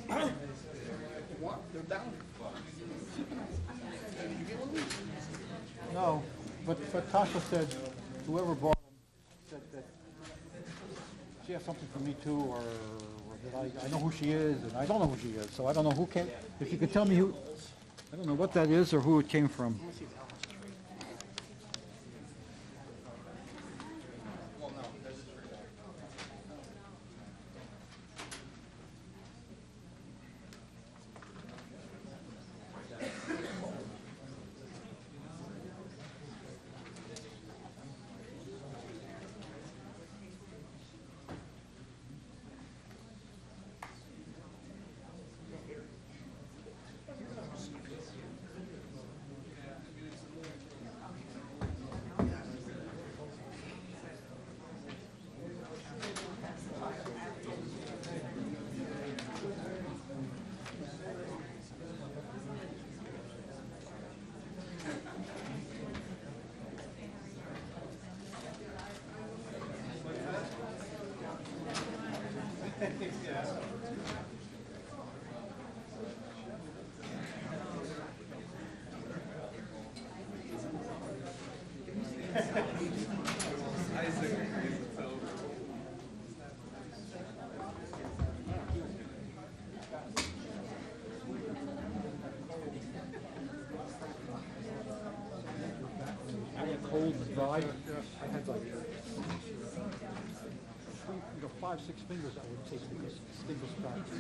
Charlie. What? They're down. Did you get one? No, but Tasha said whoever bought them said that she has something for me too, or that I know who she is, and I don't know who she is, so I don't know who came. If you could tell me who, I don't know what that is or who it came from. Cold and dry. I had like 5-6 fingers I would take because skin was cracked.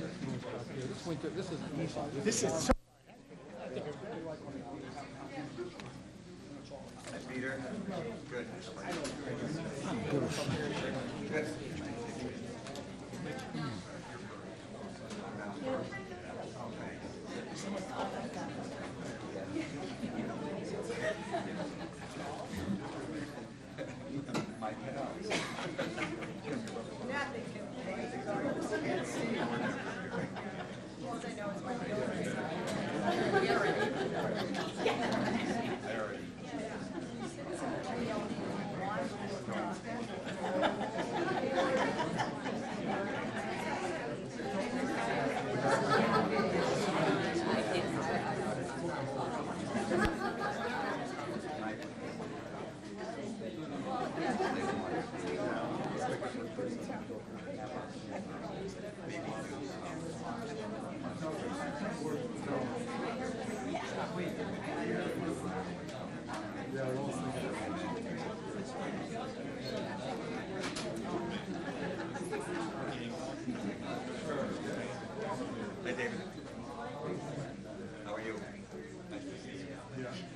This winter, this is easy. This is so. Peter, good. Good. Hey, David. How are you? Nice to see you.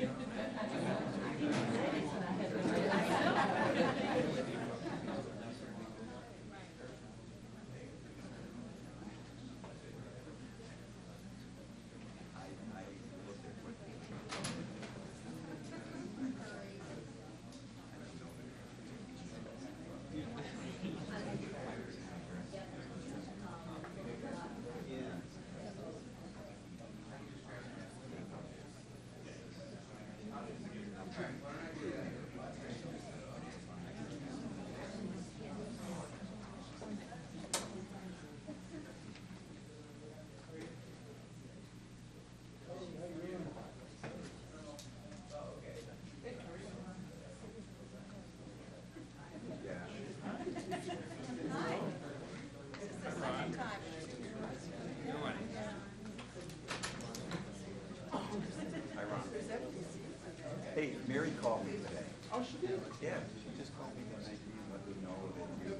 Hey, Mary called me today. Oh, she did. Yeah, she just called me the night you let me know that you.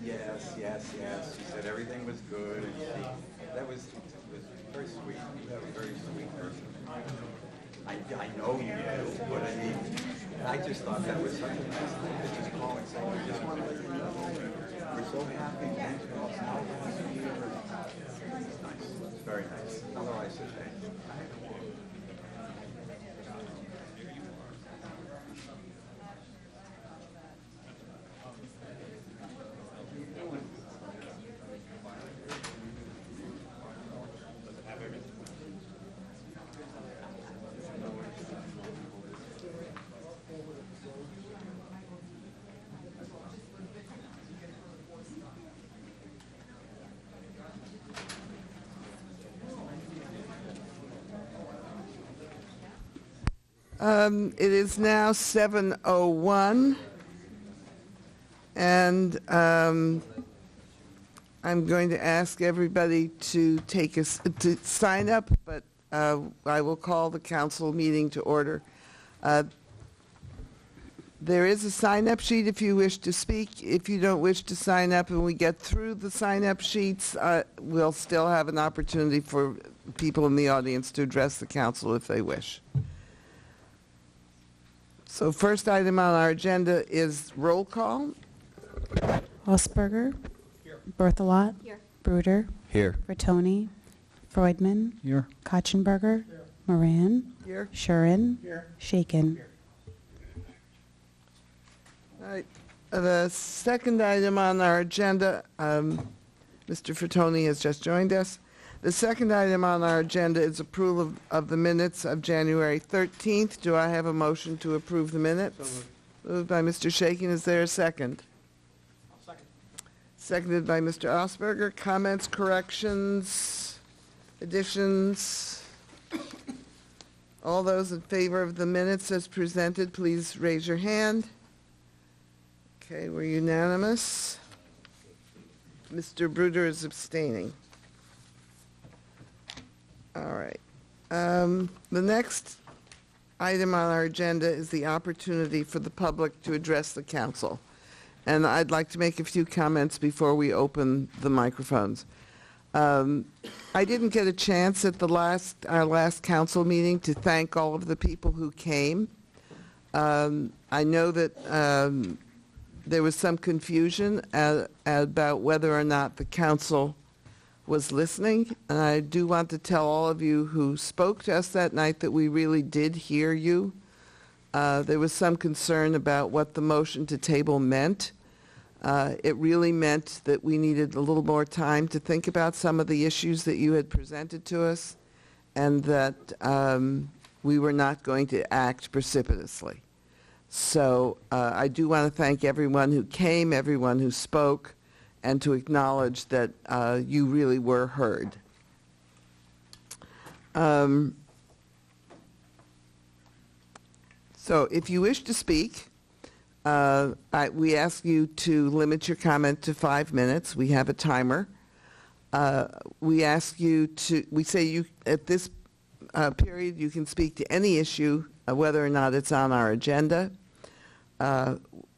Yes. She said everything was good, and that was very sweet. You have a very sweet person. I know you do, but I mean, I just thought that was such a nice thing to just call and say, we just want to let you know we're so happy. Thanks for us out last year. It's nice. It's very nice. Otherwise, it's a shame. It is now 7:01, and I'm going to ask everybody to to sign up, but I will call the council meeting to order. There is a sign-up sheet if you wish to speak. If you don't wish to sign up and we get through the sign-up sheets, we'll still have an opportunity for people in the audience to address the council if they wish. So first item on our agenda is roll call. Osberger. Berthelot. Bruder. Here. Rattoni. Freudman. Here. Kotchenberger. Moran. Here. Shurin. Shaken. All right. The second item on our agenda, Mr. Frattoni has just joined us. The second item on our agenda is approval of the minutes of January 13th. Do I have a motion to approve the minutes? Moved by Mr. Shaken. Is there a second? Second. Seconded by Mr. Osberger. Comments, corrections, additions? All those in favor of the minutes as presented, please raise your hand. Okay, we're unanimous. Mr. Bruder is abstaining. All right. The next item on our agenda is the opportunity for the public to address the council. And I'd like to make a few comments before we open the microphones. I didn't get a chance at our last council meeting to thank all of the people who came. I know that there was some confusion about whether or not the council was listening, and I do want to tell all of you who spoke to us that night that we really did hear you. There was some concern about what the motion to table meant. It really meant that we needed a little more time to think about some of the issues that you had presented to us, and that we were not going to act precipitously. So I do want to thank everyone who came, everyone who spoke, and to acknowledge that you really were heard. So if you wish to speak, we ask you to limit your comment to 5 minutes. We have a timer. We ask you to, we say you, at this period, you can speak to any issue, whether or not it's on our agenda.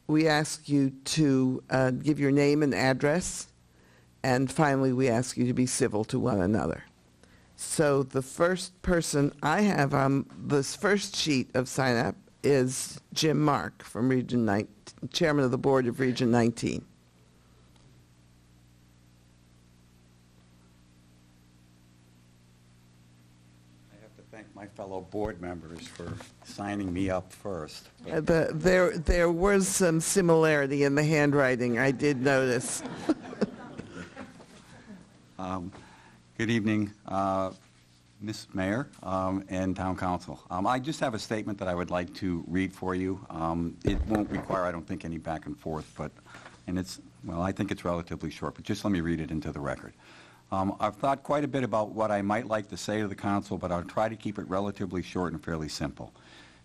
We ask you to give your name and address, and finally we ask you to be civil to one another. So the first person I have on this first sheet of sign-up is Jim Mark from Region 19, Chairman of the Board of Region 19. I have to thank my fellow board members for signing me up first. There was some similarity in the handwriting, I did notice. Good evening, Ms. Mayor and Town Council. I just have a statement that I would like to read for you. It won't require, I don't think, any back and forth, and it's, well, I think it's relatively short, but just let me read it into the record. I've thought quite a bit about what I might like to say to the council, but I'll try to keep it relatively short and fairly simple.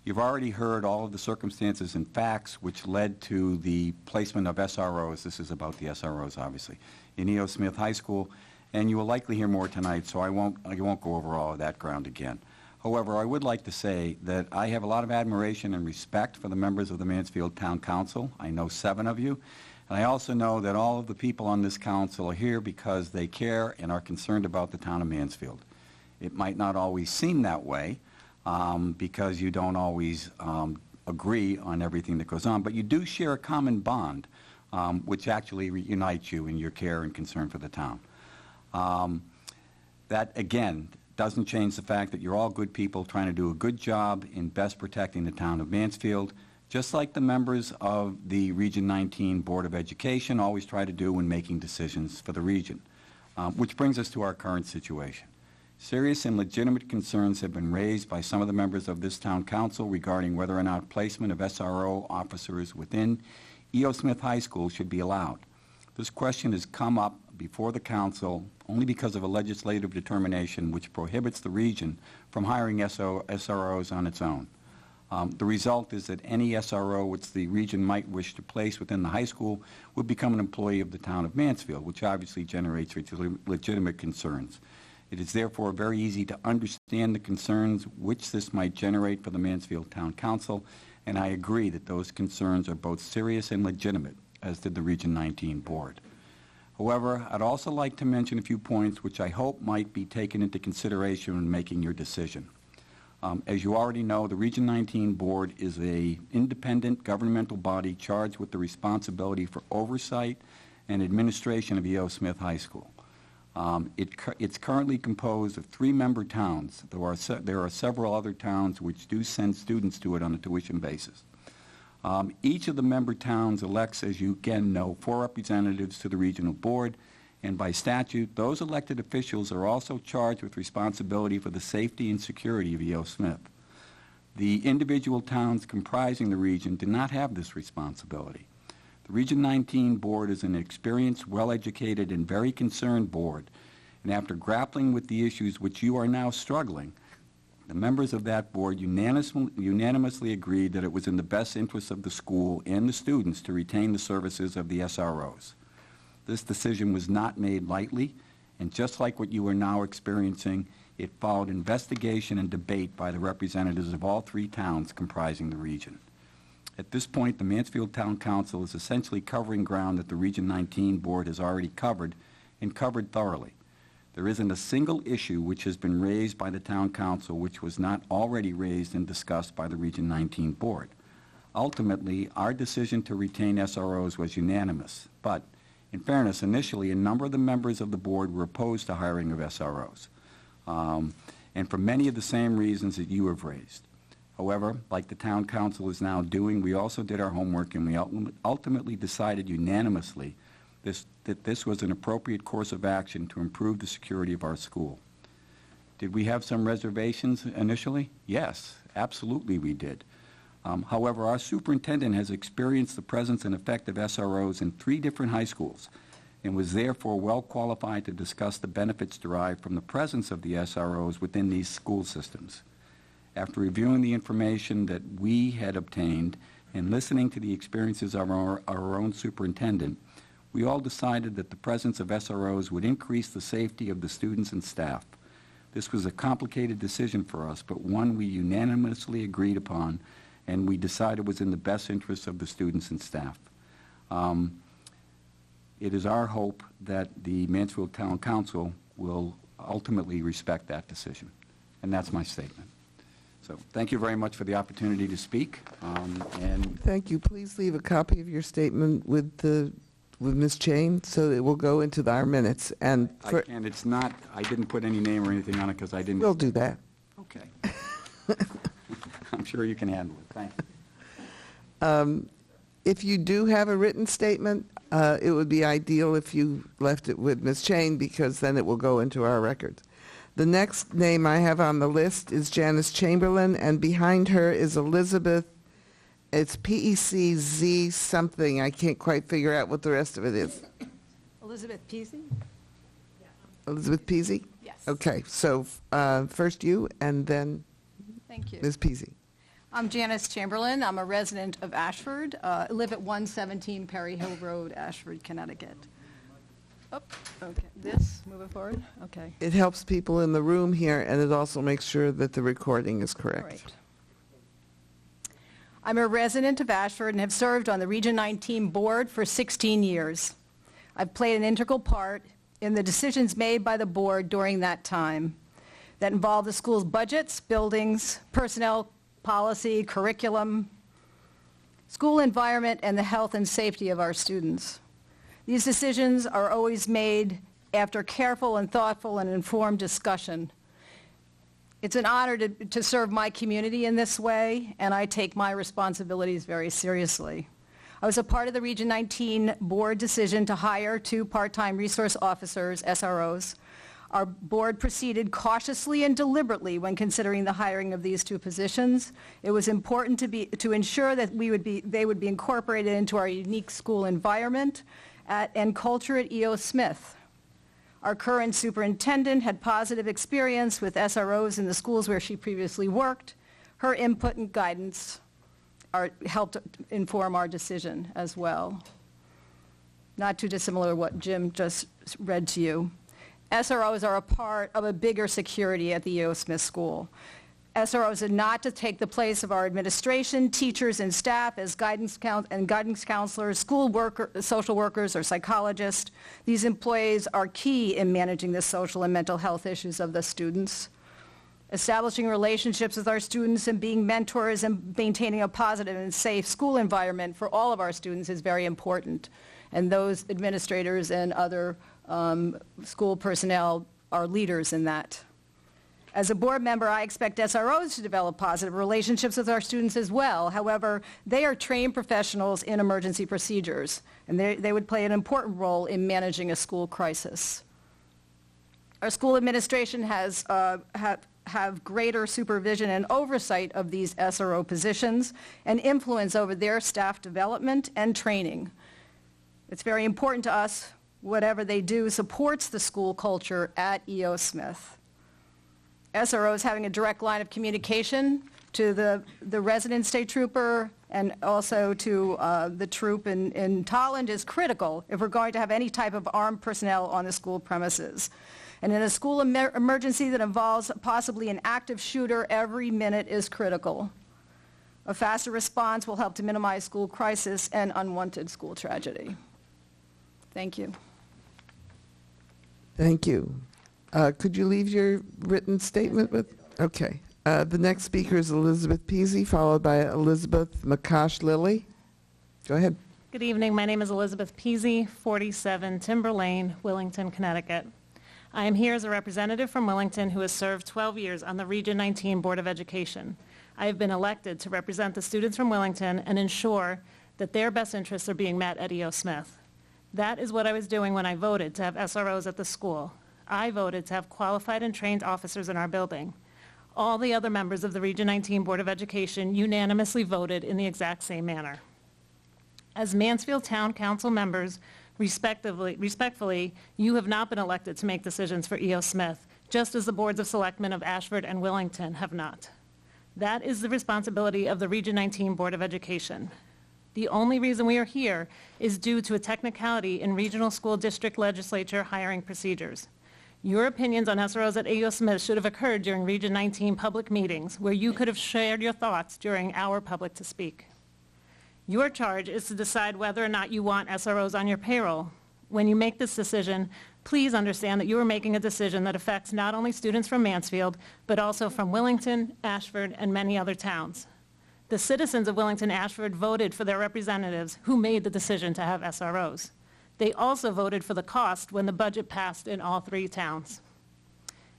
You've already heard all of the circumstances and facts which led to the placement of SROs, this is about the SROs obviously, in E.O. Smith High School, and you will likely hear more tonight, so I won't go over all of that ground again. However, I would like to say that I have a lot of admiration and respect for the members of the Mansfield Town Council. I know 7 of you. And I also know that all of the people on this council are here because they care and are concerned about the town of Mansfield. It might not always seem that way because you don't always agree on everything that goes on, but you do share a common bond which actually unites you in your care and concern for the town. That, again, doesn't change the fact that you're all good people trying to do a good job in best protecting the town of Mansfield, just like the members of the Region 19 Board of Education always try to do when making decisions for the region. Which brings us to our current situation. Serious and legitimate concerns have been raised by some of the members of this town council regarding whether or not placement of SRO officers within E.O. Smith High School should be allowed. This question has come up before the council only because of a legislative determination which prohibits the region from hiring SROs on its own. The result is that any SRO which the region might wish to place within the high school would become an employee of the town of Mansfield, which obviously generates legitimate concerns. It is therefore very easy to understand the concerns which this might generate for the Mansfield Town Council, and I agree that those concerns are both serious and legitimate, as did the Region 19 Board. However, I'd also like to mention a few points which I hope might be taken into consideration when making your decision. As you already know, the Region 19 Board is an independent governmental body charged with the responsibility for oversight and administration of E.O. Smith High School. It's currently composed of 3-member towns. There are several other towns which do send students to it on a tuition basis. Each of the member towns elects, as you again know, 4 representatives to the regional board, and by statute, those elected officials are also charged with responsibility for the safety and security of E.O. Smith. The individual towns comprising the region do not have this responsibility. The Region 19 Board is an experienced, well-educated, and very concerned board, and after grappling with the issues which you are now struggling, the members of that board unanimously agreed that it was in the best interest of the school and the students to retain the services of the SROs. This decision was not made lightly, and just like what you are now experiencing, it followed investigation and debate by the representatives of all 3 towns comprising the region. At this point, the Mansfield Town Council is essentially covering ground that the Region 19 Board has already covered, and covered thoroughly. There isn't a single issue which has been raised by the Town Council which was not already raised and discussed by the Region 19 Board. Ultimately, our decision to retain SROs was unanimous, but in fairness, initially, a number of the members of the board were opposed to hiring of SROs, and for many of the same reasons that you have raised. However, like the Town Council is now doing, we also did our homework, and we ultimately decided unanimously that this was an appropriate course of action to improve the security of our school. Did we have some reservations initially? Yes, absolutely we did. However, our superintendent has experienced the presence and effect of SROs in 3 different high schools and was therefore well qualified to discuss the benefits derived from the presence of the SROs within these school systems. After reviewing the information that we had obtained and listening to the experiences of our own superintendent, we all decided that the presence of SROs would increase the safety of the students and staff. This was a complicated decision for us, but one we unanimously agreed upon, and we decided was in the best interest of the students and staff. It is our hope that the Mansfield Town Council will ultimately respect that decision. And that's my statement. So thank you very much for the opportunity to speak. And Thank you. Please leave a copy of your statement with Ms. Chain so it will go into our minutes. And I can't, it's not, I didn't put any name or anything on it because I didn't. we'll do that. Okay. I'm sure you can handle it. Thank you. If you do have a written statement, it would be ideal if you left it with Ms. Chain, because then it will go into our records. The next name I have on the list is Janice Chamberlain, and behind her is Elizabeth, it's P-E-C-Z something. I can't quite figure out what the rest of it is. Elizabeth Peasy? Elizabeth Peasy? Yes. Okay, so first you, and then Thank you. Ms. Peasy. I'm Janice Chamberlain. I'm a resident of Ashford. I live at 117 Perry Hill Road, Ashford, Connecticut. Oh, okay. This, moving forward? Okay. It helps people in the room here, and it also makes sure that the recording is All correct. right. I'm a resident of Ashford and have served on the Region 19 board for 16 years. I've played an integral part in the decisions made by the board during that time that involve the school's budgets, buildings, personnel, policy, curriculum, school environment, and the health and safety of our students. These decisions are always made after careful and thoughtful and informed discussion. It's an honor to serve my community in this way, and I take my responsibilities very seriously. I was a part of the Region 19 board decision to hire 2 part-time resource officers, SROs. Our board proceeded cautiously and deliberately when considering the hiring of these 2 positions. It was important to ensure that they would be incorporated into our unique school environment and culture at E.O. Smith. Our current superintendent had positive experience with SROs in the schools where she previously worked. Her input and guidance helped inform our decision as well. Not too dissimilar to what Jim just read to you. SROs are a part of a bigger security at the E.O. Smith School. SROs are not to take the place of our administration, teachers, and staff as guidance counselors, social workers, or psychologists. These employees are key in managing the social and mental health issues of the students. Establishing relationships with our students and being mentors and maintaining a positive and safe school environment for all of our students is very important. And those administrators and other school personnel are leaders in that. As a board member, I expect SROs to develop positive relationships with our students as well. However, they are trained professionals in emergency procedures, and they would play an important role in managing a school crisis. Our school administration has have greater supervision and oversight of these SRO positions and influence over their staff development and training. It's very important to us, whatever they do supports the school culture at E.O. Smith. SROs having a direct line of communication to the resident state trooper and also to the troop in Tolland is critical if we're going to have any type of armed personnel on the school premises. And in a school emergency that involves possibly an active shooter, every minute is critical. A faster response will help to minimize school crisis and unwanted school tragedy. Thank you. Thank you. Could you leave your written statement with? Okay. The next speaker is Elizabeth Peasy, followed by Elizabeth McCosh Lilly. Go ahead. Good evening. My name is Elizabeth Peasy, 47 Timber Lane, Willington, Connecticut. I am here as a representative from Willington who has served 12 years on the Region 19 Board of Education. I have been elected to represent the students from Willington and ensure that their best interests are being met at E.O. Smith. That is what I was doing when I voted to have SROs at the school. I voted to have qualified and trained officers in our building. All the other members of the Region 19 Board of Education unanimously voted in the exact same manner. As Mansfield Town Council members, respectfully, you have not been elected to make decisions for E.O. Smith, just as the boards of selectmen of Ashford and Willington have not. That is the responsibility of the Region 19 Board of Education. The only reason we are here is due to a technicality in regional school district legislature hiring procedures. Your opinions on SROs at E.O. Smith should have occurred during Region 19 public meetings where you could have shared your thoughts during our public to speak. Your charge is to decide whether or not you want SROs on your payroll. When you make this decision, please understand that you are making a decision that affects not only students from Mansfield, but also from Willington, Ashford, and many other towns. The citizens of Willington, Ashford voted for their representatives who made the decision to have SROs. They also voted for the cost when the budget passed in all three towns.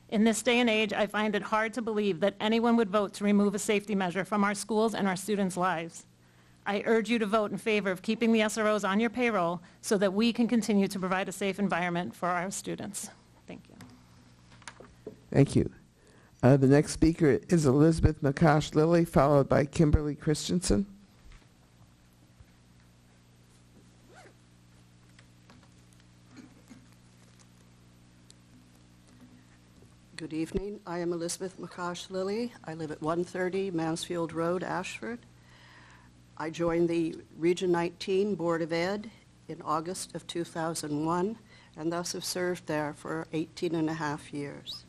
In this day and age, I find it hard to believe that anyone would vote to remove a safety measure from our schools and our students' lives. I urge you to vote in favor of keeping the SROs on your payroll so that we can continue to provide a safe environment for our students. Thank you. Thank you. The next speaker is Elizabeth McCosh Lilly, followed by Kimberly Christensen. Good evening. I am Elizabeth McCosh Lilly. I live at 130 Mansfield Road, Ashford. I joined the Region 19 Board of Ed in August of 2001 and thus have served there for 18 and a half years.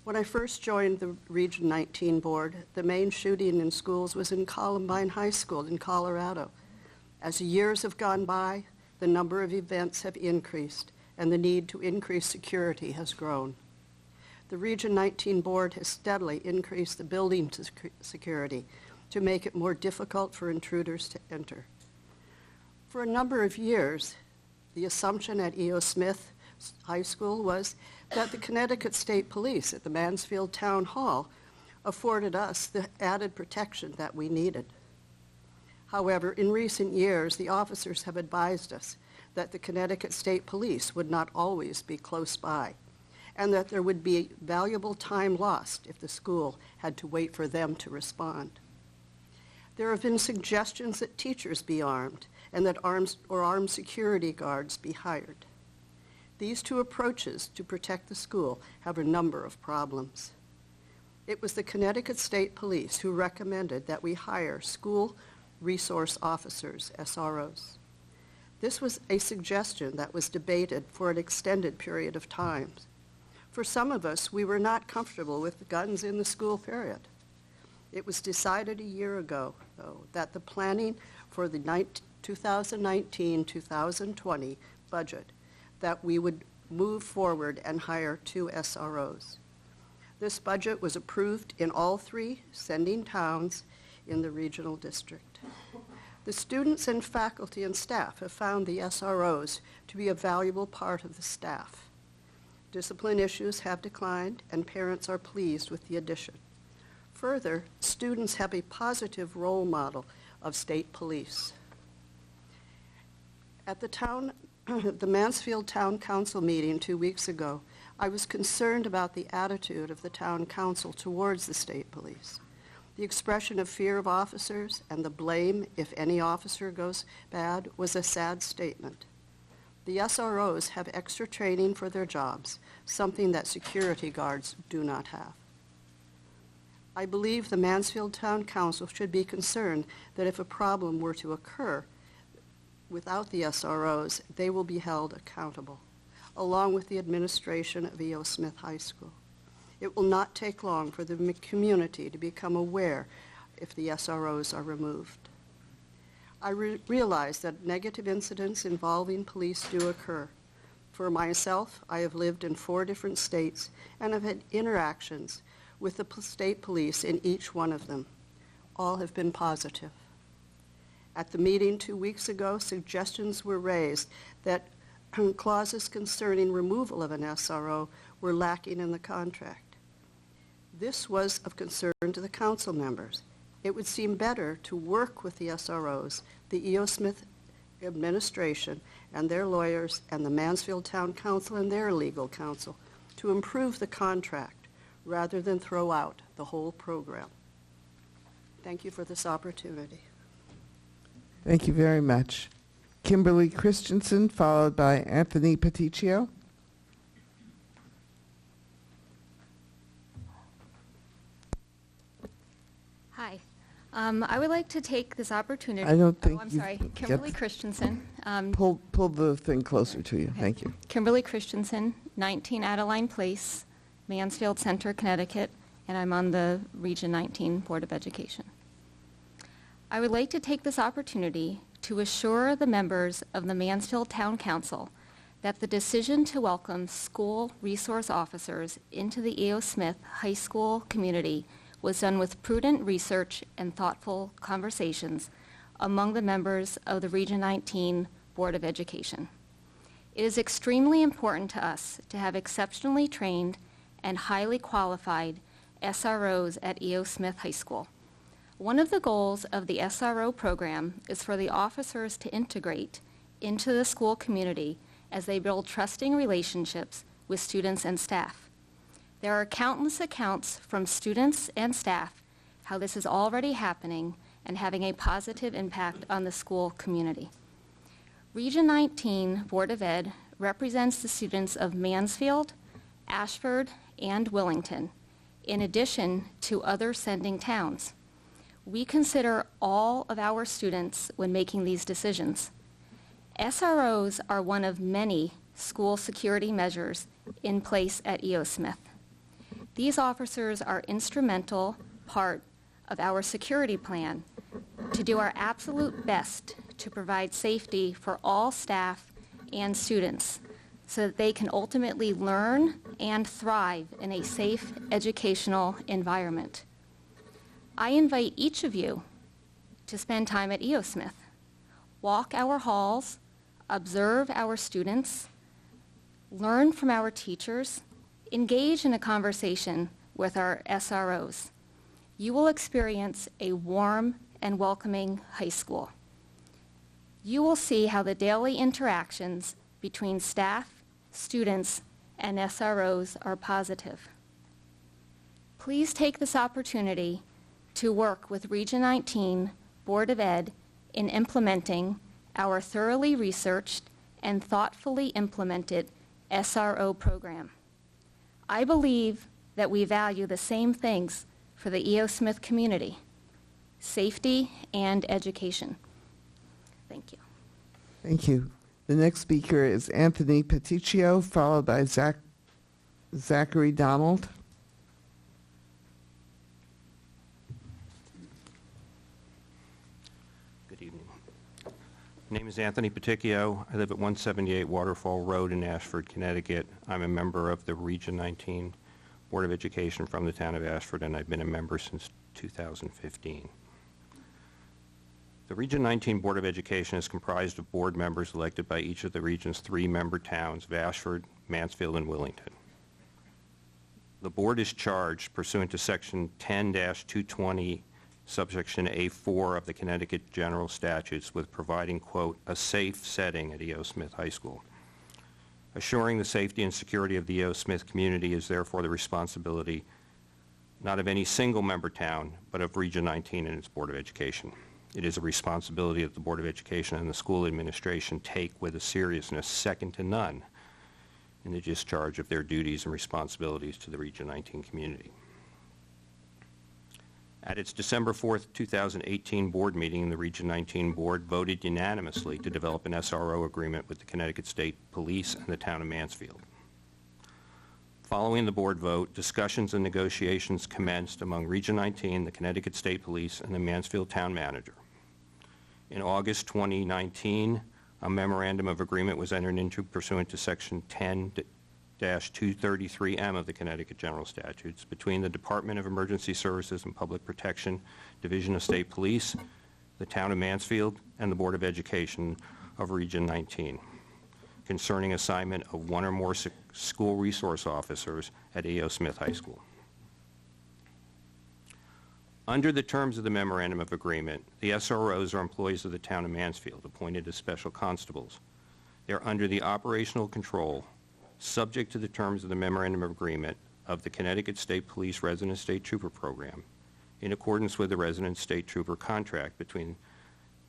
When I first joined the Region 19 Board, the main shooting in schools was in Columbine High School in Colorado. As the years have gone by, the number of events have increased and the need to increase security has grown. The Region 19 Board has steadily increased the building security to make it more difficult for intruders to enter. For a number of years, the assumption at E.O. Smith High School was that the Connecticut State Police at the Mansfield Town Hall afforded us the added protection that we needed. However, in recent years, the officers have advised us that the Connecticut State Police would not always be close by, and that there would be valuable time lost if the school had to wait for them to respond. There have been suggestions that teachers be armed and that armed security guards be hired. These two approaches to protect the school have a number of problems. It was the Connecticut State Police who recommended that we hire school resource officers, SROs. This was a suggestion that was debated for an extended period of time. For some of us, we were not comfortable with the guns in the school, period. It was decided a year ago, though, that the planning for the 2019-2020 budget, that we would move forward and hire 2 SROs. This budget was approved in all 3 sending towns in the regional district. The students and faculty and staff have found the SROs to be a valuable part of the staff. Discipline issues have declined, and parents are pleased with the addition. Further, students have a positive role model of state police. At the Mansfield Town Council meeting 2 weeks ago, I was concerned about the attitude of the town council towards the state police. The expression of fear of officers and the blame if any officer goes bad was a sad statement. The SROs have extra training for their jobs, something that security guards do not have. I believe the Mansfield Town Council should be concerned that if a problem were to occur without the SROs, they will be held accountable, along with the administration of E.O. Smith High School. It will not take long for the community to become aware if the SROs are removed. I realize that negative incidents involving police do occur. For myself, I have lived in 4 different states and have had interactions with the state police in each one of them. All have been positive. At the meeting 2 weeks ago, suggestions were raised that clauses concerning removal of an SRO were lacking in the contract. This was of concern to the council members. It would seem better to work with the SROs, the E.O. Smith administration and their lawyers, and the Mansfield Town Council and their legal counsel to improve the contract rather than throw out the whole program. Thank you for this opportunity. Thank you very much. Kimberly Christensen, followed by Anthony Paticcio. Hi. I would like to take this opportunity. I don't think I'm you've sorry. got Kimberly the- Christensen. Pull the thing closer to you. Thank you. Kimberly Christensen, 19 Adeline Place, Mansfield Center, Connecticut, and I'm on the Region 19 Board of Education. I would like to take this opportunity to assure the members of the Mansfield Town Council that the decision to welcome school resource officers into the E.O. Smith High School community was done with prudent research and thoughtful conversations among the members of the Region 19 Board of Education. It is extremely important to us to have exceptionally trained and highly qualified SROs at E.O. Smith High School. One of the goals of the SRO program is for the officers to integrate into the school community as they build trusting relationships with students and staff. There are countless accounts from students and staff how this is already happening and having a positive impact on the school community. Region 19 Board of Ed represents the students of Mansfield, Ashford, and Willington, in addition to other sending towns. We consider all of our students when making these decisions. SROs are one of many school security measures in place at E.O. Smith. These officers are instrumental part of our security plan to do our absolute best to provide safety for all staff and students so that they can ultimately learn and thrive in a safe educational environment. I invite each of you to spend time at E.O. Smith. Walk our halls, observe our students, learn from our teachers, engage in a conversation with our SROs. You will experience a warm and welcoming high school. You will see how the daily interactions between staff, students, and SROs are positive. Please take this opportunity to work with Region 19 Board of Ed in implementing our thoroughly researched and thoughtfully implemented SRO program. I believe that we value the same things for the E.O. Smith community: safety and education. Thank you. Thank you. The next speaker is Anthony Peticcio, followed by Zachary Donald. Good evening. My name is Anthony Peticcio. I live at 178 Waterfall Road in Ashford, Connecticut. I'm a member of the Region 19 Board of Education from the town of Ashford, and I've been a member since 2015. The Region 19 Board of Education is comprised of board members elected by each of the region's 3 member towns of Ashford, Mansfield, and Willington. The board is charged pursuant to Section 10-220, subsection A4 of the Connecticut General Statutes with providing, quote, a safe setting at E.O. Smith High School. Assuring the safety and security of the E.O. Smith community is therefore the responsibility not of any single member town, but of Region 19 and its Board of Education. It is a responsibility that the Board of Education and the school administration take with a seriousness second to none in the discharge of their duties and responsibilities to the Region 19 community. At its December 4th, 2018 board meeting, the Region 19 board voted unanimously to develop an SRO agreement with the Connecticut State Police and the town of Mansfield. Following the board vote, discussions and negotiations commenced among Region 19, the Connecticut State Police, and the Mansfield town manager. In August 2019, a memorandum of agreement was entered into pursuant to Section 10-233M of the Connecticut General Statutes between the Department of Emergency Services and Public Protection, Division of State Police, the town of Mansfield, and the Board of Education of Region 19 concerning assignment of 1 or more school resource officers at E.O. Smith High School. Under the terms of the memorandum of agreement, the SROs are employees of the town of Mansfield, appointed as special constables. They are under the operational control, subject to the terms of the memorandum of agreement, of the Connecticut State Police Resident State Trooper Program, in accordance with the Resident State Trooper contract between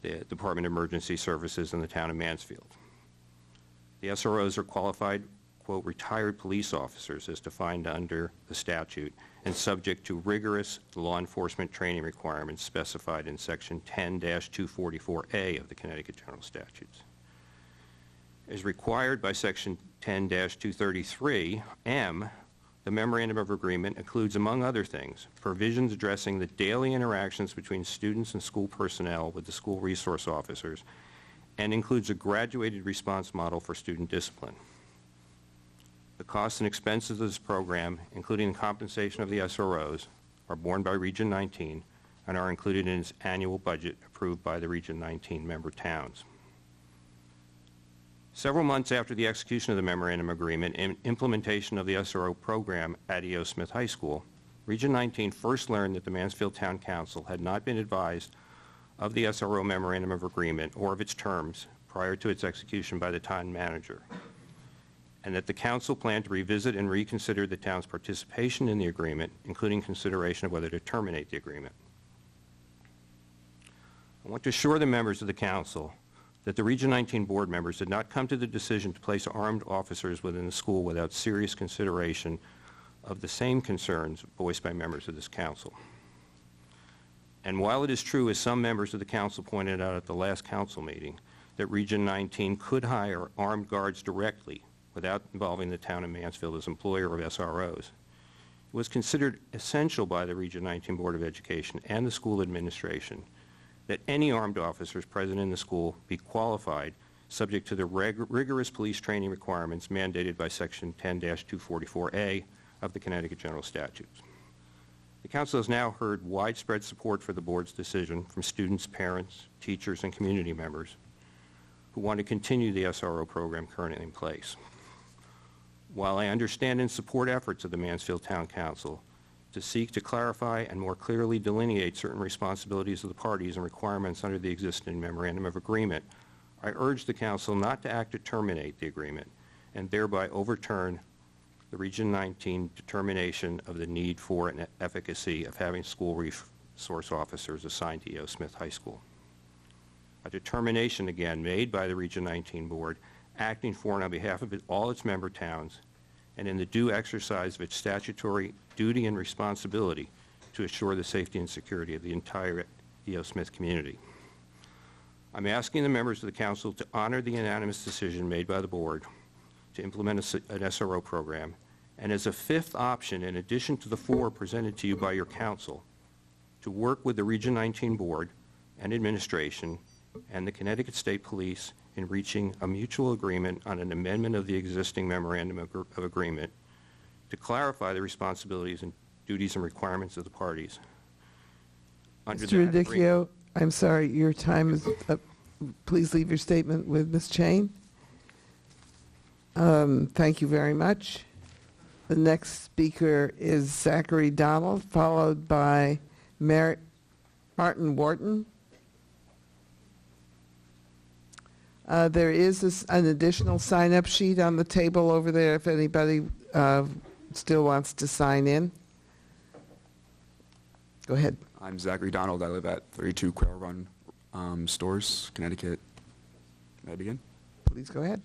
the Department of Emergency Services and the town of Mansfield. The SROs are qualified, quote, retired police officers as defined under the statute and subject to rigorous law enforcement training requirements specified in Section 10-244A of the Connecticut General Statutes. As required by Section 10-233M, the Memorandum of Agreement includes, among other things, provisions addressing the daily interactions between students and school personnel with the school resource officers, and includes a graduated response model for student discipline. The costs and expenses of this program, including the compensation of the SROs, are borne by Region 19 and are included in its annual budget approved by the Region 19 member towns. Several months after the execution of the memorandum agreement and implementation of the SRO program at E.O. Smith High School, Region 19 first learned that the Mansfield Town Council had not been advised of the SRO memorandum of agreement or of its terms prior to its execution by the town manager, and that the council planned to revisit and reconsider the town's participation in the agreement, including consideration of whether to terminate the agreement. I want to assure the members of the council that the Region 19 board members did not come to the decision to place armed officers within the school without serious consideration of the same concerns voiced by members of this council. And while it is true, as some members of the council pointed out at the last council meeting, that Region 19 could hire armed guards directly without involving the town of Mansfield as employer of SROs, it was considered essential by the Region 19 Board of Education and the school administration that any armed officers present in the school be qualified subject to the rigorous police training requirements mandated by Section 10-244A of the Connecticut General Statutes. The council has now heard widespread support for the board's decision from students, parents, teachers, and community members who want to continue the SRO program currently in place. While I understand and support efforts of the Mansfield Town Council to seek to clarify and more clearly delineate certain responsibilities of the parties and requirements under the existing memorandum of agreement, I urge the council not to act to terminate the agreement and thereby overturn the Region 19 determination of the need for and efficacy of having school resource officers assigned to E.O. Smith High School. A determination, again, made by the Region 19 Board, acting for and on behalf of all its member towns, and in the due exercise of its statutory duty and responsibility to assure the safety and security of the entire E.O. Smith community. I'm asking the members of the council to honor the unanimous decision made by the board to implement an SRO program, and as a fifth option, in addition to the 4 presented to you by your council, to work with the Region 19 board and administration and the Connecticut State Police in reaching a mutual agreement on an amendment of the existing memorandum of agreement to clarify the responsibilities and duties and requirements of the parties. Under Mr. that Radicchio, agreement- I'm sorry, your time is up. Please leave your statement with Ms. Chain. Thank you very much. The next speaker is Zachary Donald, followed by Martin Wharton. There is an additional sign-up sheet on the table over there if anybody still wants to sign in. Go ahead. I'm Zachary Donald. I live at 32 Quail Run Stores, Connecticut. May I begin? Please go ahead.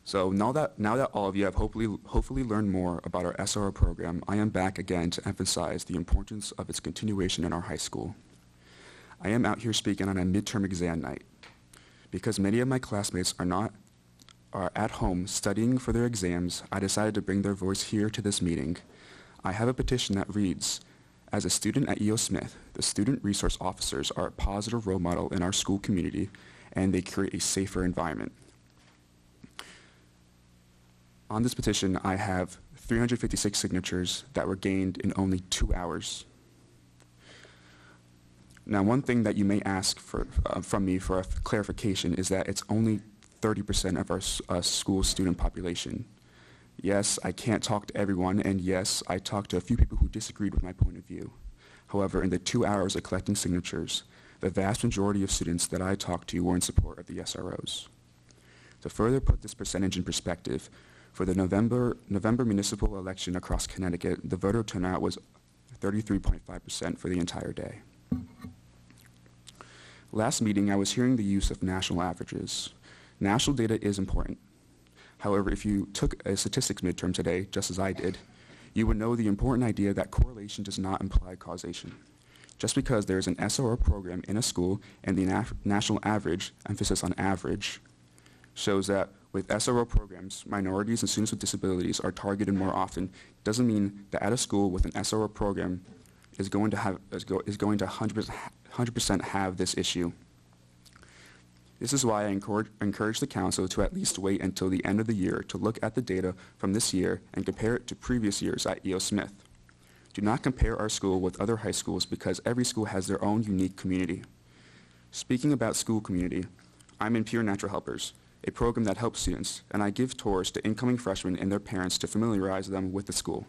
So now that all of you have hopefully learned more about our SRO program, I am back again to emphasize the importance of its continuation in our high school. I am out here speaking on a midterm exam night. Because many of my classmates are at home studying for their exams, I decided to bring their voice here to this meeting. I have a petition that reads, as a student at E.O. Smith, the student resource officers are a positive role model in our school community, and they create a safer environment. On this petition, I have 356 signatures that were gained in only 2 hours. Now, one thing that you may ask from me for a clarification is that it's only 30% of our school student population. Yes, I can't talk to everyone, and yes, I talked to a few people who disagreed with my point of view. However, in the 2 hours of collecting signatures, the vast majority of students that I talked to were in support of the SROs. To further put this percentage in perspective, for the November municipal election across Connecticut, the voter turnout was 33.5% for the entire day. Last meeting, I was hearing the use of national averages. National data is important. However, if you took a statistics midterm today, just as I did, you would know the important idea that correlation does not imply causation. Just because there is an SRO program in a school and the national average, emphasis on average, shows that with SRO programs, minorities and students with disabilities are targeted more often, doesn't mean that at a school with an SRO program is going to 100% have this issue. This is why I encourage the council to at least wait until the end of the year to look at the data from this year and compare it to previous years at E.O. Smith. Do not compare our school with other high schools because every school has their own unique community. Speaking about school community, I'm in Peer Natural Helpers, a program that helps students, and I give tours to incoming freshmen and their parents to familiarize them with the school.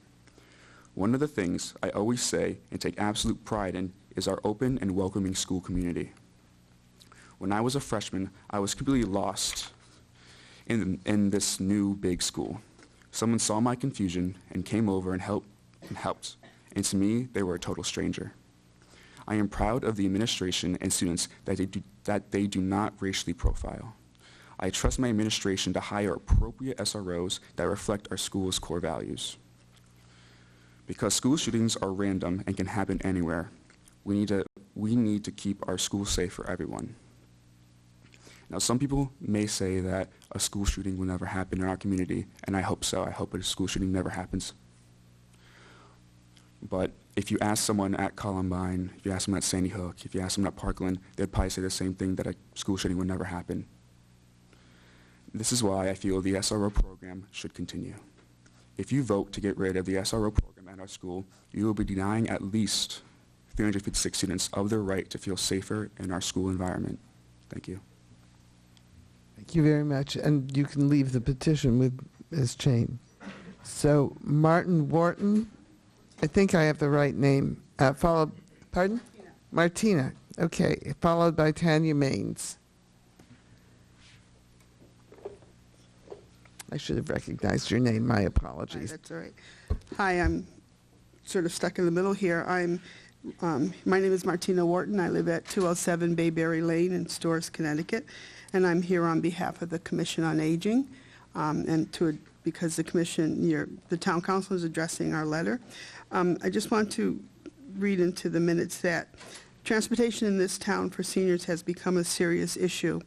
One of the things I always say and take absolute pride in is our open and welcoming school community. When I was a freshman, I was completely lost in this new big school. Someone saw my confusion and came over and helped. And to me, they were a total stranger. I am proud of the administration and students that they do not racially profile. I trust my administration to hire appropriate SROs that reflect our school's core values. Because school shootings are random and can happen anywhere, we need to keep our schools safe for everyone. Now, some people may say that a school shooting will never happen in our community, and I hope so. I hope a school shooting never happens. But if you ask someone at Columbine, if you ask them at Sandy Hook, if you ask them at Parkland, they'd probably say the same thing, that a school shooting would never happen. This is why I feel the SRO program should continue. If you vote to get rid of the SRO program at our school, you will be denying at least 356 students of their right to feel safer in our school environment. Thank you. Thank you very much. And you can leave the petition with Ms. Chain. So Martin Wharton, I think I have the right name, followed, pardon? Martina. Okay, followed by Tanya Maines. I should have recognized your name. My Hi, apologies. that's all right. Hi, I'm sort of stuck in the middle here. My name is Martina Wharton. I live at 207 Bayberry Lane in Storrs, Connecticut, and I'm here on behalf of the Commission on Aging and to because the commission, the town council is addressing our letter. I just want to read into the minutes that transportation in this town for seniors has become a serious issue.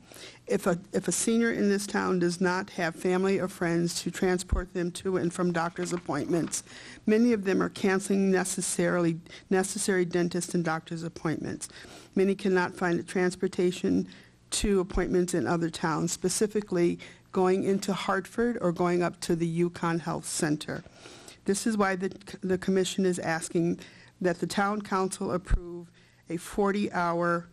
If a senior in this town does not have family or friends to transport them to and from doctor's appointments, many of them are canceling necessary dentist and doctor's appointments. Many cannot find transportation to appointments in other towns, specifically going into Hartford or going up to the Yukon Health Center. This is why the commission is asking that the town council approve a 40-hour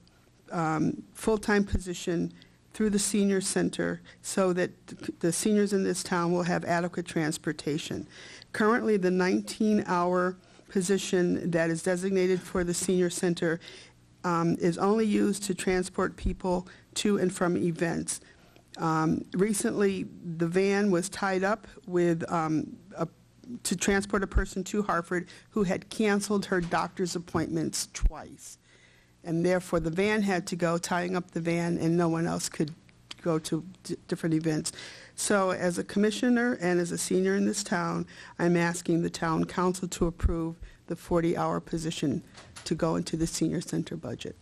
full-time position through the senior center so that the seniors in this town will have adequate transportation. Currently, the 19-hour position that is designated for the senior center is only used to transport people to and from events. Recently, the van was tied up with to transport a person to Hartford who had canceled her doctor's appointments twice. And therefore, the van had to go, tying up the van, and no one else could go to different events. So as a commissioner and as a senior in this town, I'm asking the town council to approve the 40-hour position to go into the senior center budget.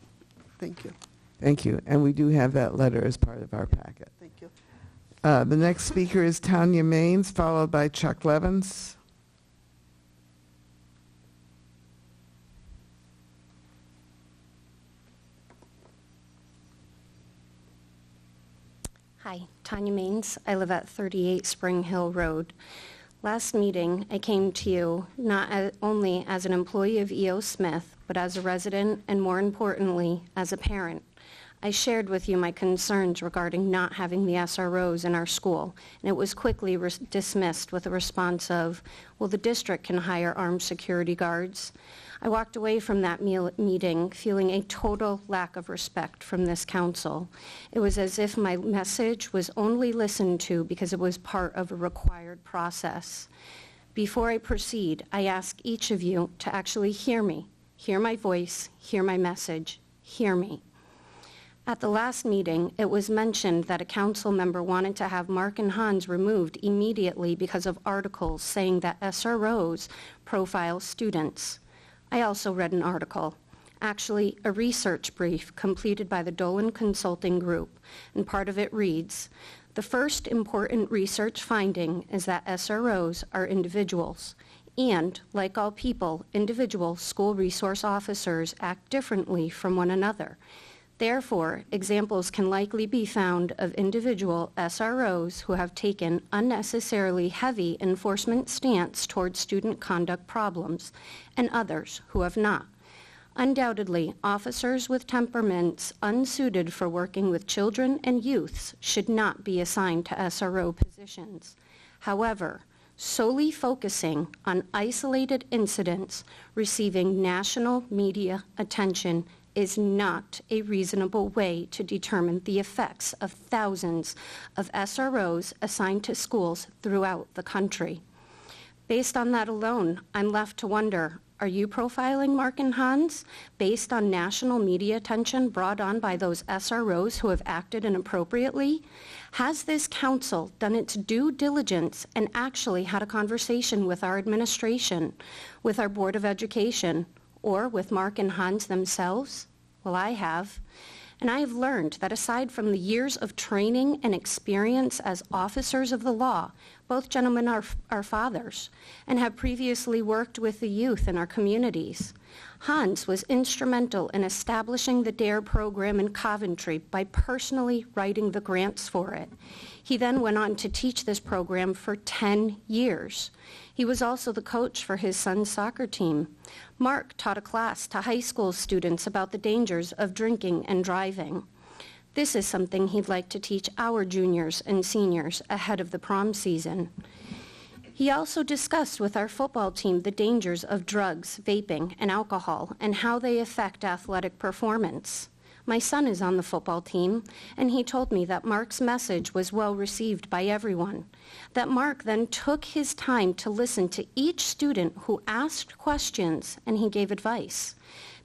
Thank you. Thank you. And we do have that letter as part of our packet. Thank you. The next speaker is Tanya Maines, followed by Chuck Levins. Hi, Tanya Maines. I live at 38 Spring Hill Road. Last meeting, I came to you not only as an employee of E.O. Smith, but as a resident and, more importantly, as a parent. I shared with you my concerns regarding not having the SROs in our school, and it was quickly dismissed with a response of, well, the district can hire armed security guards. I walked away from that meeting feeling a total lack of respect from this council. It was as if my message was only listened to because it was part of a required process. Before I proceed, I ask each of you to actually hear me, hear my voice, hear my message, hear me. At the last meeting, it was mentioned that a council member wanted to have Mark and Hans removed immediately because of articles saying that SROs profile students. I also read an article, actually a research brief completed by the Dolan Consulting Group, and part of it reads, the first important research finding is that SROs are individuals, and, like all people, individual school resource officers act differently from one another. Therefore, examples can likely be found of individual SROs who have taken unnecessarily heavy enforcement stance towards student conduct problems, and others who have not. Undoubtedly, officers with temperaments unsuited for working with children and youths should not be assigned to SRO positions. However, solely focusing on isolated incidents receiving national media attention is not a reasonable way to determine the effects of thousands of SROs assigned to schools throughout the country. Based on that alone, I'm left to wonder, are you profiling Mark and Hans based on national media attention brought on by those SROs who have acted inappropriately? Has this council done its due diligence and actually had a conversation with our administration, with our Board of Education, or with Mark and Hans themselves? Well, I have. And I have learned that aside from the years of training and experience as officers of the law, both gentlemen are fathers and have previously worked with the youth in our communities. Hans was instrumental in establishing the DARE program in Coventry by personally writing the grants for it. He then went on to teach this program for 10 years. He was also the coach for his son's soccer team. Mark taught a class to high school students about the dangers of drinking and driving. This is something he'd like to teach our juniors and seniors ahead of the prom season. He also discussed with our football team the dangers of drugs, vaping, and alcohol, and how they affect athletic performance. My son is on the football team, and he told me that Mark's message was well received by everyone, that Mark then took his time to listen to each student who asked questions, and he gave advice.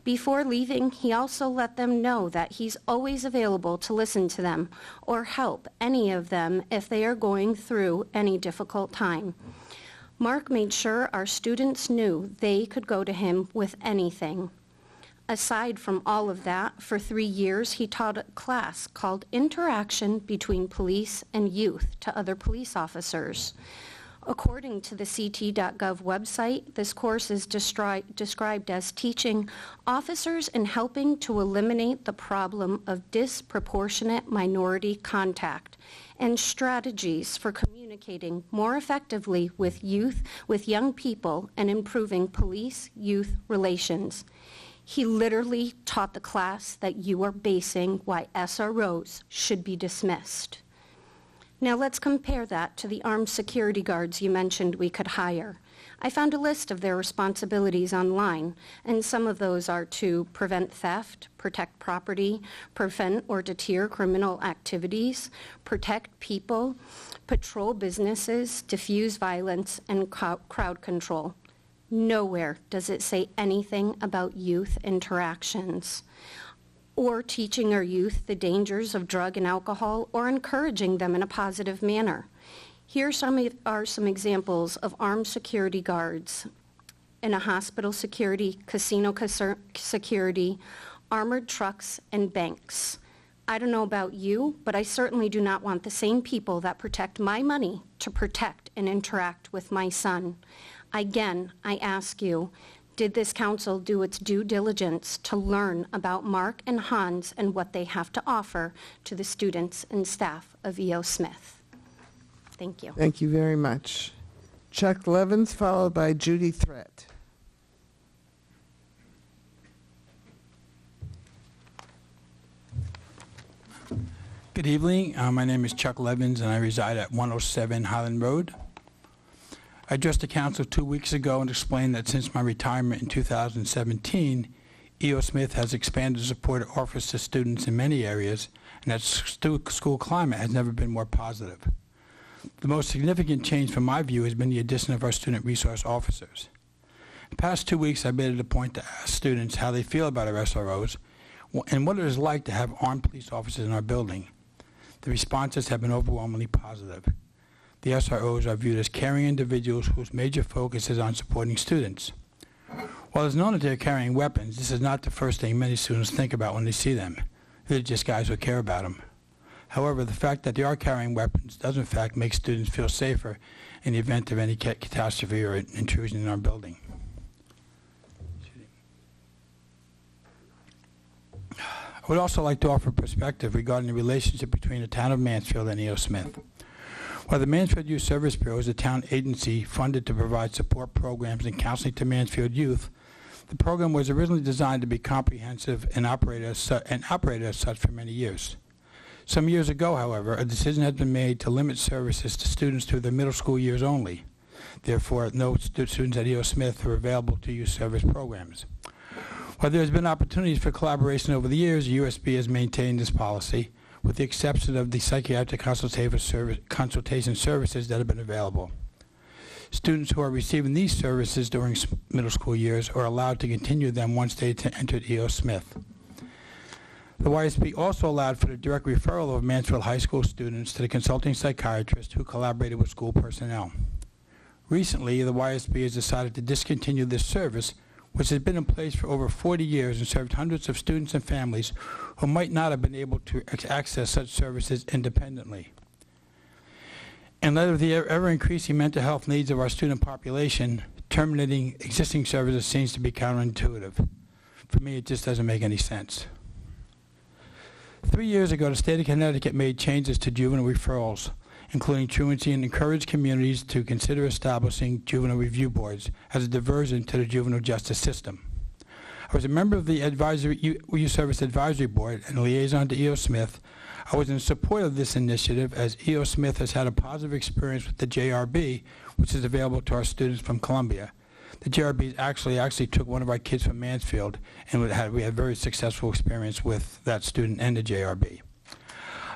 Before leaving, he also let them know that he's always available to listen to them or help any of them if they are going through any difficult time. Mark made sure our students knew they could go to him with anything. Aside from all of that, for 3 years, he taught a class called Interaction Between Police and Youth to other police officers. According to the CT.gov website, this course is described as teaching officers and helping to eliminate the problem of disproportionate minority contact and strategies for communicating more effectively with youth, with young people, and improving police-youth relations. He literally taught the class that you are basing why SROs should be dismissed. Now let's compare that to the armed security guards you mentioned we could hire. I found a list of their responsibilities online, and some of those are to prevent theft, protect property, prevent or deter criminal activities, protect people, patrol businesses, diffuse violence, and crowd control. Nowhere does it say anything about youth interactions, or teaching our youth the dangers of drug and alcohol, or encouraging them in a positive manner. Here are some examples of armed security guards in a hospital security, casino security, armored trucks, and banks. I don't know about you, but I certainly do not want the same people that protect my money to protect and interact with my son. Again, I ask you, did this council do its due diligence to learn about Mark and Hans and what they have to offer to the students and staff of E.O. Smith? Thank you. Thank you very much. Chuck Levins, followed by Judy Threat. Good evening. My name is Chuck Levins, and I reside at 107 Highland Road. I addressed the council 2 weeks ago and explained that since my retirement in 2017, E.O. Smith has expanded support it offers to students in many areas, and that school climate has never been more positive. The most significant change from my view has been the addition of our student resource officers. In the past 2 weeks, I've made it a point to ask students how they feel about our SROs and what it is like to have armed police officers in our building. The responses have been overwhelmingly positive. The SROs are viewed as caring individuals whose major focus is on supporting students. While it's known that they're carrying weapons, this is not the first thing many students think about when they see them. They're just guys who care about them. However, the fact that they are carrying weapons does in fact make students feel safer in the event of any catastrophe or intrusion in our building. I would also like to offer perspective regarding the relationship between the town of Mansfield and E.O. Smith. While the Mansfield Youth Service Bureau is a town agency funded to provide support programs and counseling to Mansfield youth, the program was originally designed to be comprehensive and operated as such for many years. Some years ago, however, a decision has been made to limit services to students through their middle school years only. Therefore, no students at E.O. Smith are available to youth service programs. While there has been opportunities for collaboration over the years, USB has maintained this policy, with the exception of the psychiatric consultation services that have been available. Students who are receiving these services during middle school years are allowed to continue them once they entered E.O. Smith. The YSB also allowed for the direct referral of Mansfield High School students to the consulting psychiatrist who collaborated with school personnel. Recently, the YSB has decided to discontinue this service, which has been in place for over 40 years and served hundreds of students and families who might not have been able to access such services independently. In light of the ever-increasing mental health needs of our student population, terminating existing services seems to be counterintuitive. For me, it just doesn't make any sense. 3 years ago, the state of Connecticut made changes to juvenile referrals, including truancy, and encouraged communities to consider establishing juvenile review boards as a diversion to the juvenile justice system. I was a member of the Youth Service Advisory Board and liaison to E.O. Smith. I was in support of this initiative as E.O. Smith has had a positive experience with the JRB, which is available to our students from Columbia. The JRB actually took one of our kids from Mansfield, and we had very successful experience with that student and the JRB.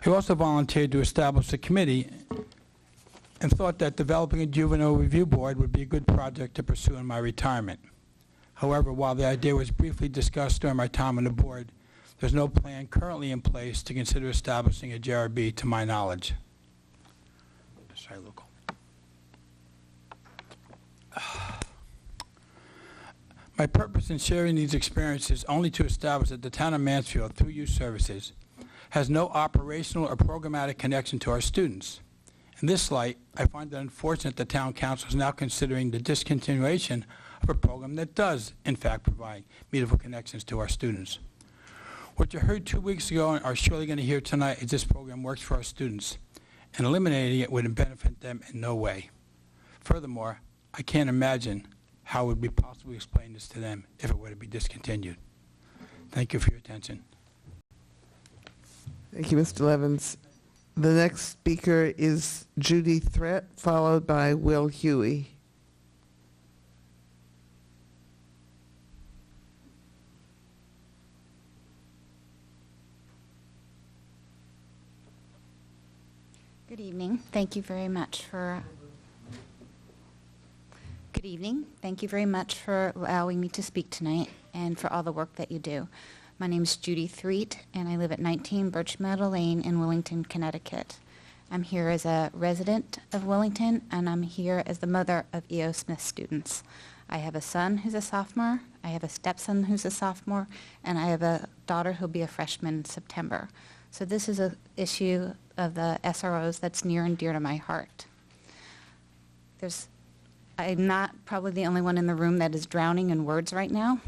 I also volunteered to establish a committee and thought that developing a juvenile review board would be a good project to pursue in my retirement. However, while the idea was briefly discussed during my time on the board, there's no plan currently in place to consider establishing a JRB to my knowledge. Sorry, local. My purpose in sharing these experiences is only to establish that the town of Mansfield, through youth services, has no operational or programmatic connection to our students. In this light, I find it unfortunate the town council is now considering the discontinuation of a program that does, in fact, provide meaningful connections to our students. What you heard 2 weeks ago and are surely going to hear tonight is this program works for our students, and eliminating it would benefit them in no way. Furthermore, I can't imagine how it would be possible to explain this to them if it were to be discontinued. Thank you for your attention. Thank you, Mr. Levins. The next speaker is Judy Threat, followed by Will Huey. Good evening. Thank you very much for Good evening. Thank you very much for allowing me to speak tonight and for all the work that you do. My name is Judy Threat, and I live at 19 Birch Meadow Lane in Wellington, Connecticut. I'm here as a resident of Wellington, and I'm here as the mother of E.O. Smith students. I have a son who's a sophomore, I have a stepson who's a sophomore, and I have a daughter who'll be a freshman in September. So this is an issue of the SROs that's near and dear to my heart. I'm not probably the only one in the room that is drowning in words right now.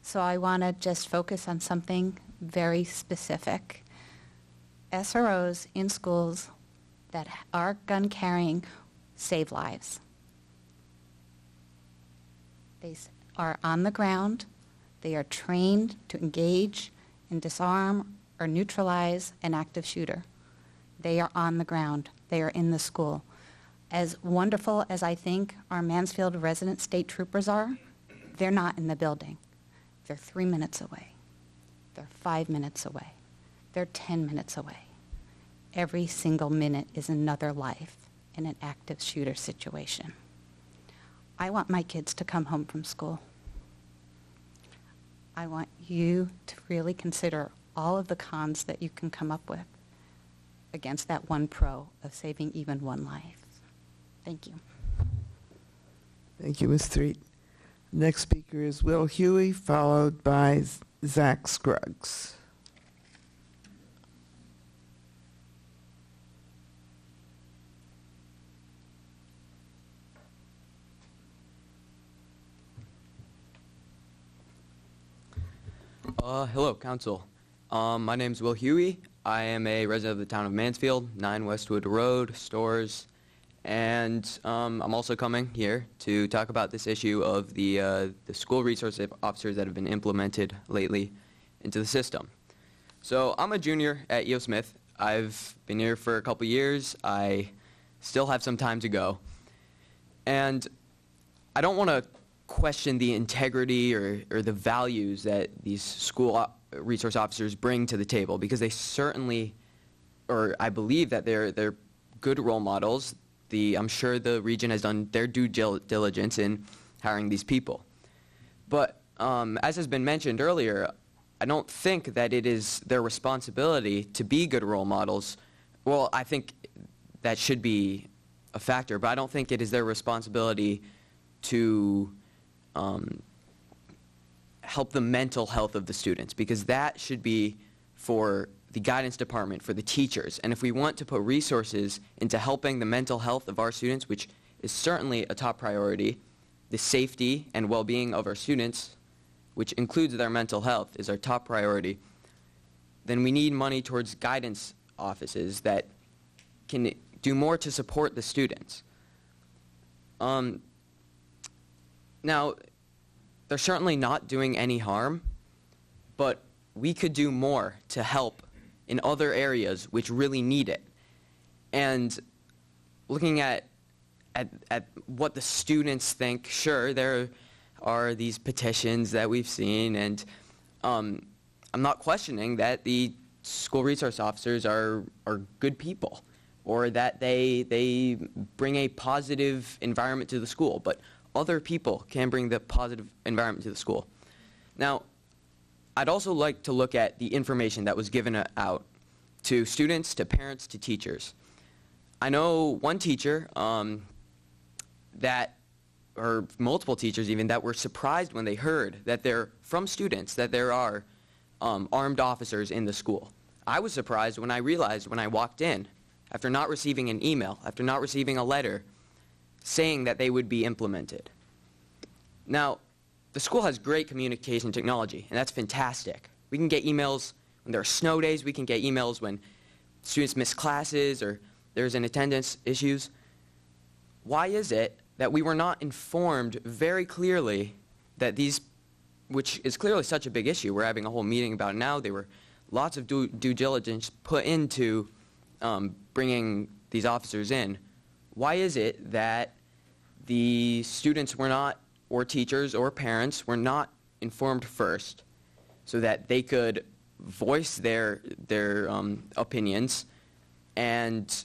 So I want to just focus on something very specific. SROs in schools that are gun carrying save lives. They are on the ground. They are trained to engage and disarm or neutralize an active shooter. They are on the ground. They are in the school. As wonderful as I think our Mansfield resident state troopers are, they're not in the building. They're 3 minutes away. They're 5 minutes away. They're 10 minutes away. Every single minute is another life in an active shooter situation. I want my kids to come home from school. I want you to really consider all of the cons that you can come up with against that one pro of saving even one life. Thank you. Thank you, Ms. Threat. Next speaker is Will Huey, followed by Zach Scruggs. Hello, Council. My name is Will Huey. I am a resident of the town of Mansfield, 9 Westwood Road, Stores, and I'm also coming here to talk about this issue of the school resource officers that have been implemented lately into the system. So I'm a junior at E.O. Smith. I've been here for a couple years. I still have some time to go. And I don't want to question the integrity or the values that these school resource officers bring to the table, because they certainly, or I believe that they're good role models. I'm sure the region has done their due diligence in hiring these people. But as has been mentioned earlier, I don't think that it is their responsibility to be good role models. Well, I think that should be a factor, but I don't think it is their responsibility to help the mental health of the students, because that should be for the guidance department, for the teachers. And if we want to put resources into helping the mental health of our students, which is certainly a top priority, the safety and well-being of our students, which includes their mental health, is our top priority, then we need money towards guidance offices that can do more to support the students. Now, they're certainly not doing any harm, but we could do more to help in other areas which really need it. And looking at what the students think, sure, there are these petitions that we've seen, and I'm not questioning that the school resource officers are good people, or that they bring a positive environment to the school, but other people can bring the positive environment to the school. Now, I'd also like to look at the information that was given out to students, to parents, to teachers. I know one teacher or multiple teachers even, that were surprised when they heard that from students that there are armed officers in the school. I was surprised when I realized when I walked in, after not receiving an email, after not receiving a letter, saying that they would be implemented. Now, the school has great communication technology, and that's fantastic. We can get emails when there are snow days, we can get emails when students miss classes or there's an attendance issues. Why is it that we were not informed very clearly that these, which is clearly such a big issue, we're having a whole meeting about it now, there were lots of due diligence put into bringing these officers in. Why is it that the students were not, or teachers or parents were not informed first so that they could voice their opinions and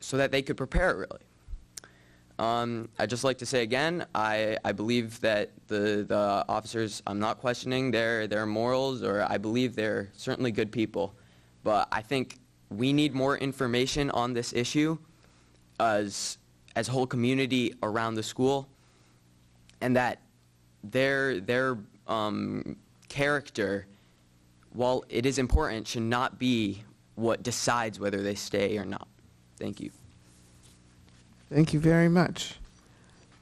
so that they could prepare really? I'd just like to say again, I believe that the officers, I'm not questioning their morals, or I believe they're certainly good people, but I think we need more information on this issue as a whole community around the school, and that their character, while it is important, should not be what decides whether they stay or not. Thank you. Thank you very much.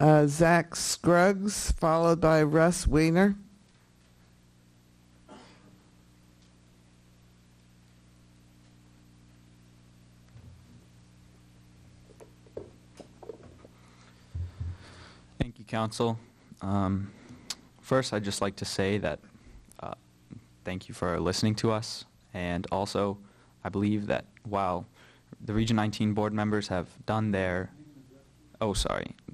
Zach Scruggs, followed by Russ Weiner. Thank you, Council. First, I'd just like to say that thank you for listening to us, and also I believe that while the Region 19 board members have done their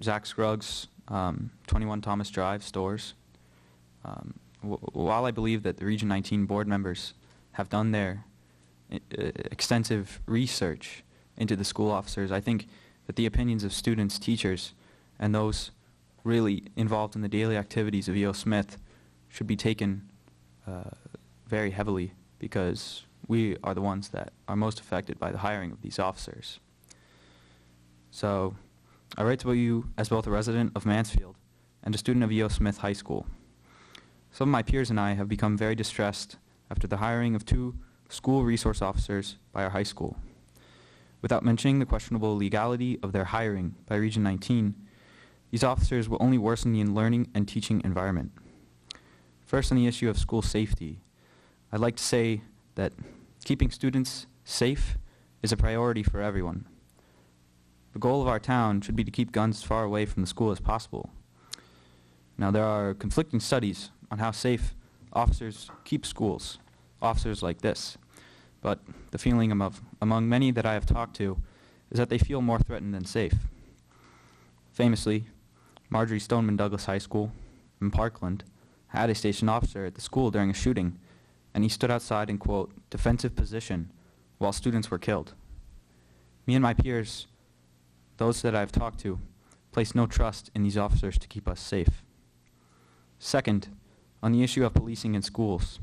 Zach Scruggs, 21 Thomas Drive, Stores. While I believe that the Region 19 board members have done their extensive research into the school officers, I think that the opinions of students, teachers, and those really involved in the daily activities of E.O. Smith should be taken very heavily, because we are the ones that are most affected by the hiring of these officers. So, I write to you as both a resident of Mansfield and a student of E.O. Smith High School. Some of my peers and I have become very distressed after the hiring of 2 school resource officers by our high school. Without mentioning the questionable legality of their hiring by Region 19, these officers will only worsen the learning and teaching environment. First, on the issue of school safety, I'd like to say that keeping students safe is a priority for everyone. The goal of our town should be to keep guns as far away from the school as possible. Now, there are conflicting studies on how safe officers keep schools, officers like this, but the feeling among many that I have talked to is that they feel more threatened than safe. Famously, Marjorie Stoneman Douglas High School in Parkland had a station officer at the school during a shooting, and he stood outside in, quote, defensive position while students were killed. Me and my peers, those that I've talked to, place no trust in these officers to keep us safe. Second, on the issue of policing in schools,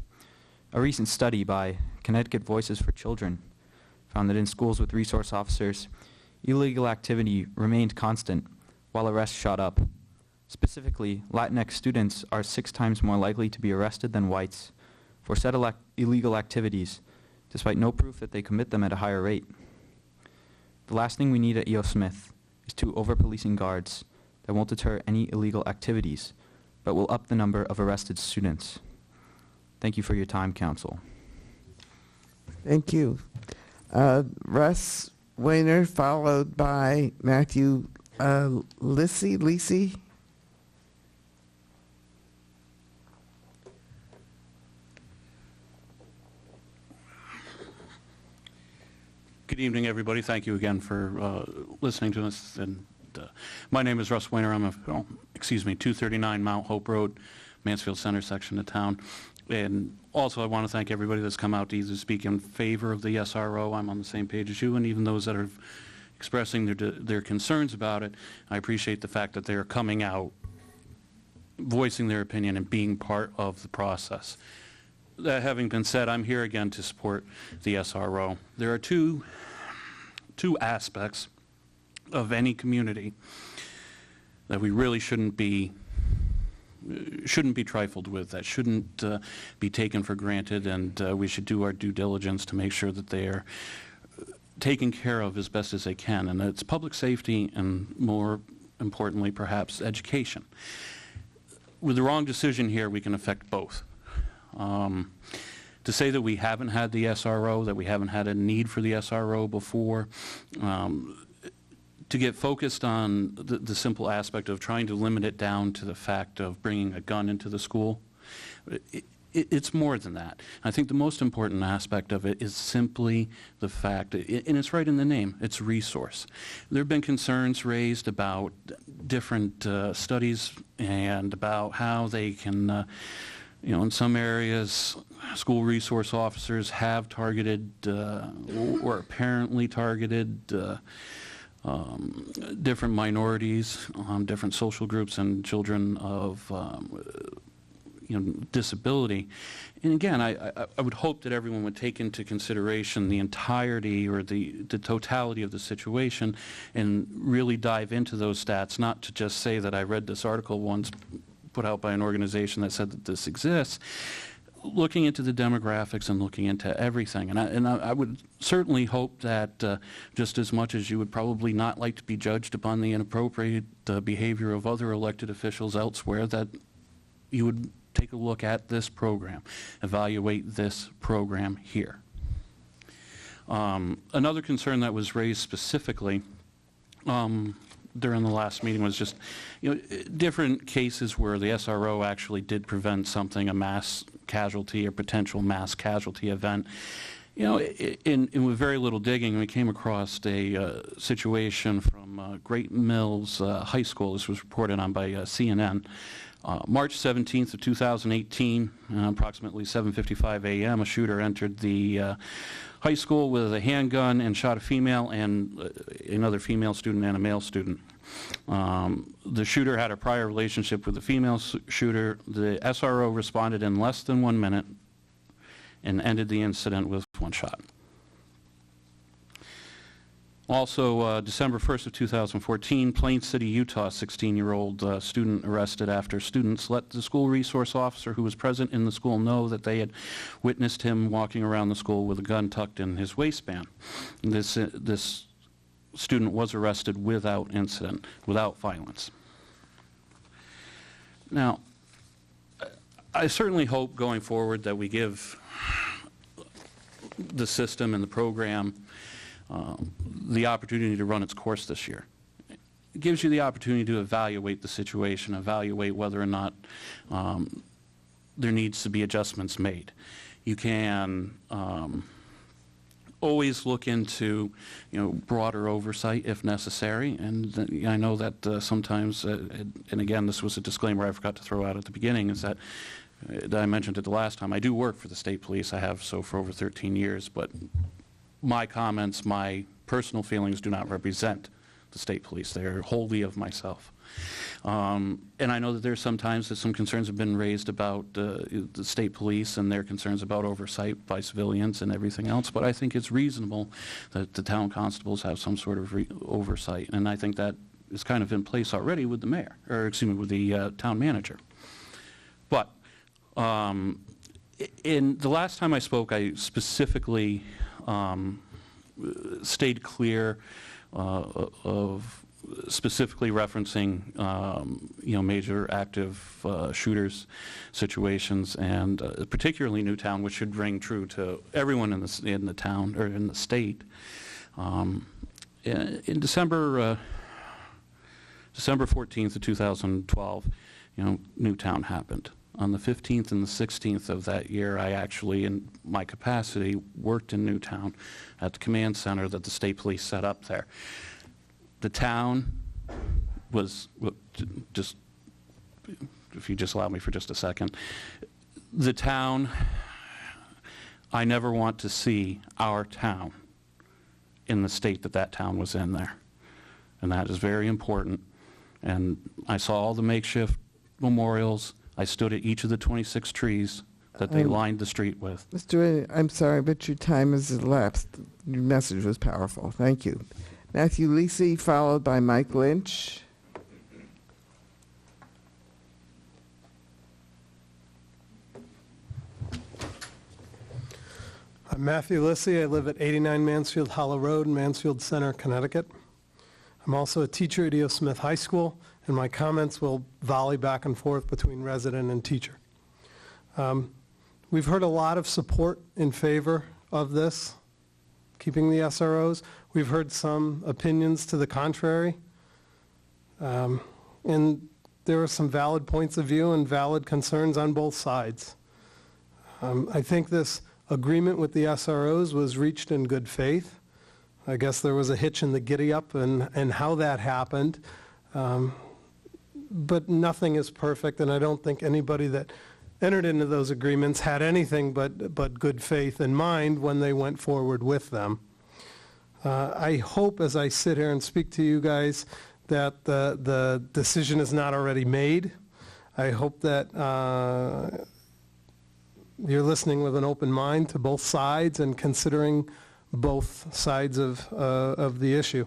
a recent study by Connecticut Voices for Children found that in schools with resource officers, illegal activity remained constant while arrests shot up. Specifically, Latinx students are 6 times more likely to be arrested than whites for said illegal activities, despite no proof that they commit them at a higher rate. The last thing we need at E.O. Smith is 2 over-policing guards that won't deter any illegal activities, but will up the number of arrested students. Thank you for your time, Council. Thank you. Russ Weiner, followed by Matthew Lisi. Good evening, everybody. Thank you again for listening to us. And my name is Russ Weiner. I'm 239 Mount Hope Road, Mansfield Center section of town. And also, I want to thank everybody that's come out to either speak in favor of the SRO. I'm on the same page as you, and even those that are expressing their concerns about it. I appreciate the fact that they are coming out voicing their opinion and being part of the process. That having been said, I'm here again to support the SRO. There are two aspects of any community that we really shouldn't be trifled with, that shouldn't be taken for granted, and we should do our due diligence to make sure that they are taken care of as best as they can. And it's public safety and, more importantly, perhaps education. With the wrong decision here, we can affect both. To say that we haven't had the SRO, that we haven't had a need for the SRO before, to get focused on the simple aspect of trying to limit it down to the fact of bringing a gun into the school, it's more than that. I think the most important aspect of it is simply the fact, and it's right in the name, it's resource. There have been concerns raised about different studies and about how they can, in some areas, school resource officers have targeted or apparently targeted different minorities, different social groups, and children of disability. And again, I would hope that everyone would take into consideration the entirety or the totality of the situation and really dive into those stats, not to just say that I read this article once put out by an organization that said that this exists. Looking into the demographics and looking into everything. And I would certainly hope that just as much as you would probably not like to be judged upon the inappropriate behavior of other elected officials elsewhere, that you would take a look at this program, evaluate this program here. Another concern that was raised specifically during the last meeting was just, different cases where the SRO actually did prevent something, a mass casualty or potential mass casualty event. With very little digging, we came across a situation from Great Mills High School. This was reported on by CNN. March 17th of 2018, approximately 7:55 a.m., a shooter entered the high school with a handgun and shot a female and another female student and a male student. The shooter had a prior relationship with the female shooter. The SRO responded in less than 1 minute and ended the incident with one shot. Also, December 1st of 2014, Plain City, Utah, 16-year-old student arrested after students let the school resource officer who was present in the school know that they had witnessed him walking around the school with a gun tucked in his waistband. This student was arrested without incident, without violence. Now, I certainly hope going forward that we give the system and the program the opportunity to run its course this year. It gives you the opportunity to evaluate the situation, evaluate whether or not there needs to be adjustments made. You can always look into, broader oversight if necessary. And I know that sometimes, and again, this was a disclaimer I forgot to throw out at the beginning, is that I mentioned it the last time. I do work for the state police. I have so for over 13 years, but my comments, my personal feelings do not represent the state police. They're wholly of myself. And I know that there's sometimes that some concerns have been raised about the state police and their concerns about oversight by civilians and everything else, but I think it's reasonable that the town constables have some sort of oversight, and I think that is kind of in place already with the mayor, or excuse me, with the town manager. But in the last time I spoke, I specifically stayed clear of specifically referencing, major active shooters situations, and particularly Newtown, which should ring true to everyone in the town or in the state. In December 14th of 2012, Newtown happened. On the 15th and the 16th of that year, I actually, in my capacity, worked in Newtown at the command center that the state police set up there. The town was, just, if you just allow me for just a second, the town, I never want to see our town in the state that that town was in there. And that is very important. And I saw all the makeshift memorials. I stood at each of the 26 trees that they lined the street with. Mr. Ray, I'm sorry, but your time has elapsed. Your message was powerful. Thank you. Matthew Lisi, followed by Mike Lynch. I'm Matthew Lissy. I live at 89 Mansfield Hollow Road, Mansfield Center, Connecticut. I'm also a teacher at E.O. Smith High School, and my comments will volley back and forth between resident and teacher. We've heard a lot of support in favor of this, keeping the SROs. We've heard some opinions to the contrary. And there are some valid points of view and valid concerns on both sides. I think this agreement with the SROs was reached in good faith. I guess there was a hitch in the giddy-up and how that happened. But nothing is perfect, and I don't think anybody that entered into those agreements had anything but good faith in mind when they went forward with them. I hope, as I sit here and speak to you guys, that the decision is not already made. I hope that you're listening with an open mind to both sides and considering both sides of the issue.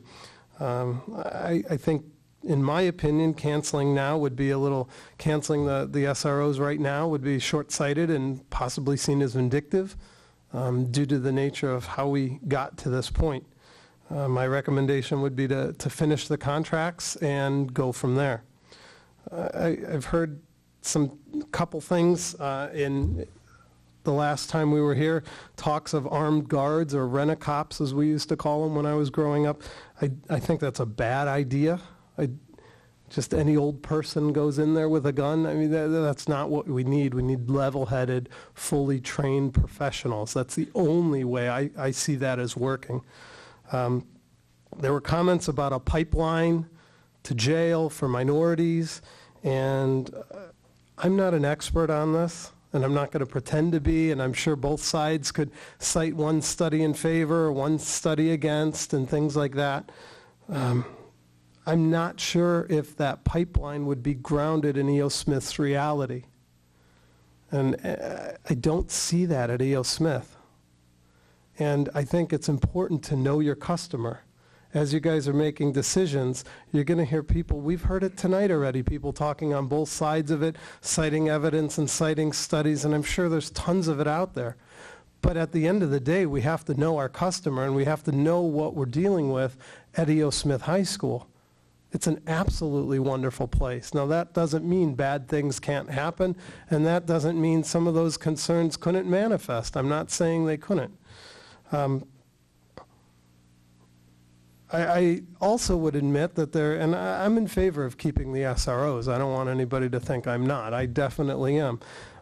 I think, in my opinion, canceling now would be canceling the SROs right now would be short-sighted and possibly seen as vindictive due to the nature of how we got to this point. My recommendation would be to finish the contracts and go from there. I've heard couple things in the last time we were here, talks of armed guards or rent-a-cops, as we used to call them when I was growing up. I think that's a bad idea. Just any old person goes in there with a gun. I mean, that's not what we need. We need level-headed, fully trained professionals. That's the only way I see that as working. There were comments about a pipeline to jail for minorities, and I'm not an expert on this, and I'm not going to pretend to be, and I'm sure both sides could cite one study in favor or one study against and things like that. I'm not sure if that pipeline would be grounded in E.O. Smith's reality. And I don't see that at E.O. Smith. And I think it's important to know your customer. As you guys are making decisions, you're going to hear people, we've heard it tonight already, people talking on both sides of it, citing evidence and citing studies, and I'm sure there's tons of it out there. But at the end of the day, we have to know our customer, and we have to know what we're dealing with at E.O. Smith High School. It's an absolutely wonderful place. Now, that doesn't mean bad things can't happen, and that doesn't mean some of those concerns couldn't manifest. I'm not saying they couldn't. I also would admit that and I'm in favor of keeping the SROs. I don't want anybody to think I'm not. I definitely am.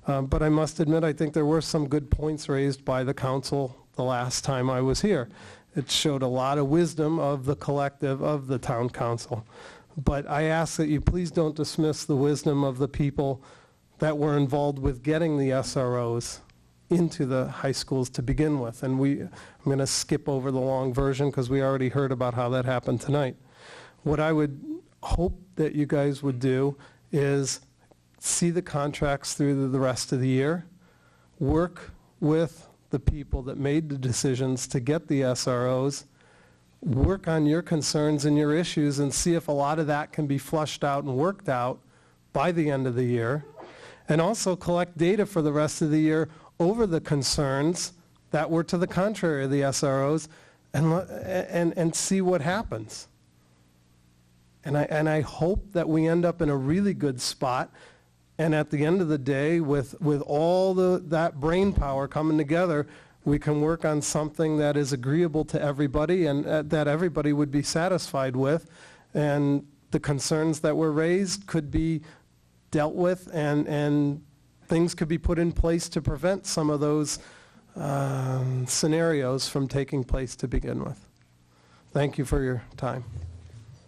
But I must admit, I think there were some good points raised by the council the last time I was here. It showed a lot of wisdom of the collective of the town council. But I ask that you please don't dismiss the wisdom of the people that were involved with getting the SROs into the high schools to begin with. And I'm going to skip over the long version because we already heard about how that happened tonight. What I would hope that you guys would do is see the contracts through the rest of the year, work with the people that made the decisions to get the SROs, work on your concerns and your issues and see if a lot of that can be flushed out and worked out by the end of the year, and also collect data for the rest of the year over the concerns that were to the contrary of the SROs and see what happens. And I hope that we end up in a really good spot, and at the end of the day, with all that brain power coming together, we can work on something that is agreeable to everybody and that everybody would be satisfied with, and the concerns that were raised could be dealt with, and things could be put in place to prevent some of those scenarios from taking place to begin with. Thank you for your time.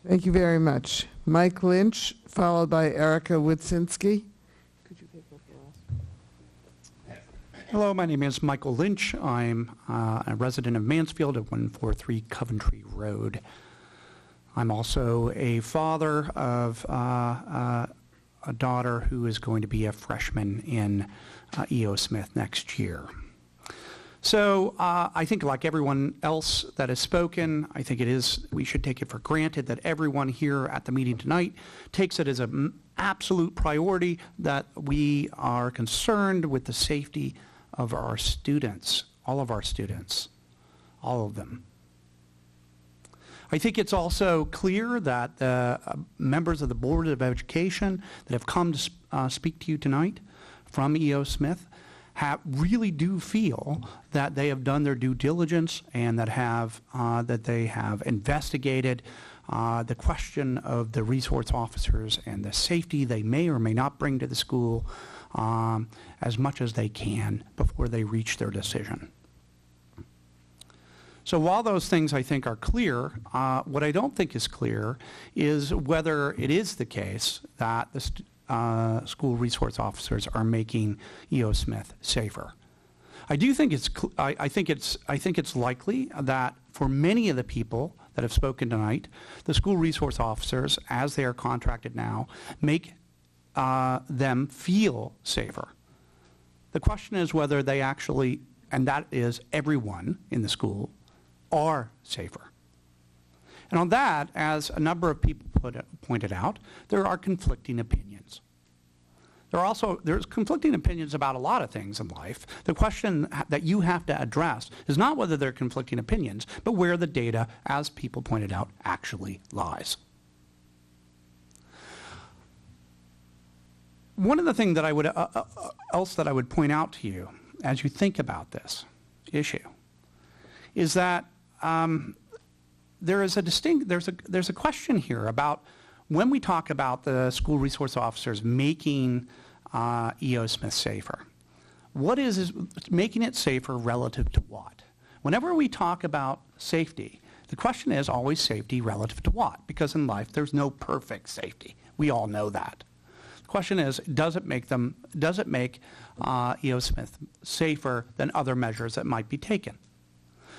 Thank you very much. Mike Lynch, followed by Erica Witsinski. Hello, my name is Michael Lynch. I'm a resident of Mansfield at 143 Coventry Road. I'm also a father of a daughter who is going to be a freshman in E.O. Smith next year. So I think, like everyone else that has spoken, I think we should take it for granted that everyone here at the meeting tonight takes it as an absolute priority that we are concerned with the safety of our students, all of our students, all of them. I think it's also clear that the members of the Board of Education that have come to speak to you tonight from E.O. Smith really do feel that they have done their due diligence and that they have investigated the question of the resource officers and the safety they may or may not bring to the school as much as they can before they reach their decision. So while those things I think are clear, what I don't think is clear is whether it is the case that the school resource officers are making E.O. Smith safer. I do think I think it's likely that for many of the people that have spoken tonight, the school resource officers, as they are contracted now, make them feel safer. The question is whether they actually, and that is everyone in the school, are safer. And on that, as a number of people pointed out, there are conflicting opinions. There's conflicting opinions about a lot of things in life. The question that you have to address is not whether they're conflicting opinions, but where the data, as people pointed out, actually lies. One of the things that I would else that I would point out to you as you think about this issue is that there's a question here about when we talk about the school resource officers making E.O. Smith safer. What is making it safer relative to what? Whenever we talk about safety, the question is always safety relative to what? Because in life there's no perfect safety. We all know that. The question is, does it make E.O. Smith safer than other measures that might be taken?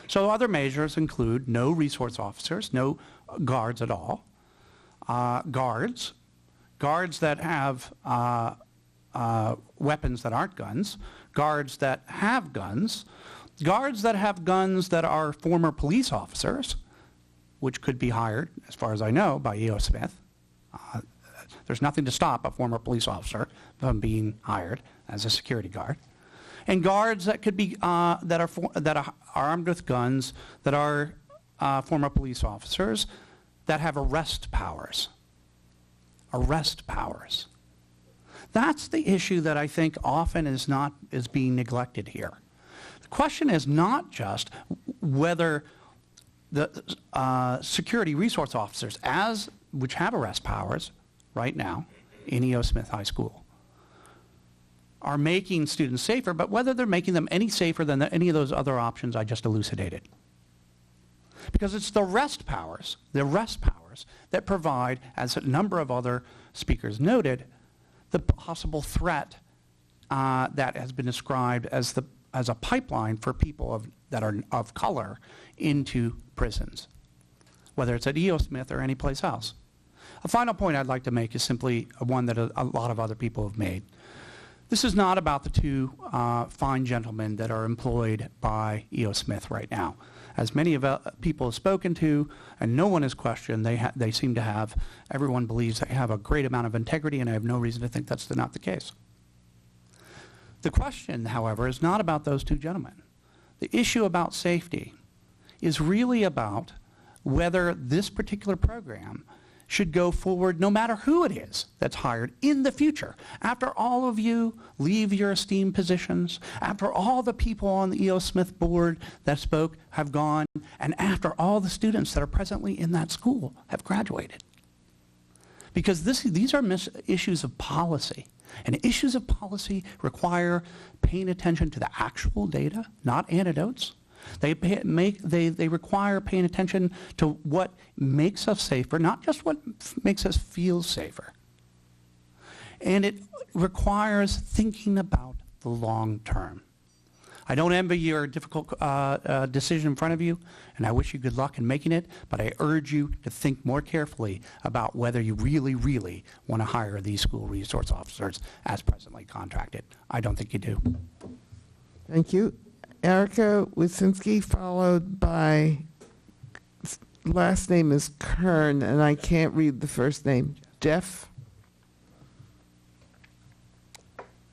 So other measures include no resource officers, no guards at all, guards that have weapons that aren't guns, guards that have guns that are former police officers, which could be hired, as far as I know, by E.O. Smith. There's nothing to stop a former police officer from being hired as a security guard. And guards that could be that are armed with guns, that are former police officers, that have arrest powers. Arrest powers. That's the issue that I think often is being neglected here. The question is not just whether the security resource officers, which have arrest powers right now in E.O. Smith High School, are making students safer, but whether they're making them any safer than any of those other options I just elucidated. Because it's the arrest powers that provide, as a number of other speakers noted, the possible threat that has been described as a pipeline for people that are of color into prisons, whether it's at E.O. Smith or any place else. A final point I'd like to make is simply one that a lot of other people have made. This is not about the two fine gentlemen that are employed by E.O. Smith right now. As many of people have spoken to, and no one has questioned, they seem to have, everyone believes they have a great amount of integrity, and I have no reason to think that's not the case. The question, however, is not about those two gentlemen. The issue about safety is really about whether this particular program should go forward no matter who it is that's hired in the future. After all of you leave your esteemed positions, after all the people on the E.O. Smith board that spoke have gone, and after all the students that are presently in that school have graduated. Because these are issues of policy, and issues of policy require paying attention to the actual data, not anecdotes. They require paying attention to what makes us safer, not just what makes us feel safer. And it requires thinking about the long term. I don't envy your difficult decision in front of you, and I wish you good luck in making it, but I urge you to think more carefully about whether you really, really want to hire these school resource officers as presently contracted. I don't think you do. Thank you. Erica Wysinski, followed by, last name is Kern, and I can't read the first name. Jeff?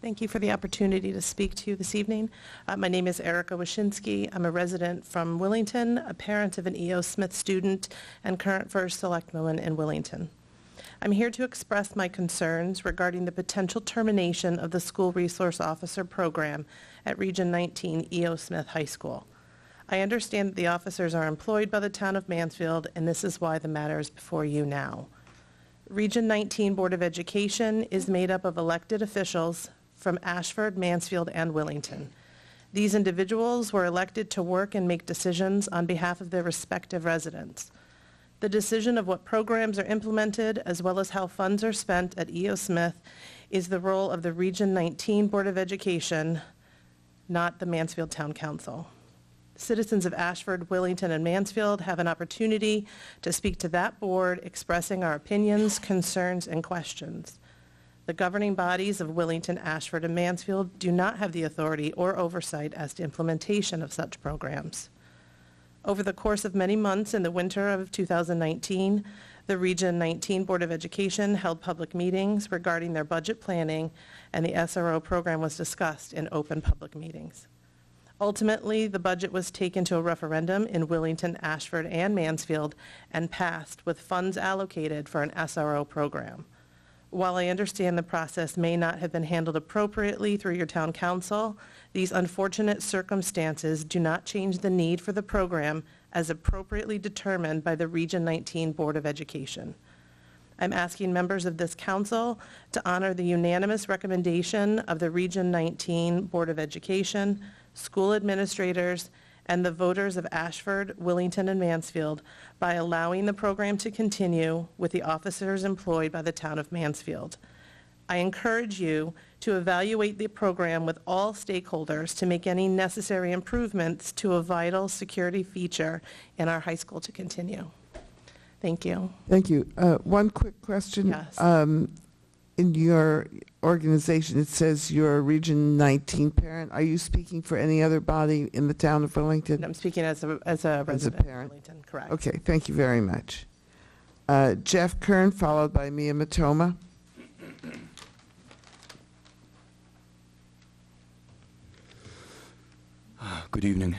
Thank you for the opportunity to speak to you this evening. My name is Erica Wysinski. I'm a resident from Willington, a parent of an E.O. Smith student, and current first selectwoman in Willington. I'm here to express my concerns regarding the potential termination of the School Resource Officer program at Region 19 E.O. Smith High School. I understand that the officers are employed by the town of Mansfield, and this is why the matter is before you now. Region 19 Board of Education is made up of elected officials from Ashford, Mansfield, and Willington. These individuals were elected to work and make decisions on behalf of their respective residents. The decision of what programs are implemented, as well as how funds are spent at E.O. Smith, is the role of the Region 19 Board of Education, not the Mansfield Town Council. Citizens of Ashford, Willington, and Mansfield have an opportunity to speak to that board, expressing our opinions, concerns, and questions. The governing bodies of Willington, Ashford, and Mansfield do not have the authority or oversight as to implementation of such programs. Over the course of many months in the winter of 2019, the Region 19 Board of Education held public meetings regarding their budget planning, and the SRO program was discussed in open public meetings. Ultimately, the budget was taken to a referendum in Willington, Ashford, and Mansfield and passed with funds allocated for an SRO program. While I understand the process may not have been handled appropriately through your town council, these unfortunate circumstances do not change the need for the program as appropriately determined by the Region 19 Board of Education. I'm asking members of this council to honor the unanimous recommendation of the Region 19 Board of Education, school administrators, and the voters of Ashford, Willington, and Mansfield by allowing the program to continue with the officers employed by the town of Mansfield. I encourage you to evaluate the program with all stakeholders to make any necessary improvements to a vital security feature in our high school to continue. Thank you. Thank you. One quick question. Yes. In your organization, it says you're a Region 19 parent. Are you speaking for any other body in the town of Willington? I'm speaking as a resident of Willington, correct. Okay, thank you very much. Jeff Kern, followed by Mia Matoma. Good evening.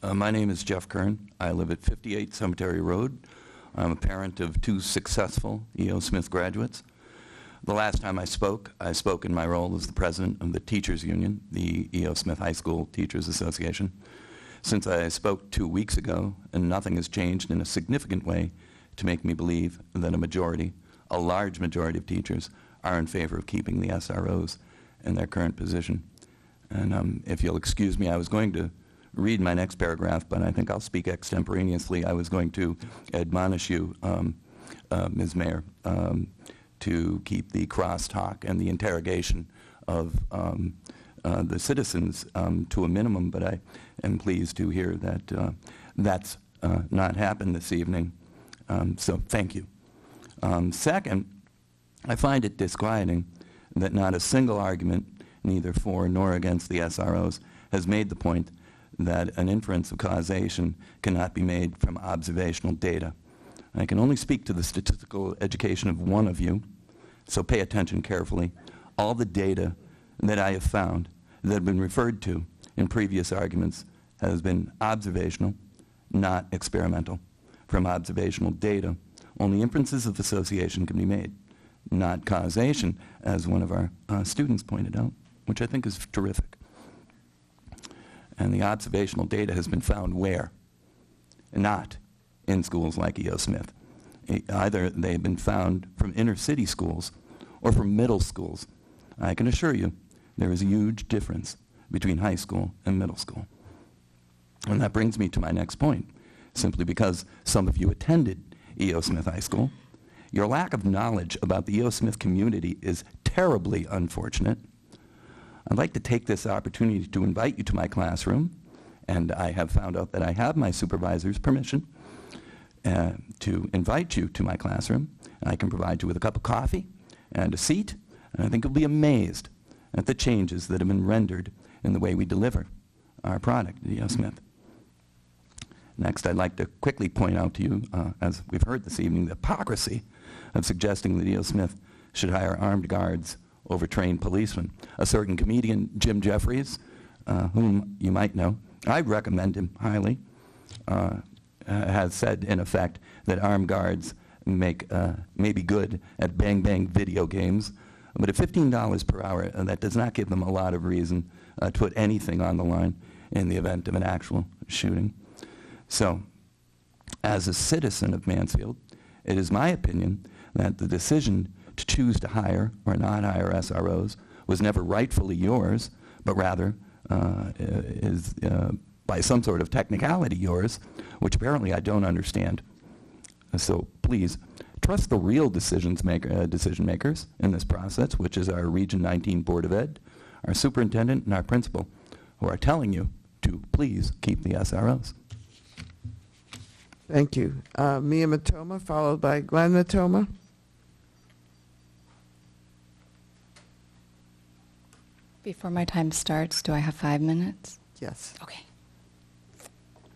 My name is Jeff Kern. I live at 58 Cemetery Road. I'm a parent of two successful E.O. Smith graduates. The last time I spoke in my role as the president of the Teachers Union, the E.O. Smith High School Teachers Association. Since I spoke 2 weeks ago, and nothing has changed in a significant way to make me believe that a large majority of teachers are in favor of keeping the SROs in their current position. And if you'll excuse me, I was going to read my next paragraph, but I think I'll speak extemporaneously. I was going to admonish you, Ms. Mayor, to keep the crosstalk and the interrogation of the citizens to a minimum, but I am pleased to hear that that's not happened this evening. So thank you. Second, I find it disquieting that not a single argument, neither for nor against the SROs, has made the point that an inference of causation cannot be made from observational data. I can only speak to the statistical education of one of you, so pay attention carefully. All the data that I have found that have been referred to in previous arguments has been observational, not experimental. From observational data, only inferences of association can be made, not causation, as one of our students pointed out, which I think is terrific. And the observational data has been found where? Not in schools like E.O. Smith. Either they've been found from inner city schools or from middle schools. I can assure you there is a huge difference between high school and middle school. And that brings me to my next point. Simply because some of you attended E.O. Smith High School, your lack of knowledge about the E.O. Smith community is terribly unfortunate. I'd like to take this opportunity to invite you to my classroom, and I have found out that I have my supervisor's permission to invite you to my classroom. I can provide you with a cup of coffee and a seat, and I think you'll be amazed at the changes that have been rendered in the way we deliver our product at E.O. Smith. Next, I'd like to quickly point out to you, as we've heard this evening, the hypocrisy of suggesting that E.O. Smith should hire armed guards over trained policemen. A certain comedian, Jim Jeffries, whom you might know, I recommend him highly, has said, in effect, that armed guards may be good at bang-bang video games, but at $15 per hour, that does not give them a lot of reason to put anything on the line in the event of an actual shooting. So, as a citizen of Mansfield, it is my opinion that the decision to choose to hire or not hire SROs was never rightfully yours, but rather is by some sort of technicality yours, which apparently I don't understand. So please, trust the real decision makers in this process, which is our Region 19 Board of Ed, our superintendent, and our principal, who are telling you to please keep the SROs. Thank you. Mia Matoma, followed by Glenn Matoma. Before my time starts, do I have 5 minutes? Yes. Okay.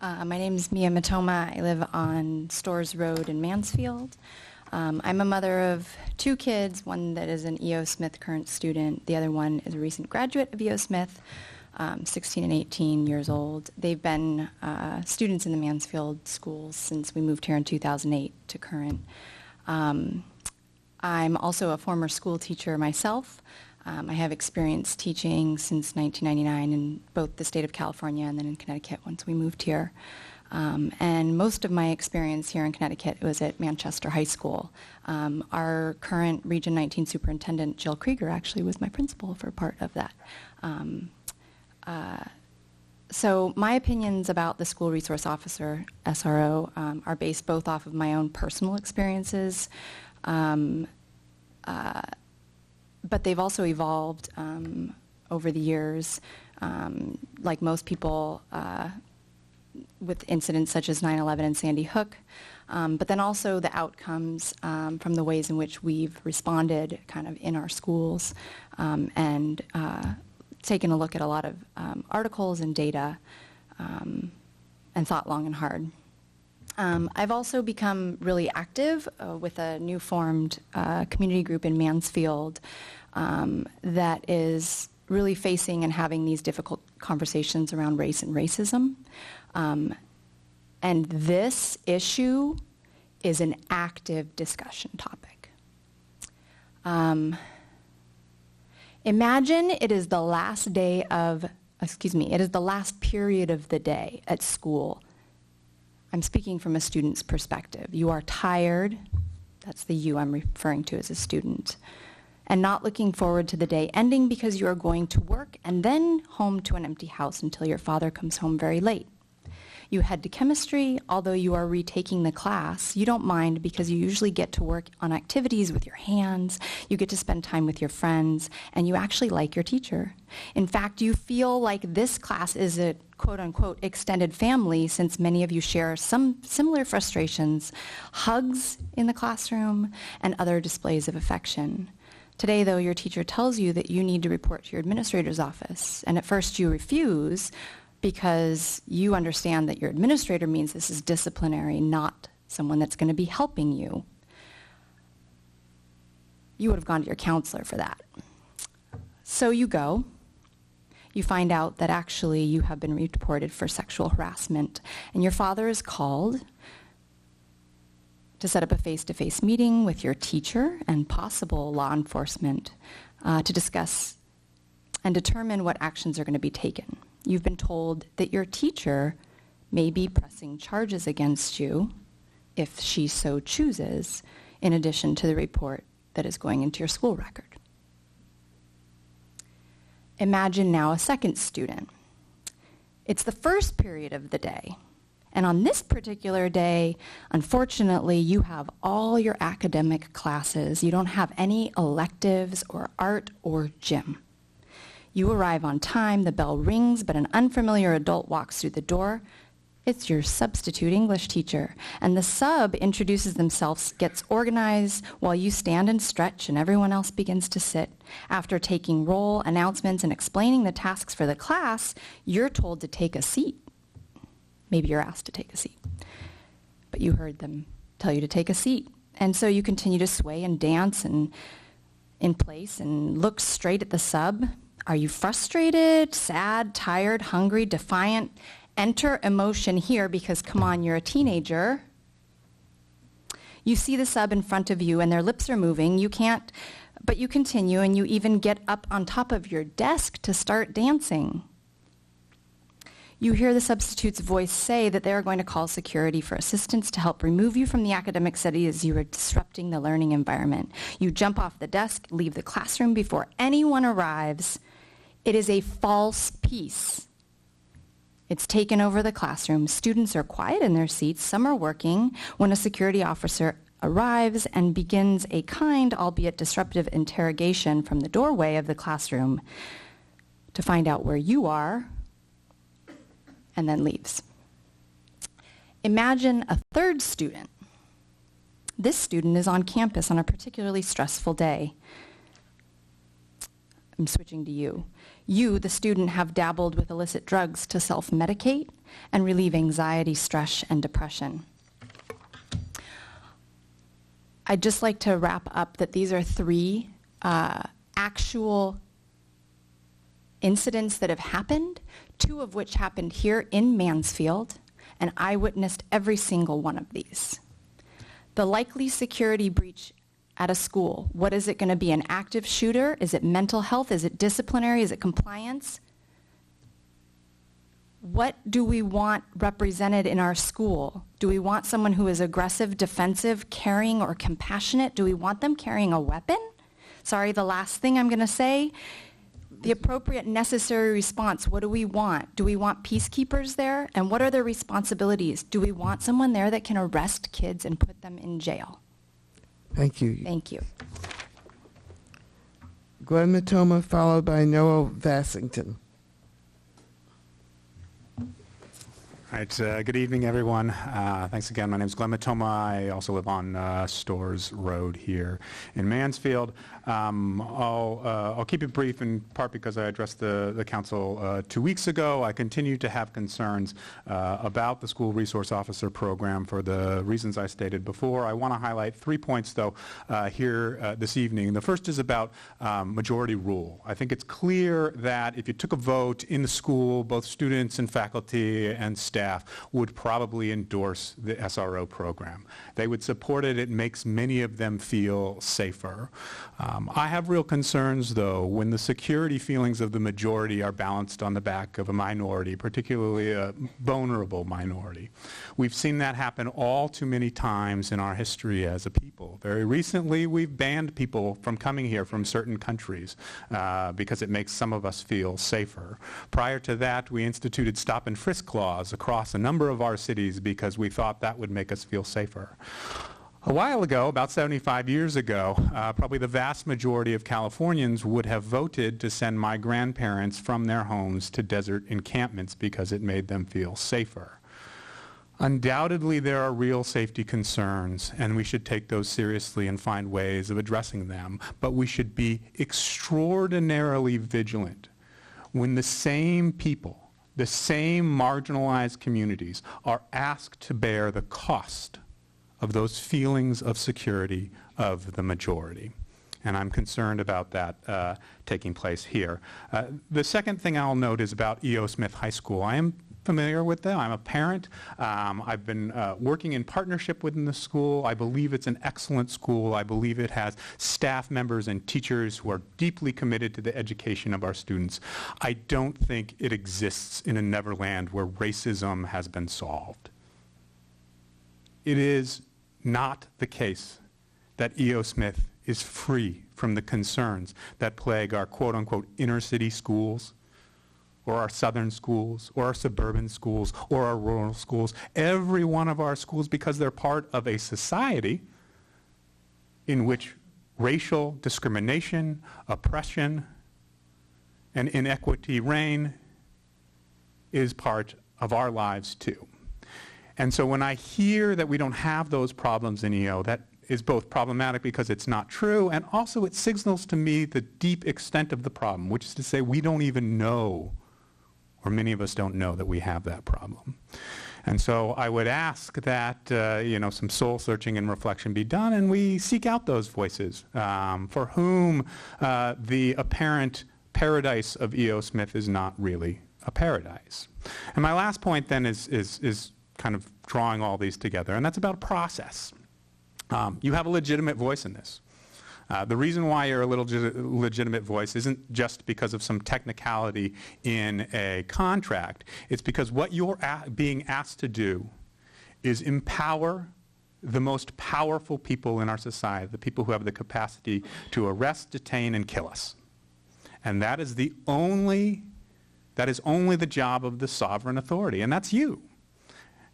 My name is Mia Matoma. I live on Stores Road in Mansfield. I'm a mother of 2 kids, one that is an E.O. Smith current student. The other one is a recent graduate of E.O. Smith, 16 and 18 years old. They've been students in the Mansfield schools since we moved here in 2008 to current. I'm also a former school teacher myself. I have experience teaching since 1999 in both the state of California and then in Connecticut once we moved here. And most of my experience here in Connecticut was at Manchester High School. Our current Region 19 superintendent, Jill Krieger, actually was my principal for part of that. So my opinions about the school resource officer, SRO, are based both off of my own personal experiences, but they've also evolved over the years, like most people, with incidents such as 9/11 and Sandy Hook, but then also the outcomes from the ways in which we've responded kind of in our schools, and taken a look at a lot of articles and data, and thought long and hard. I've also become really active with a new formed community group in Mansfield that is really facing and having these difficult conversations around race and racism. And this issue is an active discussion topic. Imagine it is the last day of, it is the last period of the day at school. I'm speaking from a student's perspective. You are tired, that's the you I'm referring to as a student, and not looking forward to the day ending because you are going to work and then home to an empty house until your father comes home very late. You head to chemistry, although you are retaking the class, you don't mind because you usually get to work on activities with your hands, you get to spend time with your friends, and you actually like your teacher. In fact, you feel like this class is a quote-unquote extended family since many of you share some similar frustrations, hugs in the classroom, and other displays of affection. Today, though, your teacher tells you that you need to report to your administrator's office, and at first you refuse, because you understand that your administrator means this is disciplinary, not someone that's going to be helping you. You would have gone to your counselor for that. So you go. You find out that actually you have been reported for sexual harassment, and your father is called to set up a face-to-face meeting with your teacher and possible law enforcement to discuss and determine what actions are going to be taken. You've been told that your teacher may be pressing charges against you, if she so chooses, in addition to the report that is going into your school record. Imagine now a second student. It's the first period of the day, and on this particular day, unfortunately, you have all your academic classes. You don't have any electives or art or gym. You arrive on time, the bell rings, but an unfamiliar adult walks through the door. It's your substitute English teacher, and the sub introduces themselves, gets organized while you stand and stretch and everyone else begins to sit. After taking roll, announcements, and explaining the tasks for the class, you're told to take a seat. Maybe you're asked to take a seat, but you heard them tell you to take a seat. And so you continue to sway and dance and in place and look straight at the sub. Are you frustrated, sad, tired, hungry, defiant? Enter emotion here because, come on, you're a teenager. You see the sub in front of you and their lips are moving. You can't, but you continue and you even get up on top of your desk to start dancing. You hear the substitute's voice say that they are going to call security for assistance to help remove you from the academic study as you are disrupting the learning environment. You jump off the desk, leave the classroom before anyone arrives. It is a false peace. It's taken over the classroom. Students are quiet in their seats. Some are working when a security officer arrives and begins a kind, albeit disruptive, interrogation from the doorway of the classroom to find out where you are, and then leaves. Imagine a third student. This student is on campus on a particularly stressful day. I'm switching to you. You, the student, have dabbled with illicit drugs to self-medicate and relieve anxiety, stress, and depression. I'd just like to wrap up that these are three actual incidents that have happened, two of which happened here in Mansfield, and I witnessed every single one of these. The likely security breach at a school, what is it going to be? An active shooter? Is it mental health? Is it disciplinary? Is it compliance? What do we want represented in our school? Do we want someone who is aggressive, defensive, caring, or compassionate? Do we want them carrying a weapon? Sorry, the last thing I'm going to say, the appropriate necessary response, what do we want? Do we want peacekeepers there? And what are their responsibilities? Do we want someone there that can arrest kids and put them in jail? Thank you. Thank you. Glenn Matoma, followed by Noah Vassington. All right, good evening, everyone. Thanks again. My name is Glenn Matoma. I also live on Storrs Road here in Mansfield. I'll keep it brief in part because I addressed the council 2 weeks ago. I continue to have concerns about the school resource officer program for the reasons I stated before. I want to highlight 3 points, though, here this evening. The first is about majority rule. I think it's clear that if you took a vote in the school, both students and faculty and staff would probably endorse the SRO program. They would support it. It makes many of them feel safer. I have real concerns, though, when the security feelings of the majority are balanced on the back of a minority, particularly a vulnerable minority. We've seen that happen all too many times in our history as a people. Very recently, we've banned people from coming here from certain countries because it makes some of us feel safer. Prior to that, we instituted stop and frisk laws across a number of our cities because we thought that would make us feel safer. A while ago, about 75 years ago, probably the vast majority of Californians would have voted to send my grandparents from their homes to desert encampments because it made them feel safer. Undoubtedly, there are real safety concerns, and we should take those seriously and find ways of addressing them, but we should be extraordinarily vigilant when the same people, the same marginalized communities are asked to bear the cost of those feelings of security of the majority. And I'm concerned about that taking place here. The second thing I'll note is about E.O. Smith High School. I am familiar with them. I'm a parent. I've been working in partnership within the school. I believe it's an excellent school. I believe it has staff members and teachers who are deeply committed to the education of our students. I don't think it exists in a Neverland where racism has been solved. It is not the case that E.O. Smith is free from the concerns that plague our quote-unquote inner-city schools, or our southern schools, or our suburban schools, or our rural schools. Every one of our schools, because they're part of a society in which racial discrimination, oppression, and inequity reign is part of our lives too. And so when I hear that we don't have those problems in EO, that is both problematic because it's not true, and also it signals to me the deep extent of the problem, which is to say we don't even know, or many of us don't know, that we have that problem. And so I would ask that some soul searching and reflection be done, and we seek out those voices for whom the apparent paradise of E.O. Smith is not really a paradise. And my last point then is kind of drawing all these together, and that's about a process. You have a legitimate voice in this. The reason why you're a legitimate voice isn't just because of some technicality in a contract. It's because what you're being asked to do is empower the most powerful people in our society, the people who have the capacity to arrest, detain, and kill us. And that is only the job of the sovereign authority, and that's you.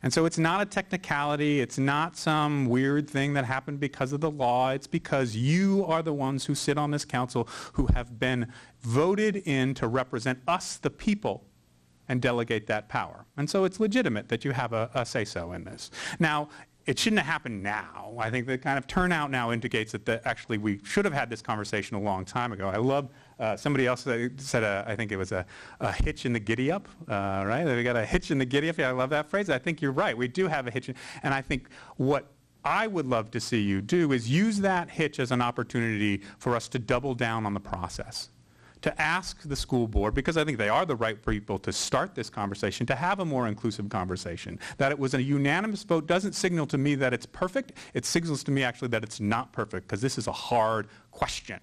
And so it's not a technicality, it's not some weird thing that happened because of the law, it's because you are the ones who sit on this council who have been voted in to represent us, the people, and delegate that power. And so it's legitimate that you have a say-so in this. Now, it shouldn't have happened now. I think the kind of turnout now indicates that actually we should have had this conversation a long time ago. I love, somebody else said, I think it was a hitch in the giddy-up, right? We got a hitch in the giddy-up. Yeah, I love that phrase. I think you're right. We do have a hitch. And I think what I would love to see you do is use that hitch as an opportunity for us to double down on the process, to ask the school board, because I think they are the right people to start this conversation, to have a more inclusive conversation. That it was a unanimous vote doesn't signal to me that it's perfect. It signals to me actually that it's not perfect, because this is a hard question.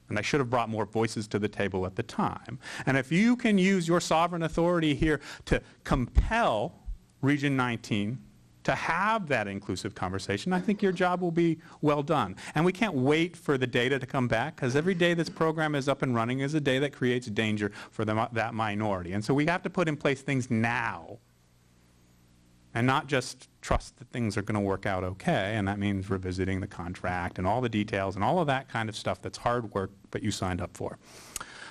And I should have brought more voices to the table at the time. And if you can use your sovereign authority here to compel Region 19 to have that inclusive conversation, I think your job will be well done. And we can't wait for the data to come back, because every day this program is up and running is a day that creates danger for that minority. And so we have to put in place things now and not just trust that things are going to work out okay, and that means revisiting the contract and all the details and all of that kind of stuff that's hard work, but you signed up for.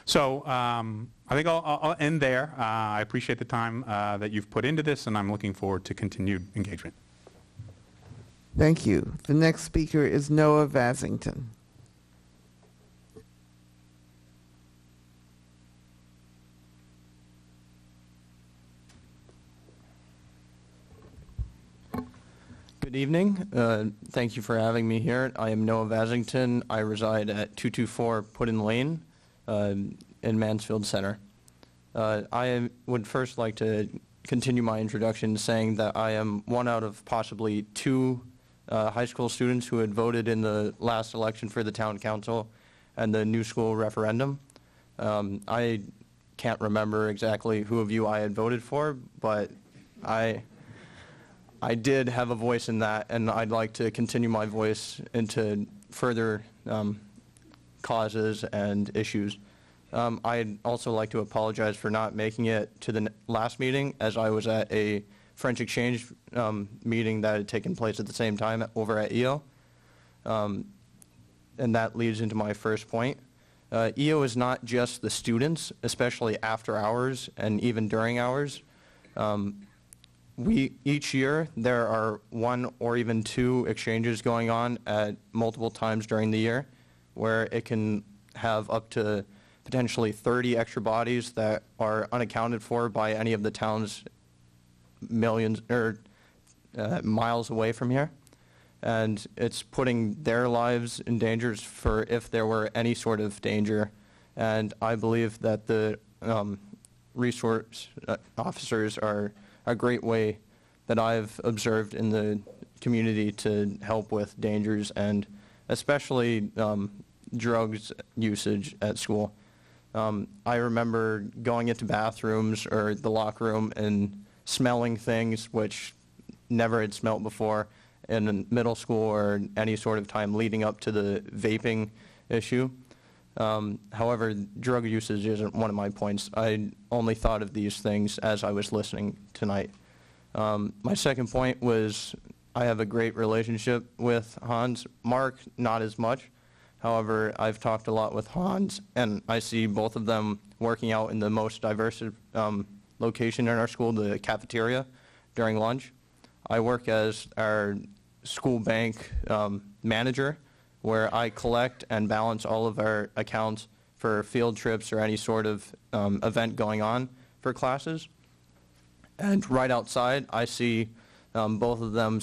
So I think I'll end there. I appreciate the time that you've put into this, and I'm looking forward to continued engagement. Thank you. The next speaker is Noah Vasington. Good evening. Thank you for having me here. I am Noah Vasington. I reside at 224 Puddin Lane in Mansfield Center. I would first like to continue my introduction saying that I am one out of possibly two high school students who had voted in the last election for the town council and the new school referendum. I can't remember exactly who of you I had voted for, but I did have a voice in that, and I'd like to continue my voice into further causes and issues. I'd also like to apologize for not making it to the last meeting, as I was at a French exchange meeting that had taken place at the same time over at EO. And that leads into my first point. EO is not just the students, especially after hours and even during hours. Each year, there are one or even two exchanges going on at multiple times during the year, where it can have up to potentially 30 extra bodies that are unaccounted for by any of the towns millions or miles away from here. And it's putting their lives in danger for if there were any sort of danger. And I believe that the resource officers are a great way that I've observed in the community to help with dangers, and especially drugs usage at school. I remember going into bathrooms or the locker room and smelling things which never had smelt before in middle school or any sort of time leading up to the vaping issue. However, drug usage isn't one of my points. I only thought of these things as I was listening tonight. My second point was I have a great relationship with Hans. Mark, not as much. However, I've talked a lot with Hans, and I see both of them working out in the most diverse location in our school, the cafeteria, during lunch. I work as our school bank manager, where I collect and balance all of our accounts for field trips or any sort of event going on for classes. And right outside, I see both of them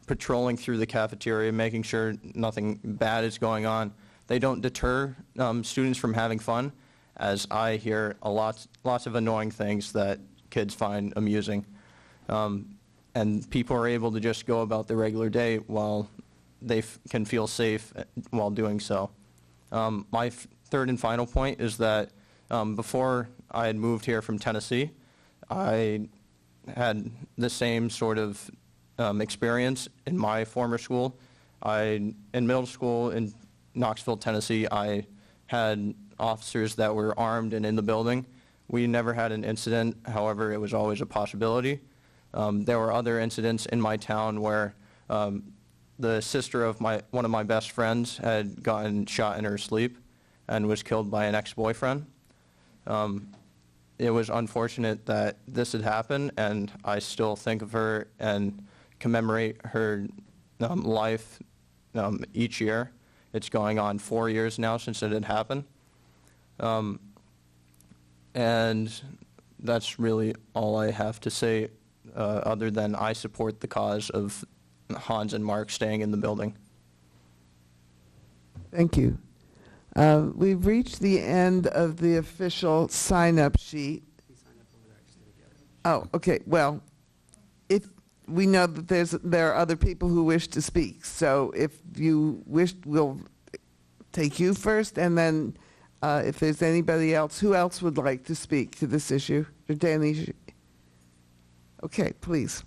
patrolling through the cafeteria, making sure nothing bad is going on. They don't deter students from having fun, as I hear lots of annoying things that kids find amusing. And people are able to just go about their regular day while they can feel safe while doing so. My third and final point is that before I had moved here from Tennessee, I had the same sort of experience in my former school. In middle school in Knoxville, Tennessee, I had officers that were armed and in the building. We never had an incident, however, it was always a possibility. There were other incidents in my town where the sister of one of my best friends had gotten shot in her sleep and was killed by an ex-boyfriend. It was unfortunate that this had happened, and I still think of her and commemorate her life each year. It's going on 4 years now since it had happened. And that's really all I have to say, other than I support the cause of Hans and Mark staying in the building. Thank you. We've reached the end of the official sign-up sheet. Oh, okay. Well, if we know that there are other people who wish to speak, so if you wish, we'll take you first, and then if there's anybody else, who else would like to speak to this issue? Danny? Okay, please.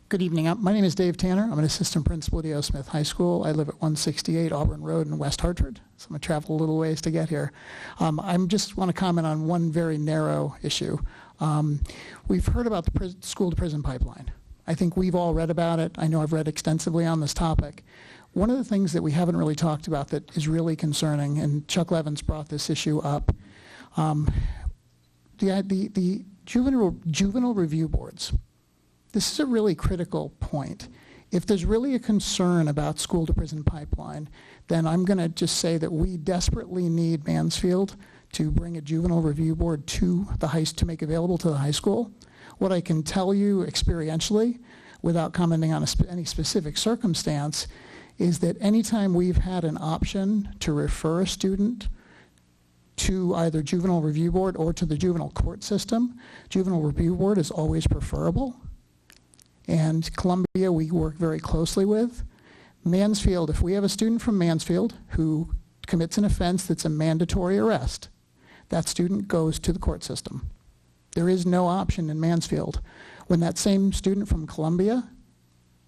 Good evening. My name is Dave Tanner. I'm an assistant principal at E.O. Smith High School. I live at 168 Auburn Road in West Hartford, so I'm going to travel a little ways to get here. I just want to comment on one very narrow issue. We've heard about the school-to-prison pipeline. I think we've all read about it. I know I've read extensively on this topic. One of the things that we haven't really talked about that is really concerning, and Chuck Levins brought this issue up, the juvenile review boards. This is a really critical point. If there's really a concern about school-to-prison pipeline, then I'm going to just say that we desperately need Mansfield to bring a juvenile review board to make available to the high school. What I can tell you experientially, without commenting on any specific circumstance, is that anytime we've had an option to refer a student to either juvenile review board or to the juvenile court system, juvenile review board is always preferable. And Columbia we work very closely with. Mansfield, if we have a student from Mansfield who commits an offense that's a mandatory arrest, that student goes to the court system. There is no option in Mansfield. When that same student from Columbia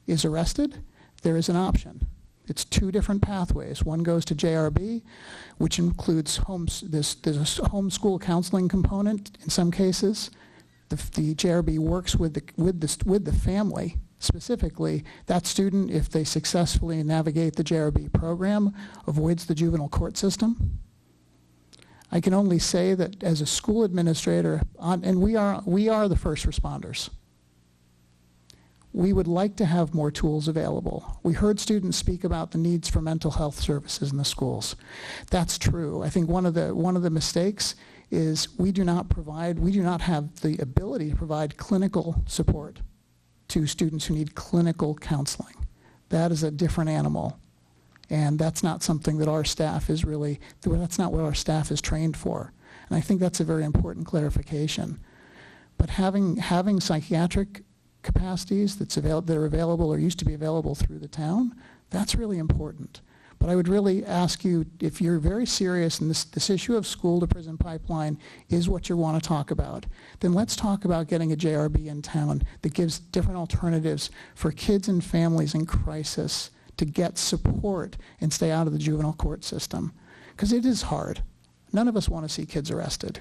is arrested, there is an option. It's two different pathways. One goes to JRB, which includes there's a homeschool counseling component in some cases. The JRB works with the family. Specifically, that student, if they successfully navigate the JRB program, avoids the juvenile court system. I can only say that as a school administrator, and we are the first responders. We would like to have more tools available. We heard students speak about the needs for mental health services in the schools. That's true. I think one of the mistakes is we do not have the ability to provide clinical support to students who need clinical counseling. That is a different animal. And that's not something that our staff is that's not what our staff is trained for. And I think that's a very important clarification. But having psychiatric capacities that are available or used to be available through the town, that's really important. But I would really ask you, if you're very serious and this issue of school-to-prison pipeline is what you want to talk about, then let's talk about getting a JRB in town that gives different alternatives for kids and families in crisis to get support and stay out of the juvenile court system. Because it is hard. None of us want to see kids arrested.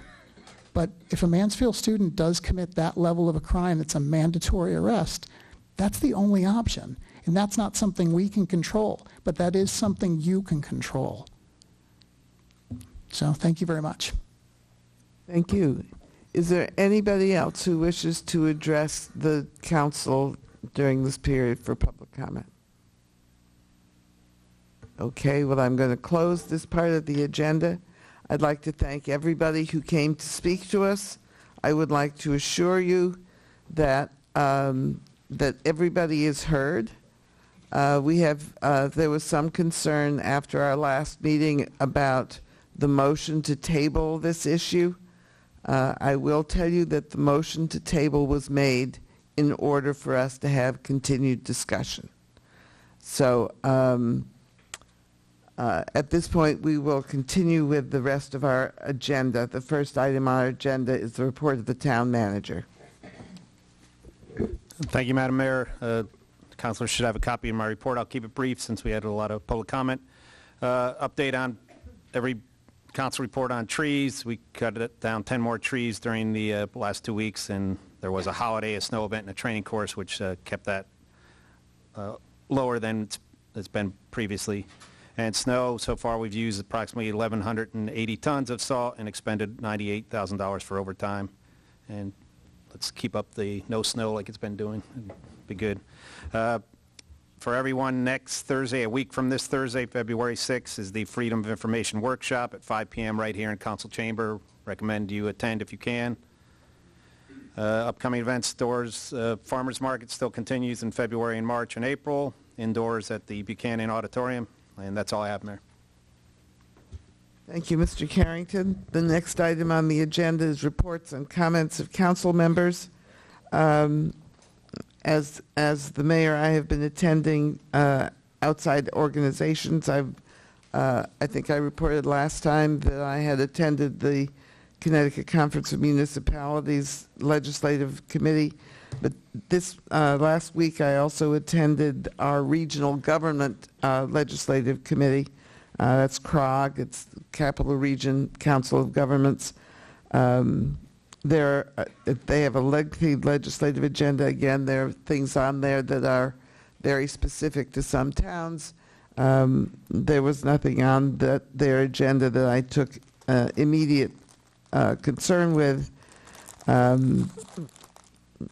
But if a Mansfield student does commit that level of a crime that's a mandatory arrest, that's the only option. And that's not something we can control, but that is something you can control. So thank you very much. Thank you. Is there anybody else who wishes to address the council during this period for public comment? Okay, well, I'm going to close this part of the agenda. I'd like to thank everybody who came to speak to us. I would like to assure you that that everybody is heard. There was some concern after our last meeting about the motion to table this issue. I will tell you that the motion to table was made in order for us to have continued discussion. So at this point, we will continue with the rest of our agenda. The first item on our agenda is the report of the town manager. Thank you, Madam Mayor. Councilors should have a copy of my report. I'll keep it brief since we had a lot of public comment. Update on every council report on trees. We cut it down 10 more trees during the last 2 weeks, and there was a holiday, a snow event, and a training course, which kept that lower than it's been previously. And snow, so far we've used approximately 1,180 tons of salt and expended $98,000 for overtime. And let's keep up the no snow like it's been doing. It'd be good. For everyone, next Thursday, a week from this Thursday, February 6th, is the Freedom of Information Workshop at 5 p.m. right here in Council Chamber. Recommend you attend if you can. Upcoming events, stores, Farmers Market still continues in February and March and April, indoors at the Buchanan Auditorium. And that's all I have, Mayor. Thank you, Mr. Carrington. The next item on the agenda is reports and comments of council members. As the mayor, I have been attending outside organizations. I think I reported last time that I had attended the Connecticut Conference of Municipalities Legislative Committee. But this last week, I also attended our Regional Government Legislative Committee. That's CROG. It's Capital Region Council of Governments. They have a lengthy legislative agenda. Again, there are things on there that are very specific to some towns. There was nothing on their agenda that I took immediate concern with.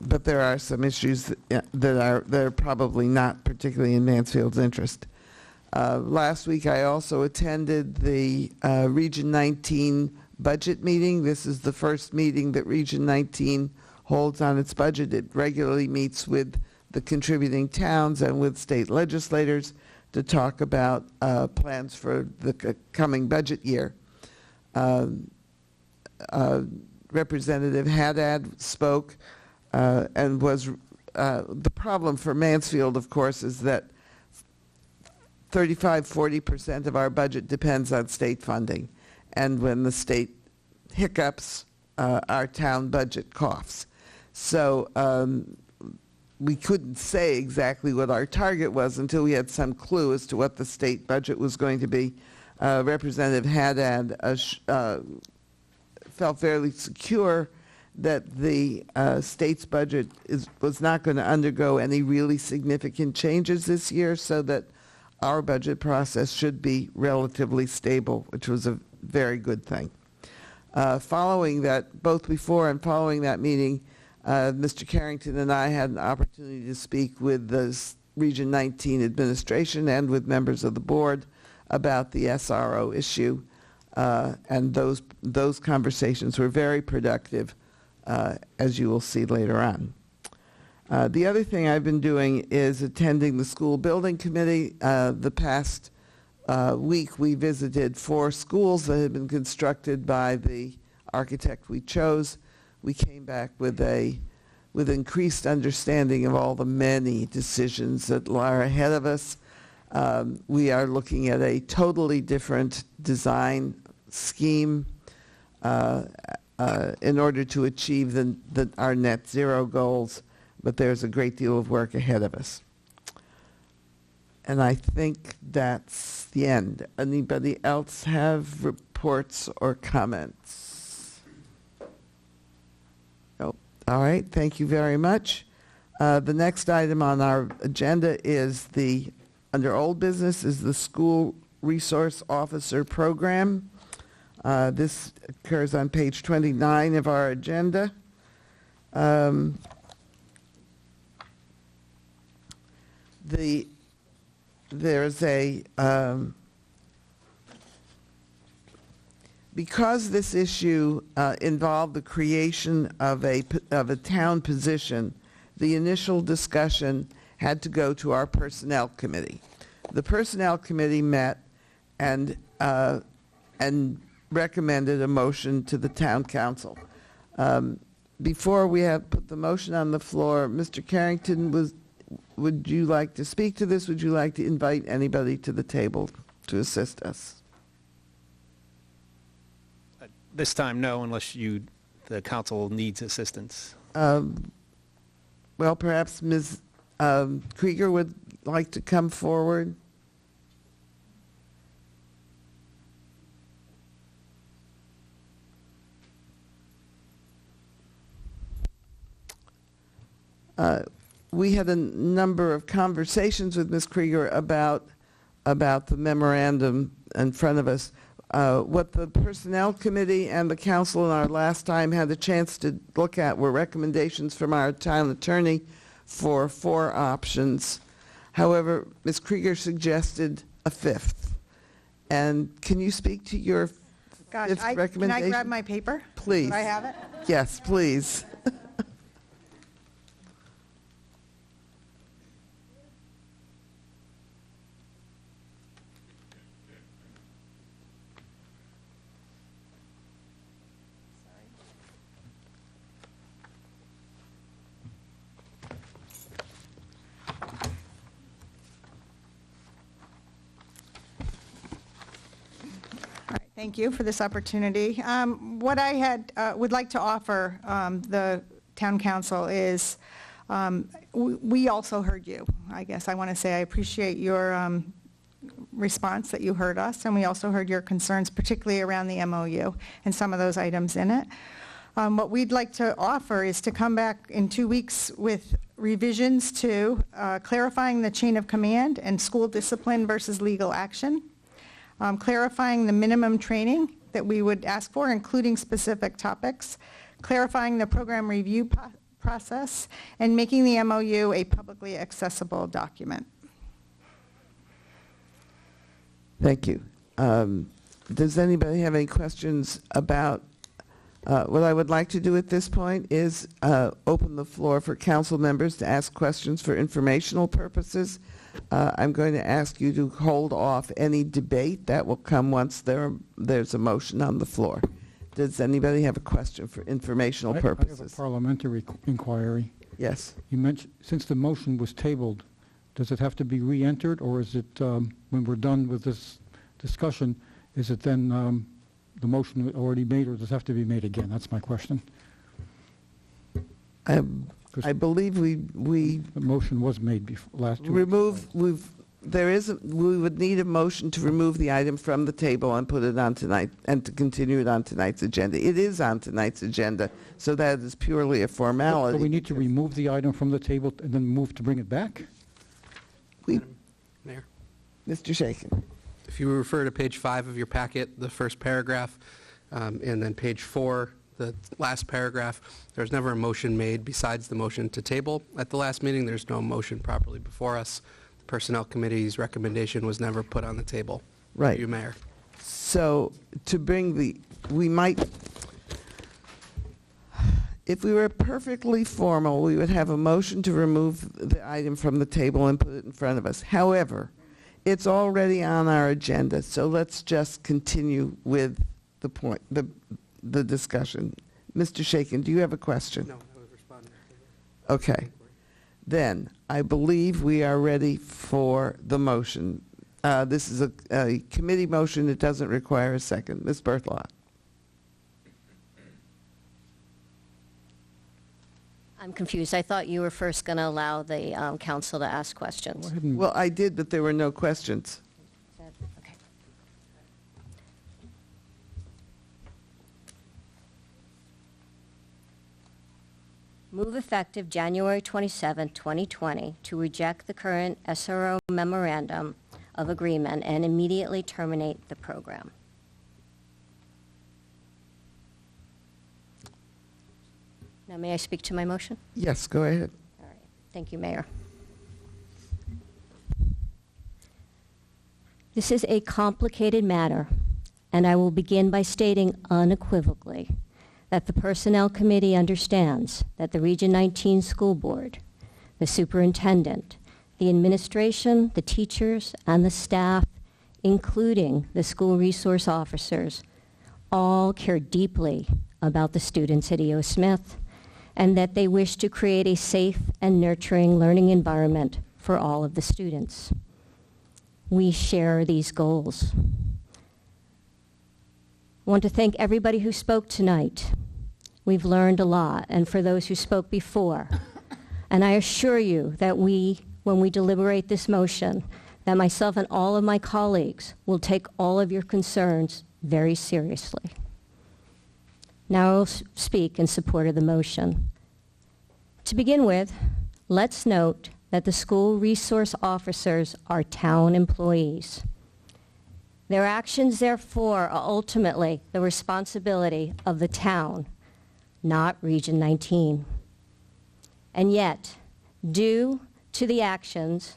But there are some issues that are probably not particularly in Mansfield's interest. Last week, I also attended the Region 19 budget meeting. This is the first meeting that Region 19 holds on its budget. It regularly meets with the contributing towns and with state legislators to talk about plans for the coming budget year. Representative Haddad spoke and was the problem for Mansfield, of course, is that 35–40% of our budget depends on state funding. And when the state hiccups, our town budget coughs. So we couldn't say exactly what our target was until we had some clue as to what the state budget was going to be. Representative Haddad felt fairly secure that the state's budget was not going to undergo any really significant changes this year, so that our budget process should be relatively stable, which was a very good thing. Following that, both before and following that meeting, Mr. Carrington and I had an opportunity to speak with the Region 19 administration and with members of the board about the SRO issue, and those conversations were very productive, as you will see later on. The other thing I've been doing is attending the school building committee. The past week we visited 4 schools that had been constructed by the architect we chose. We came back with increased understanding of all the many decisions that lie ahead of us. We are looking at a totally different design scheme in order to achieve our net zero goals, but there's a great deal of work ahead of us. And I think that's the end. Anybody else have reports or comments? No. All right, thank you very much. The next item on our agenda is under old business is the School Resource Officer Program. This occurs on page 29 of our agenda. There's a, because this issue involved the creation of a town position, the initial discussion had to go to our Personnel Committee. The Personnel Committee met and recommended a motion to the Town Council. Before we have put the motion on the floor, Mr. Carrington, would you like to speak to this? Would you like to invite anybody to the table to assist us? This time, no, unless the council needs assistance. Well, perhaps Ms. Krieger would like to come forward. We had a number of conversations with Ms. Krieger about the memorandum in front of us. What the Personnel Committee and the Council in our last time had a chance to look at were recommendations from our town attorney for 4 options. However, Ms. Krieger suggested a 5th. And can you speak to your 5th recommendation? Can I grab my paper? Please. Do I have it? Yes, please. Thank you for this opportunity. What I would like to offer the town council is, we also heard you. I guess I want to say I appreciate your response that you heard us, and we also heard your concerns, particularly around the MOU and some of those items in it. What we'd like to offer is to come back in 2 weeks with revisions to clarifying the chain of command and school discipline versus legal action. Clarifying the minimum training that we would ask for, including specific topics, clarifying the program review process, and making the MOU a publicly accessible document. Thank you. Does anybody have any questions about what I would like to do at this point is open the floor for council members to ask questions for informational purposes. I'm going to ask you to hold off any debate. That will come once there's a motion on the floor. Does anybody have a question for informational purposes? I have a parliamentary inquiry. Yes. You mentioned, since the motion was tabled, does it have to be re-entered, or is it, when we're done with this discussion, is it then the motion already made, or does it have to be made again? That's my question. I believe we the motion was made before last week. we would need a motion to remove the item from the table and put it on tonight, and to continue it on tonight's agenda. It is on tonight's agenda, so that is purely a formality. So we need to remove the item from the table and then move to bring it back? Mayor? Mr. Shakin. If you refer to page 5 of your packet, the first paragraph, and then page 4, the last paragraph, there was never a motion made besides the motion to table at the last meeting. There's no motion properly before us. The Personnel Committee's recommendation was never put on the table. Right. You, Mayor. So to bring we might, if we were perfectly formal, we would have a motion to remove the item from the table and put it in front of us. However, it's already on our agenda, so let's just continue with the point, the discussion. Mr. Shakin, do you have a question? No, I was responding. Okay. Then, I believe we are ready for the motion. This is a committee motion. It doesn't require a second. Ms. Berthelot. I'm confused. I thought you were first going to allow the council to ask questions. Well, I did, but there were no questions. Okay. Move effective January 27, 2020, to reject the current SRO memorandum of agreement and immediately terminate the program. Now, may I speak to my motion? Yes, go ahead. All right. Thank you, Mayor. This is a complicated matter, and I will begin by stating unequivocally that the Personnel Committee understands that the Region 19 School Board, the superintendent, the administration, the teachers, and the staff, including the school resource officers, all care deeply about the students at E.O. Smith, and that they wish to create a safe and nurturing learning environment for all of the students. We share these goals. I want to thank everybody who spoke tonight. We've learned a lot, and for those who spoke before. And I assure you that when we deliberate this motion, that myself and all of my colleagues will take all of your concerns very seriously. Now I will speak in support of the motion. To begin with, let's note that the school resource officers are town employees. Their actions, therefore, are ultimately the responsibility of the town, not Region 19. And yet, due to the actions,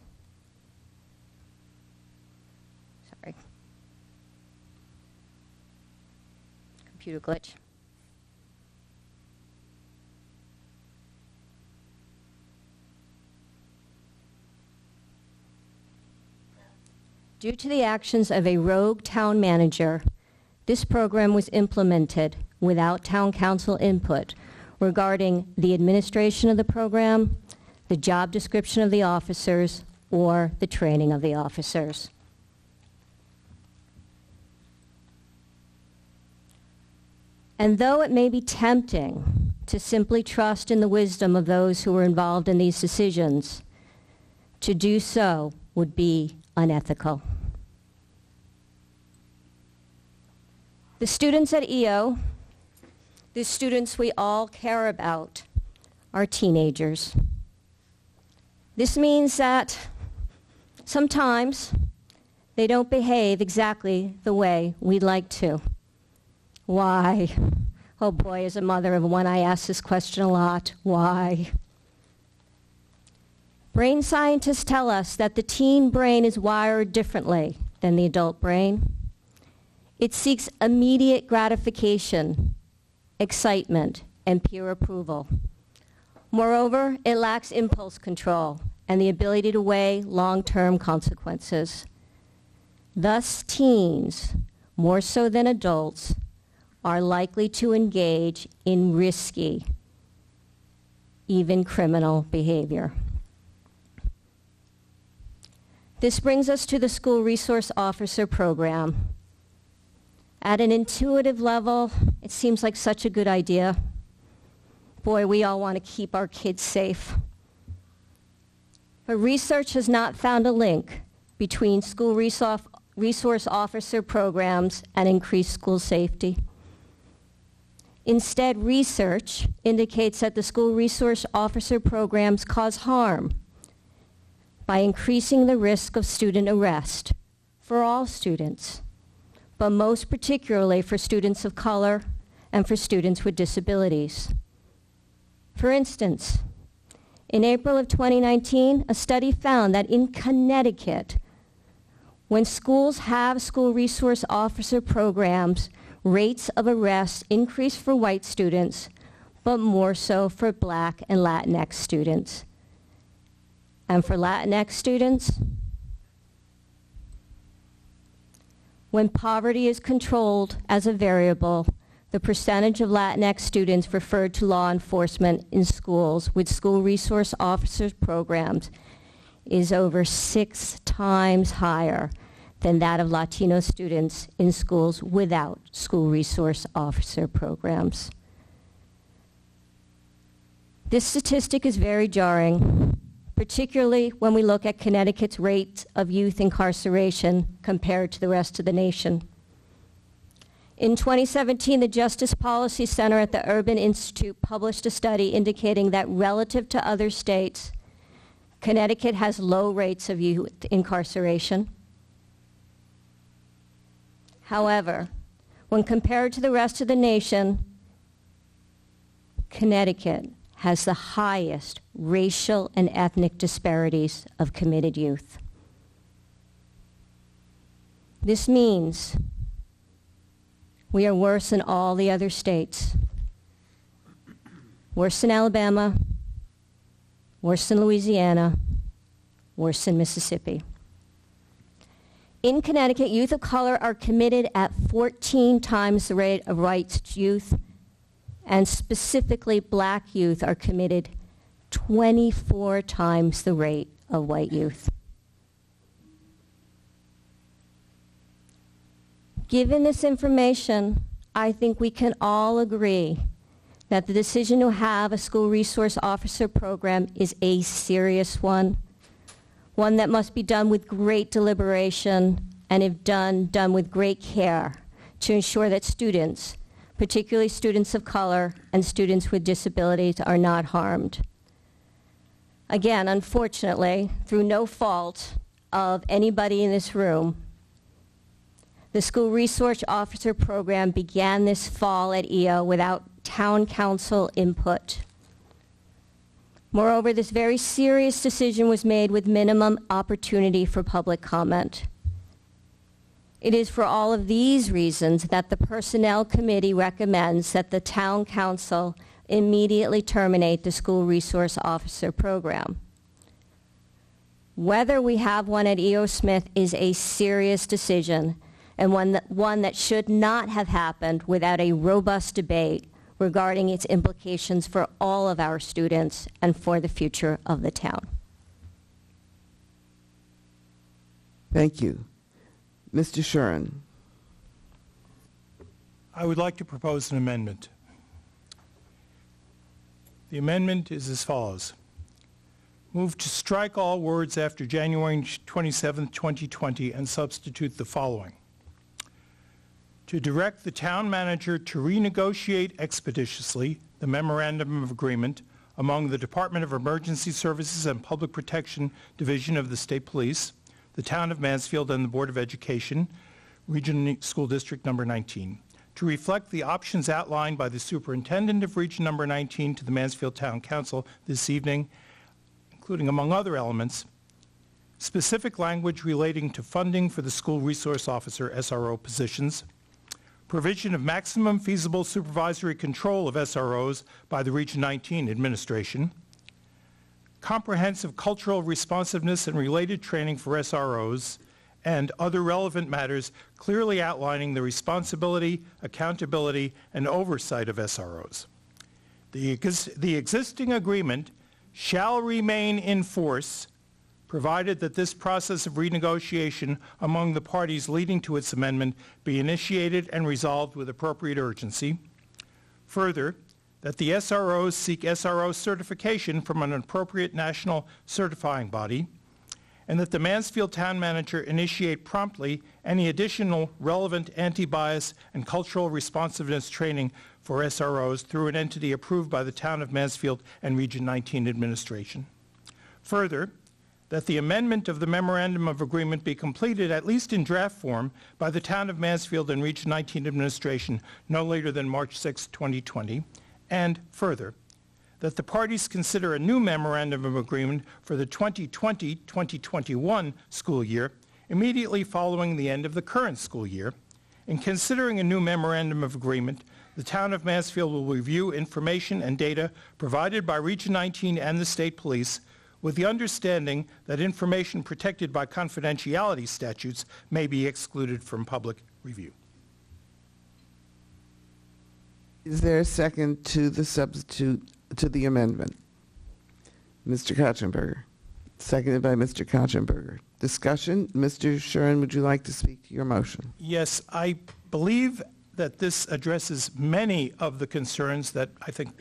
computer glitch. Due to the actions of a rogue town manager, this program was implemented without town council input regarding the administration of the program, the job description of the officers, or the training of the officers. And though it may be tempting to simply trust in the wisdom of those who were involved in these decisions, to do so would be unethical. The students at EO, the students we all care about, are teenagers. This means that sometimes they don't behave exactly the way we'd like to. Why? Oh boy, as a mother of one, I ask this question a lot. Why? Brain scientists tell us that the teen brain is wired differently than the adult brain. It seeks immediate gratification, excitement, and peer approval. Moreover, it lacks impulse control and the ability to weigh long-term consequences. Thus, teens, more so than adults, are likely to engage in risky, even criminal behavior. This brings us to the School Resource Officer Program. At an intuitive level, it seems like such a good idea. Boy, we all want to keep our kids safe. But research has not found a link between school resource officer programs and increased school safety. Instead, research indicates that the school resource officer programs cause harm by increasing the risk of student arrest for all students, but most particularly for students of color and for students with disabilities. For instance, in April of 2019, a study found that in Connecticut, when schools have school resource officer programs, rates of arrest increase for white students, but more so for Black and Latinx students. And for Latinx students, when poverty is controlled as a variable, the percentage of Latinx students referred to law enforcement in schools with school resource officers programs is over 6 times higher than that of Latino students in schools without school resource officer programs. This statistic is very jarring, particularly when we look at Connecticut's rate of youth incarceration compared to the rest of the nation. In 2017, the Justice Policy Center at the Urban Institute published a study indicating that relative to other states, Connecticut has low rates of youth incarceration. However, when compared to the rest of the nation, Connecticut has the highest racial and ethnic disparities of committed youth. This means we are worse than all the other states. Worse than Alabama, worse than Louisiana, worse than Mississippi. In Connecticut, youth of color are committed at 14 times the rate of white youth, and specifically black youth are committed 24 times the rate of white youth. Given this information, I think we can all agree that the decision to have a school resource officer program is a serious one that must be done with great deliberation, and if done with great care to ensure that students, particularly students of color and students with disabilities, are not harmed. Again, unfortunately, through no fault of anybody in this room, the School Resource Officer Program began this fall at EO without town council input. Moreover, this very serious decision was made with minimum opportunity for public comment. It is for all of these reasons that the Personnel Committee recommends that the Town Council immediately terminate the School Resource Officer Program. Whether we have one at E.O. Smith is a serious decision, and one that should not have happened without a robust debate regarding its implications for all of our students and for the future of the town. Thank you. Mr. Shuren. I would like to propose an amendment. The amendment is as follows. Move to strike all words after January 27, 2020 and substitute the following. To direct the town manager to renegotiate expeditiously the memorandum of agreement among the Department of Emergency Services and Public Protection Division of the State Police, the Town of Mansfield, and the Board of Education, Region School District Number 19, to reflect the options outlined by the Superintendent of Region Number 19 to the Mansfield Town Council this evening, including, among other elements, specific language relating to funding for the School Resource Officer SRO positions, provision of maximum feasible supervisory control of SROs by the Region 19 administration, comprehensive cultural responsiveness and related training for SROs, and other relevant matters clearly outlining the responsibility, accountability, and oversight of SROs. The existing agreement shall remain in force provided that this process of renegotiation among the parties leading to its amendment be initiated and resolved with appropriate urgency. Further, that the SROs seek SRO certification from an appropriate national certifying body, and that the Mansfield Town Manager initiate promptly any additional relevant anti-bias and cultural responsiveness training for SROs through an entity approved by the Town of Mansfield and Region 19 administration. Further, that the amendment of the Memorandum of Agreement be completed, at least in draft form, by the Town of Mansfield and Region 19 administration no later than March 6, 2020, and further, that the parties consider a new Memorandum of Agreement for the 2020-2021 school year immediately following the end of the current school year. In considering a new Memorandum of Agreement, the Town of Mansfield will review information and data provided by Region 19 and the State Police, with the understanding that information protected by confidentiality statutes may be excluded from public review. Is there a second to the substitute, to the amendment? Mr. Kachenberger. Seconded by Mr. Kachenberger. Discussion? Mr. Shuren, would you like to speak to your motion? Yes, I believe that this addresses many of the concerns that I think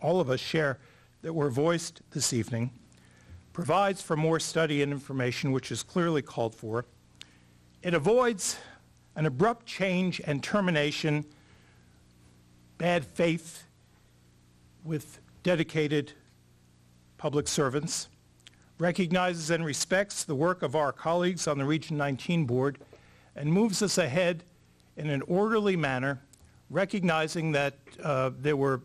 all of us share that were voiced this evening, provides for more study and information, which is clearly called for. It avoids an abrupt change and termination, bad faith with dedicated public servants, recognizes and respects the work of our colleagues on the Region 19 board, and moves us ahead in an orderly manner, recognizing that there were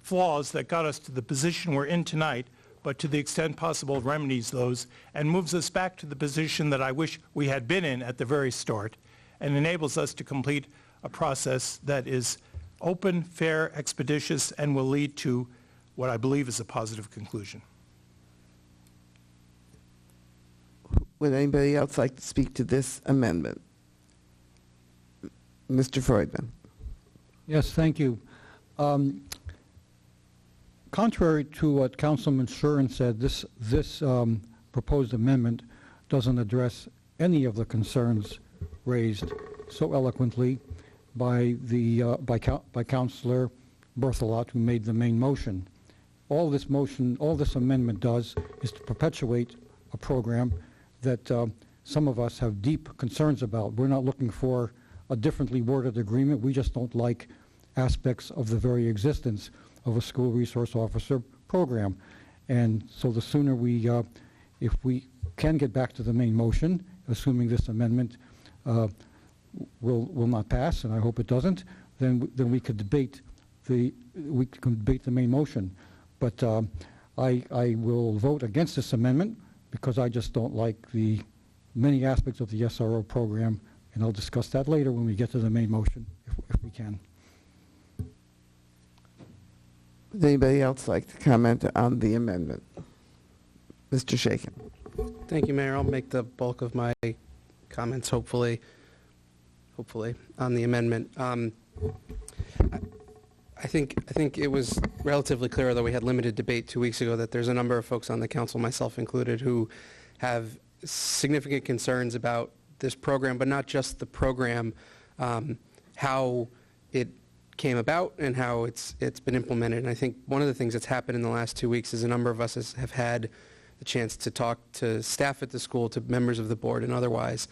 flaws that got us to the position we're in tonight, but to the extent possible remedies those and moves us back to the position that I wish we had been in at the very start, and enables us to complete a process that is open, fair, expeditious, and will lead to what I believe is a positive conclusion. Would anybody else like to speak to this amendment? Mr. Freudman. Yes, thank you. Contrary to what Councilman Shuren said, this proposed amendment doesn't address any of the concerns raised so eloquently by Councilor Berthelot, who made the main motion. All this amendment does is to perpetuate a program that some of us have deep concerns about. We're not looking for a differently worded agreement. We just don't like aspects of the very existence of a school resource officer program. And so the sooner we, if we can get back to the main motion, assuming this amendment will not pass, and I hope it doesn't, then we could debate the main motion. But I will vote against this amendment because I just don't like the many aspects of the SRO program, and I'll discuss that later when we get to the main motion, if we can. Would anybody else like to comment on the amendment? Mr. Shaken. Thank you, Mayor. I'll make the bulk of my comments, hopefully, on the amendment. I think it was relatively clear, although we had limited debate 2 weeks ago, that there's a number of folks on the council, myself included, who have significant concerns about this program, but not just the program, how it came about and how it's been implemented. And I think one of the things that's happened in the last 2 weeks is a number of us have had the chance to talk to staff at the school, to members of the board and otherwise.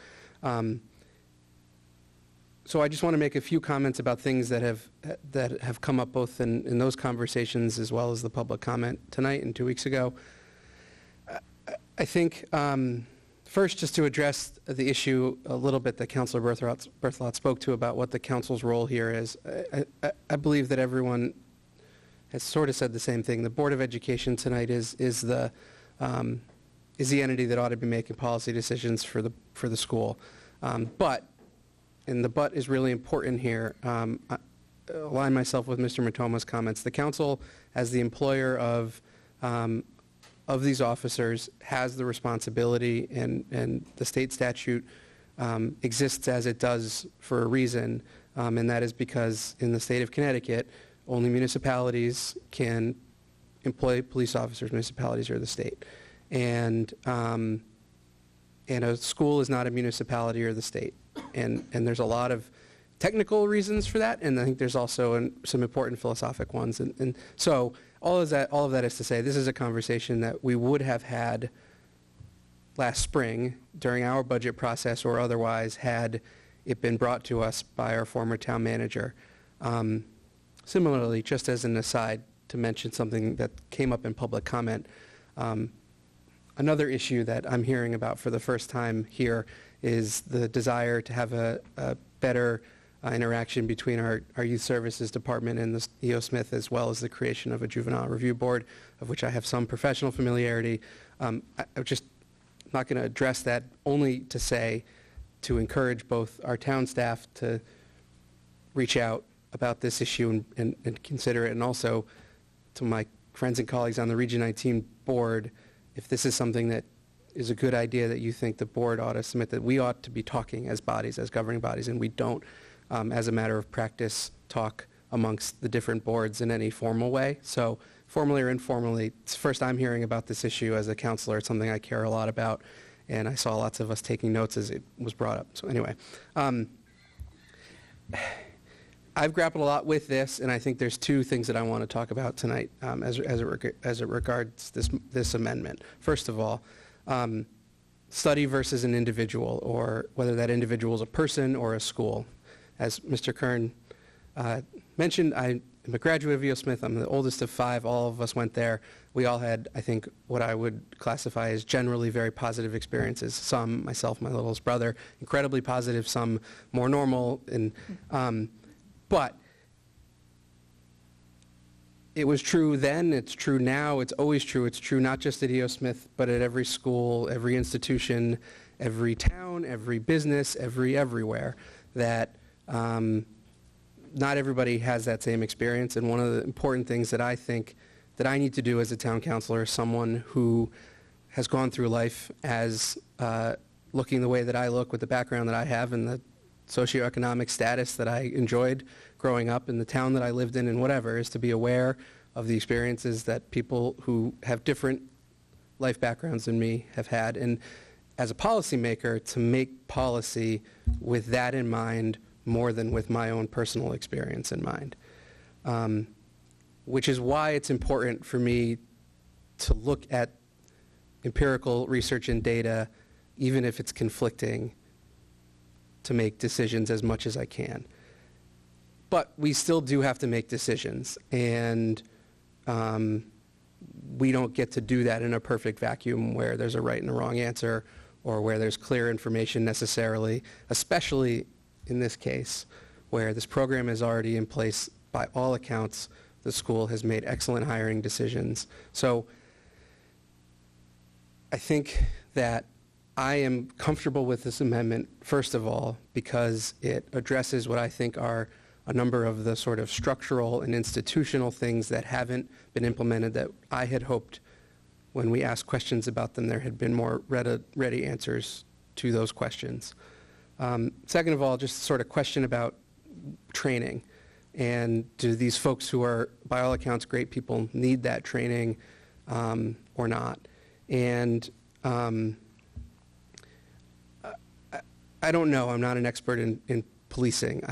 So I just want to make a few comments about things that have come up both in those conversations as well as the public comment tonight and 2 weeks ago. I think first, just to address the issue a little bit that Councilor Berthelot spoke to about what the council's role here is, I believe that everyone has sort of said the same thing. The Board of Education tonight is the entity that ought to be making policy decisions for the school. And the but is really important here. I align myself with Mr. Matoma's comments. The council, as the employer of these officers, has the responsibility, and the state statute exists as it does for a reason, and that is because in the state of Connecticut, only municipalities can employ police officers. Municipalities are the state. And a school is not a municipality or the state. And there's a lot of technical reasons for that, and I think there's also some important philosophic ones. And so all of that is to say, this is a conversation that we would have had last spring during our budget process or otherwise had it been brought to us by our former town manager. Similarly, just as an aside to mention something that came up in public comment, another issue that I'm hearing about for the first time here is the desire to have a better interaction between our youth services department and the E.O. Smith, as well as the creation of a juvenile review board, of which I have some professional familiarity. I'm just not going to address that, only to say, to encourage both our town staff to reach out about this issue and consider it, and also to my friends and colleagues on the Region 19 board, if this is something that is a good idea that you think the board ought to submit, that we ought to be talking as bodies, as governing bodies, and we don't, as a matter of practice, talk amongst the different boards in any formal way. So formally or informally, it's the first I'm hearing about this issue as a counselor. It's something I care a lot about, and I saw lots of us taking notes as it was brought up. So anyway, I've grappled a lot with this, and I think there's two things that I want to talk about tonight as it regards this amendment. First of all, study versus an individual, or whether that individual is a person or a school. As Mr. Kern mentioned, I am a graduate of E.O. Smith. I'm the oldest of 5. All of us went there. We all had, I think, what I would classify as generally very positive experiences. Some, myself, my littlest brother, incredibly positive, some more normal. But it was true then, it's true now, it's always true. It's true not just at E.O. Smith, but at every school, every institution, every town, every business, everywhere, that not everybody has that same experience. And one of the important things that I think that I need to do as a town councilor, as someone who has gone through life as looking the way that I look with the background that I have and the socioeconomic status that I enjoyed growing up in the town that I lived in and whatever, is to be aware of the experiences that people who have different life backgrounds than me have had. And as a policymaker, to make policy with that in mind more than with my own personal experience in mind. Which is why it's important for me to look at empirical research and data, even if it's conflicting, to make decisions as much as I can. But we still do have to make decisions, and we don't get to do that in a perfect vacuum where there's a right and a wrong answer, or where there's clear information necessarily, especially in this case, where this program is already in place. By all accounts, the school has made excellent hiring decisions. So I think that I am comfortable with this amendment, first of all, because it addresses what I think are a number of the sort of structural and institutional things that haven't been implemented that I had hoped when we asked questions about them there had been more ready answers to those questions. Second of all, just sort of question about training. And do these folks who are, by all accounts, great people need that training or not? And I don't know. I'm not an expert in policing.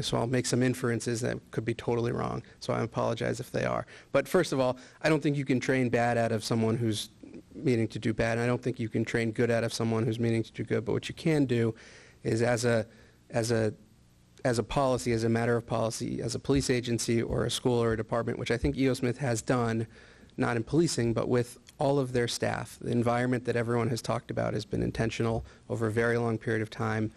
So I'll make some inferences that could be totally wrong, so I apologize if they are. But first of all, I don't think you can train bad out of someone who's meaning to do bad, and I don't think you can train good out of someone who's meaning to do good. But what you can do is, as a policy, as a matter of policy, as a police agency or a school or a department, which I think E.O. Smith has done, not in policing, but with all of their staff. The environment that everyone has talked about has been intentional over a very long period of time.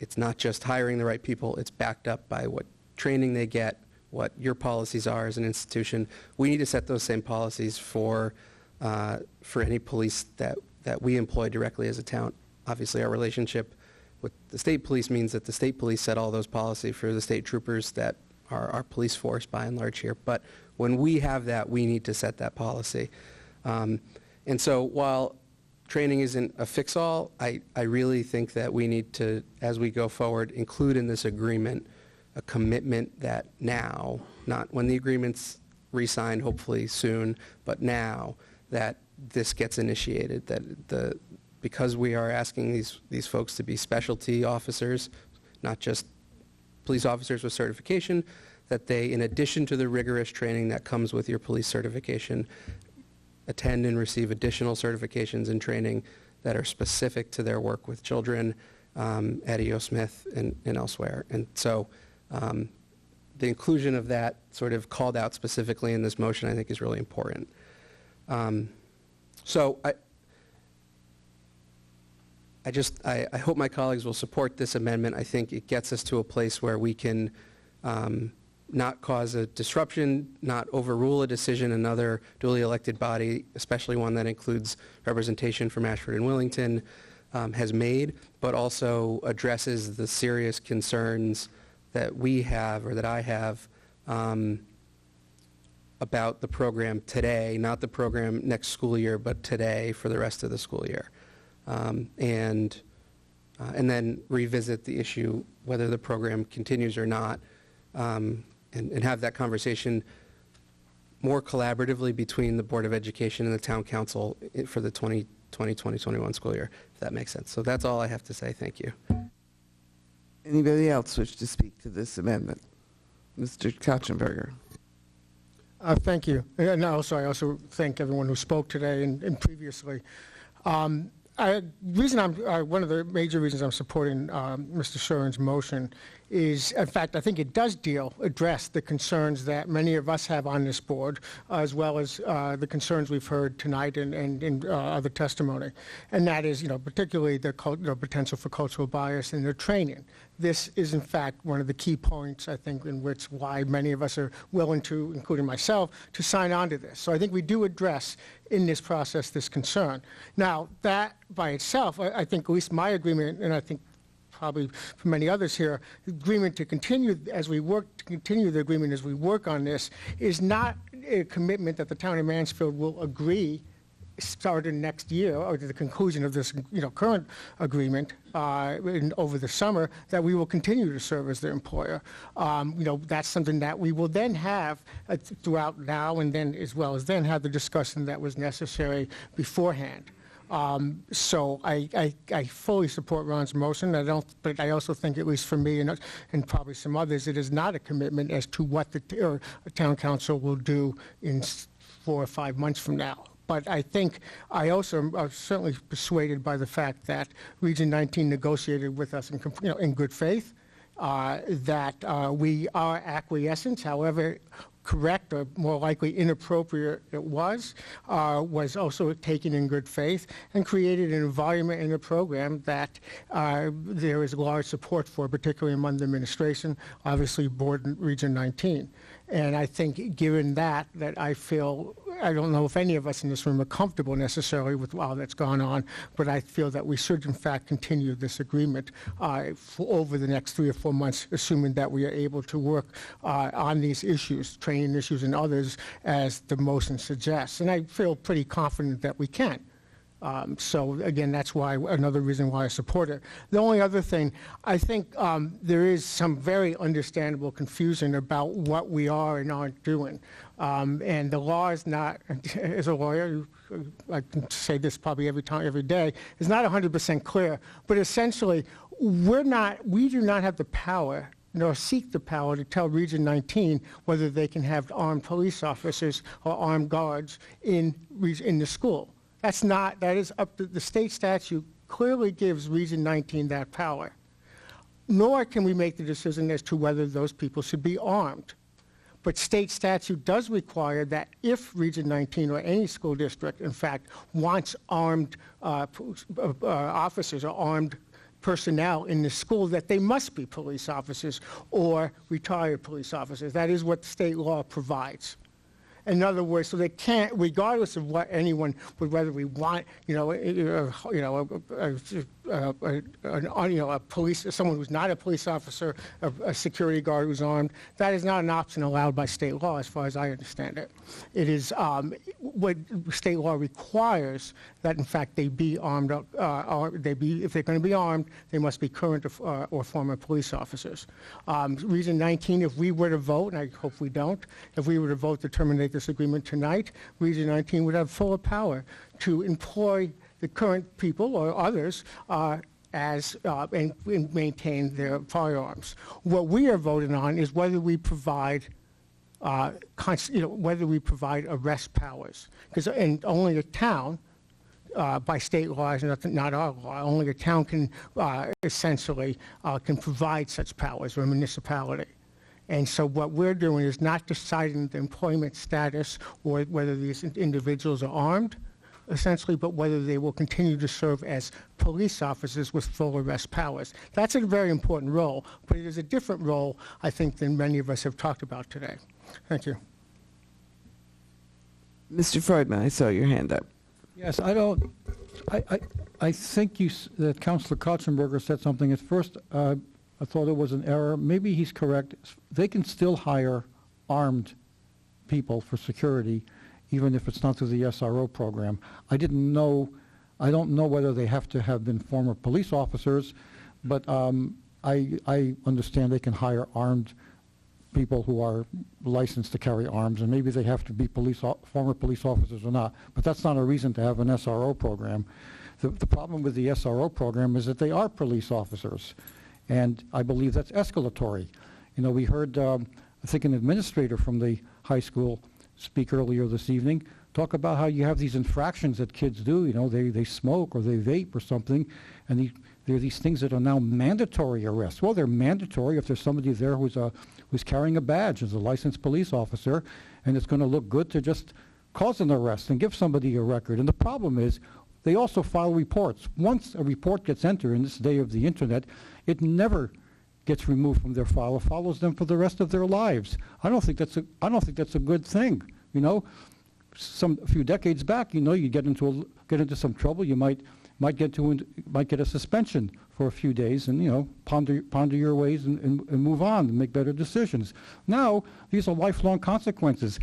It's not just hiring the right people, it's backed up by what training they get, what your policies are as an institution. We need to set those same policies for any police that we employ directly as a town. Obviously, our relationship with the state police means that the state police set all those policies for the state troopers that are our police force by and large here. But when we have that, we need to set that policy. And so while training isn't a fix-all, I really think that we need to, as we go forward, include in this agreement a commitment that now, not when the agreement's re-signed hopefully soon, but now, that this gets initiated, that because we are asking these folks to be specialty officers, not just police officers with certification, that they, in addition to the rigorous training that comes with your police certification, attend and receive additional certifications and training that are specific to their work with children at E.O. Smith and elsewhere. And so the inclusion of that sort of called out specifically in this motion, I think, is really important. So I hope my colleagues will support this amendment. I think it gets us to a place where we can not cause a disruption, not overrule a decision another duly elected body, especially one that includes representation from Ashford and Willington, has made, but also addresses the serious concerns that we have, or that I have, about the program today, not the program next school year, but today for the rest of the school year. And then revisit the issue whether the program continues or not, and have that conversation more collaboratively between the Board of Education and the Town Council for the 2020-2021 school year, if that makes sense. So that's all I have to say. Thank you. Anybody else wish to speak to this amendment? Mr. Katzenberger. Thank you. And I also thank everyone who spoke today and previously. One of the major reasons I'm supporting Mr. Sherman's motion is, in fact, I think it does address the concerns that many of us have on this board, as well as the concerns we've heard tonight and other testimony. And that is, particularly the potential for cultural bias in their training. This is, in fact, one of the key points, I think, in which why many of us are willing to, including myself, to sign on to this. So I think we do address in this process this concern. Now, that by itself, I think, at least my agreement, and I think probably for many others here, the agreement to continue as we work, to continue the agreement as we work on this is not a commitment that the town of Mansfield will agree starting next year, or to the conclusion of this, current agreement over the summer, that we will continue to serve as their employer. That's something that we will then have throughout now and then, as well as then, have the discussion that was necessary beforehand. So I fully support Ron's motion. But I also think, at least for me and probably some others, it is not a commitment as to what the town council will do in 4 or 5 months from now. But I think I also am certainly persuaded by the fact that Region 19 negotiated with us in good faith, that we are acquiescent, however correct or more likely inappropriate it was also taken in good faith, and created an environment and a program that there is large support for, particularly among the administration, obviously Board and Region 19. And I think given that I feel, I don't know if any of us in this room are comfortable necessarily with all that's gone on, but I feel that we should in fact continue this agreement for over the next 3 or 4 months, assuming that we are able to work on these issues, training issues and others, as the motion suggests. And I feel pretty confident that we can. So again, that's why, another reason why I support it. The only other thing, I think there is some very understandable confusion about what we are and aren't doing. And the law is not, as a lawyer, I can say this probably every day, is not 100% clear. But essentially, we do not have the power nor seek the power to tell Region 19 whether they can have armed police officers or armed guards in the school. That is up to the state statute, clearly gives Region 19 that power. Nor can we make the decision as to whether those people should be armed. But state statute does require that if Region 19 or any school district, in fact, wants armed officers or armed personnel in the school, that they must be police officers or retired police officers. That is what state law provides. In other words, so they can't, regardless of what anyone would, whether we want, a police, someone who's not a police officer, a security guard who's armed, that is not an option allowed by state law, as far as I understand it. It is what state law requires, that in fact they be armed, if they're going to be armed, they must be current or former police officers. Region 19, if we were to vote, and I hope we don't, if we were to vote to terminate this agreement tonight, Region 19 would have full power to employ the current people or others and maintain their firearms. What we are voting on is whether we provide whether we provide arrest powers, because only a town, by state laws, not our law, only a town can essentially can provide such powers, or a municipality. And so what we're doing is not deciding the employment status or whether these individuals are armed, essentially, but whether they will continue to serve as police officers with full arrest powers. That's a very important role, but it is a different role, I think, than many of us have talked about today. Thank you. Mr. Freudman, I saw your hand up. Yes, I think that Councilor Katzenberger said something. At first, I thought it was an error. Maybe he's correct. They can still hire armed people for security, even if it's not through the SRO program. I don't know whether they have to have been former police officers, but I understand they can hire armed people who are licensed to carry arms, and maybe they have to be former police officers or not, but that's not a reason to have an SRO program. The problem with the SRO program is that they are police officers, and I believe that's escalatory. We heard, I think, an administrator from the high school speak earlier this evening, talk about how you have these infractions that kids do. They smoke or they vape or something, and there are these things that are now mandatory arrests. Well, they're mandatory if there's somebody there who's carrying a badge as a licensed police officer, and it's going to look good to just cause an arrest and give somebody a record. And the problem is, they also file reports. Once a report gets entered in this day of the internet, it never gets removed from their file. It follows them for the rest of their lives. I don't think that's a good thing. You know, a few decades back, you know, you get into some trouble. You might get a suspension for a few days, and you know, ponder your ways and move on and make better decisions. Now these are lifelong consequences.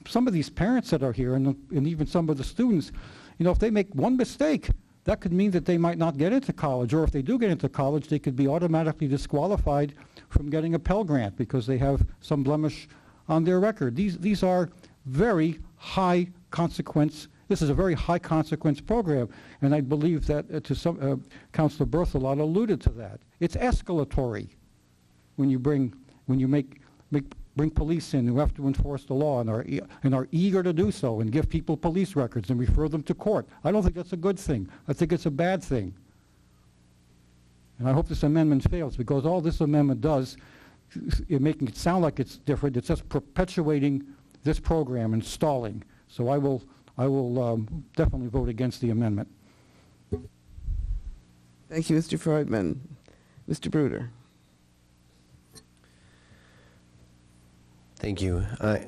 Some of these parents that are here, and even some of the students, you know, if they make one mistake, that could mean that they might not get into college, or if they do get into college, they could be automatically disqualified from getting a Pell Grant because they have some blemish on their record. These are very high consequence. This is a very high consequence program, and I believe that Councilor Berthelot alluded to that. It's escalatory when you bring police in who have to enforce the law and are eager to do so and give people police records and refer them to court. I don't think that's a good thing. I think it's a bad thing. And I hope this amendment fails, because all this amendment does, in making it sound like it's different, it's just perpetuating this program and stalling. So I will definitely vote against the amendment. Thank you, Mr. Freudman. Mr. Bruder. Thank you. I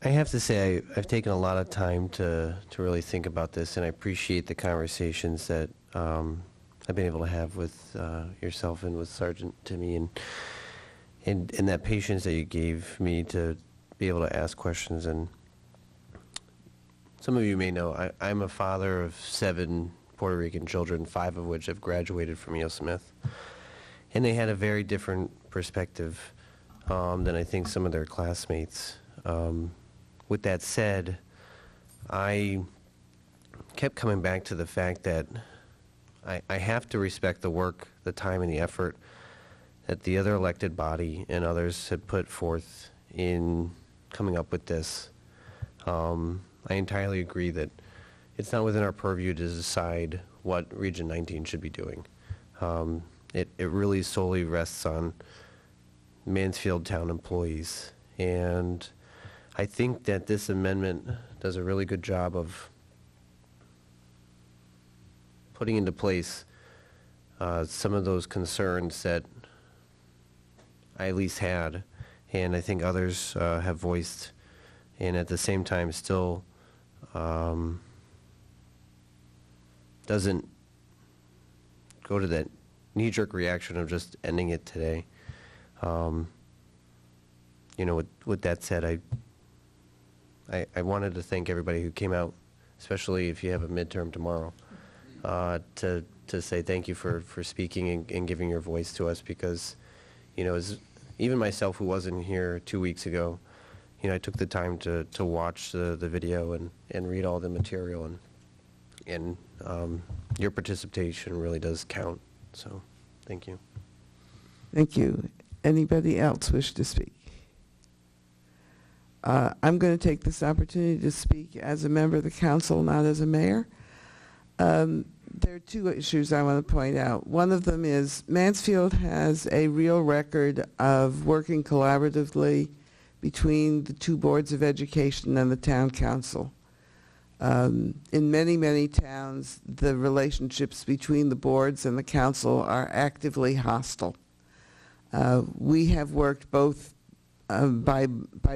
have to say I've taken a lot of time to really think about this, and I appreciate the conversations that I've been able to have with yourself and with Sergeant Timmy, and that patience that you gave me to be able to ask questions. And some of you may know I'm a father of 7 Puerto Rican children, 5 of which have graduated from E.O. Smith, and they had a very different perspective than I think some of their classmates. With that said, I kept coming back to the fact that I have to respect the work, the time, and the effort that the other elected body and others had put forth in coming up with this. I entirely agree that it's not within our purview to decide what Region 19 should be doing. It really solely rests on Mansfield town employees, and I think that this amendment does a really good job of putting into place some of those concerns that I at least had, and I think others have voiced, and at the same time still doesn't go to that knee-jerk reaction of just ending it today. You know, with that said, I wanted to thank everybody who came out, especially if you have a midterm tomorrow, to say thank you for speaking and giving your voice to us, because, you know, even myself, who wasn't here 2 weeks ago, you know, I took the time to watch the video and read all the material, and your participation really does count. So, thank you. Thank you. Anybody else wish to speak? I'm going to take this opportunity to speak as a member of the council, not as a mayor. There are 2 issues I want to point out. One of them is Mansfield has a real record of working collaboratively between the 2 boards of education and the town council. In many, many towns, the relationships between the boards and the council are actively hostile. We have worked both by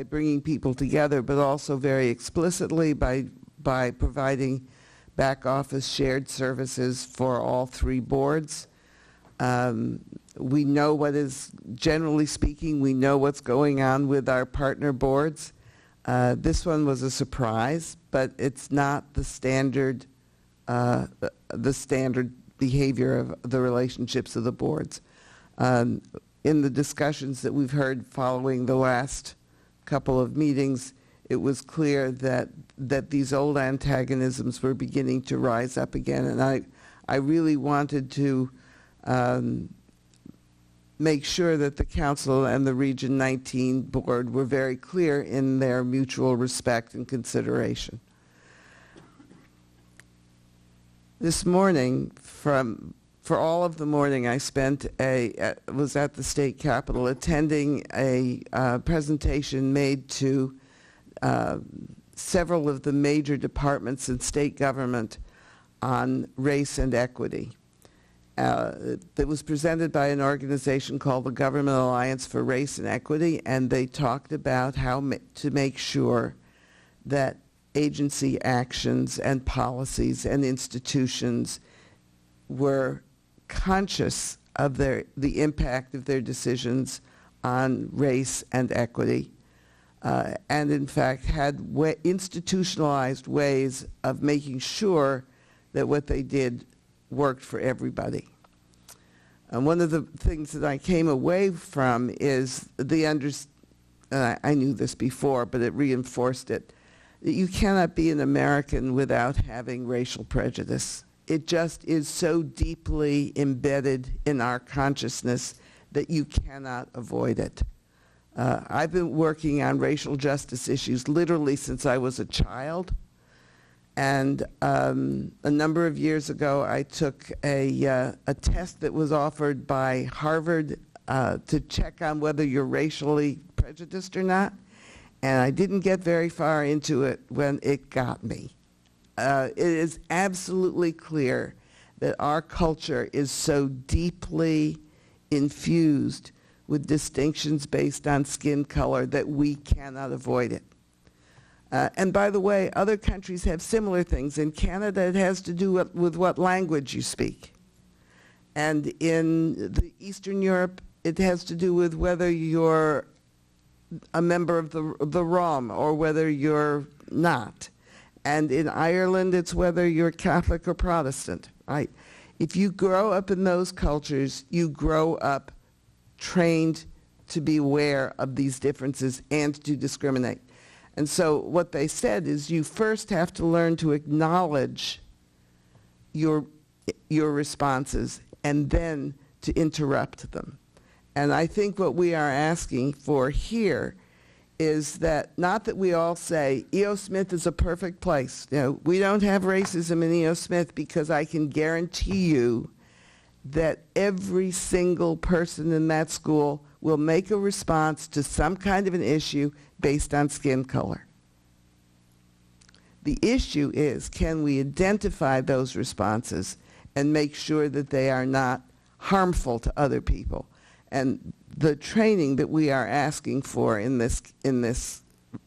bringing people together, but also very explicitly by providing back office shared services for all 3 boards. We know what is, generally speaking, we know what's going on with our partner boards. This one was a surprise, but it's not the standard behavior of the relationships of the boards. In the discussions that we've heard following the last couple of meetings, it was clear that these old antagonisms were beginning to rise up again, and I really wanted to make sure that the council and the Region 19 board were very clear in their mutual respect and consideration. This morning, from for all of the morning, I was at the state capitol attending a presentation made to several of the major departments in state government on race and equity. That was presented by an organization called the Government Alliance for Race and Equity, and they talked about how to make sure that agency actions and policies and institutions were conscious of the impact of their decisions on race and equity, and in fact had institutionalized ways of making sure that what they did worked for everybody. And one of the things that I came away from is I knew this before, but it reinforced it, that you cannot be an American without having racial prejudice. It just is so deeply embedded in our consciousness that you cannot avoid it. I've been working on racial justice issues literally since I was a child. And a number of years ago, I took a test that was offered by Harvard to check on whether you're racially prejudiced or not. And I didn't get very far into it when it got me. It is absolutely clear that our culture is so deeply infused with distinctions based on skin color that we cannot avoid it. And by the way, other countries have similar things. In Canada, it has to do with what language you speak. And in Eastern Europe, it has to do with whether you're a member of the Rom or whether you're not. And in Ireland, it's whether you're Catholic or Protestant, right? If you grow up in those cultures, you grow up trained to be aware of these differences and to discriminate. And so what they said is you first have to learn to acknowledge your responses and then to interrupt them. And I think what we are asking for here is that, not that we all say, E.O. Smith is a perfect place. You know, we don't have racism in E.O. Smith, because I can guarantee you that every single person in that school will make a response to some kind of an issue based on skin color. The issue is, can we identify those responses and make sure that they are not harmful to other people? And the training that we are asking for in this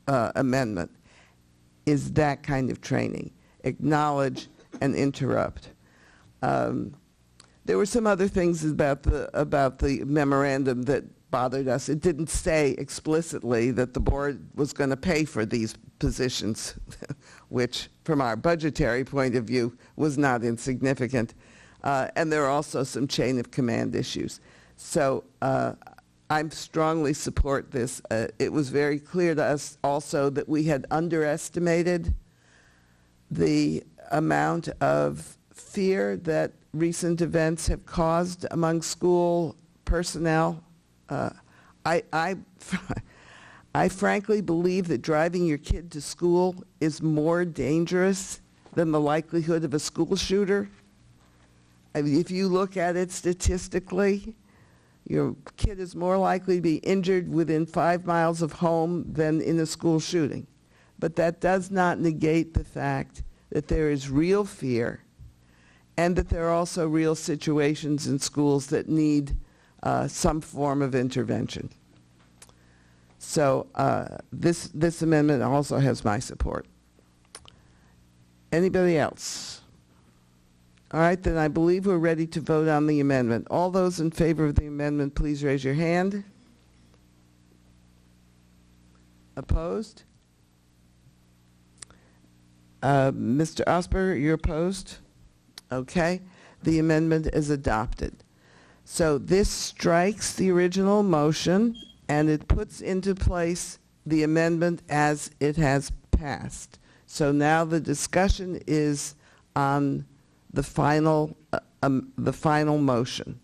amendment is that kind of training. Acknowledge and interrupt. There were some other things about the memorandum that bothered us. It didn't say explicitly that the board was going to pay for these positions, which from our budgetary point of view was not insignificant. And there are also some chain of command issues. So I strongly support this. It was very clear to us also that we had underestimated the amount of fear that recent events have caused among school personnel. I frankly believe that driving your kid to school is more dangerous than the likelihood of a school shooter. I mean, if you look at it statistically, your kid is more likely to be injured within 5 miles of home than in a school shooting. But that does not negate the fact that there is real fear and that there are also real situations in schools that need some form of intervention. So this amendment also has my support. Anybody else? All right, then I believe we're ready to vote on the amendment. All those in favor of the amendment, please raise your hand. Opposed? Mr. Osberger, you're opposed? Okay. The amendment is adopted. So this strikes the original motion, and it puts into place the amendment as it has passed. So now the discussion is on the final motion,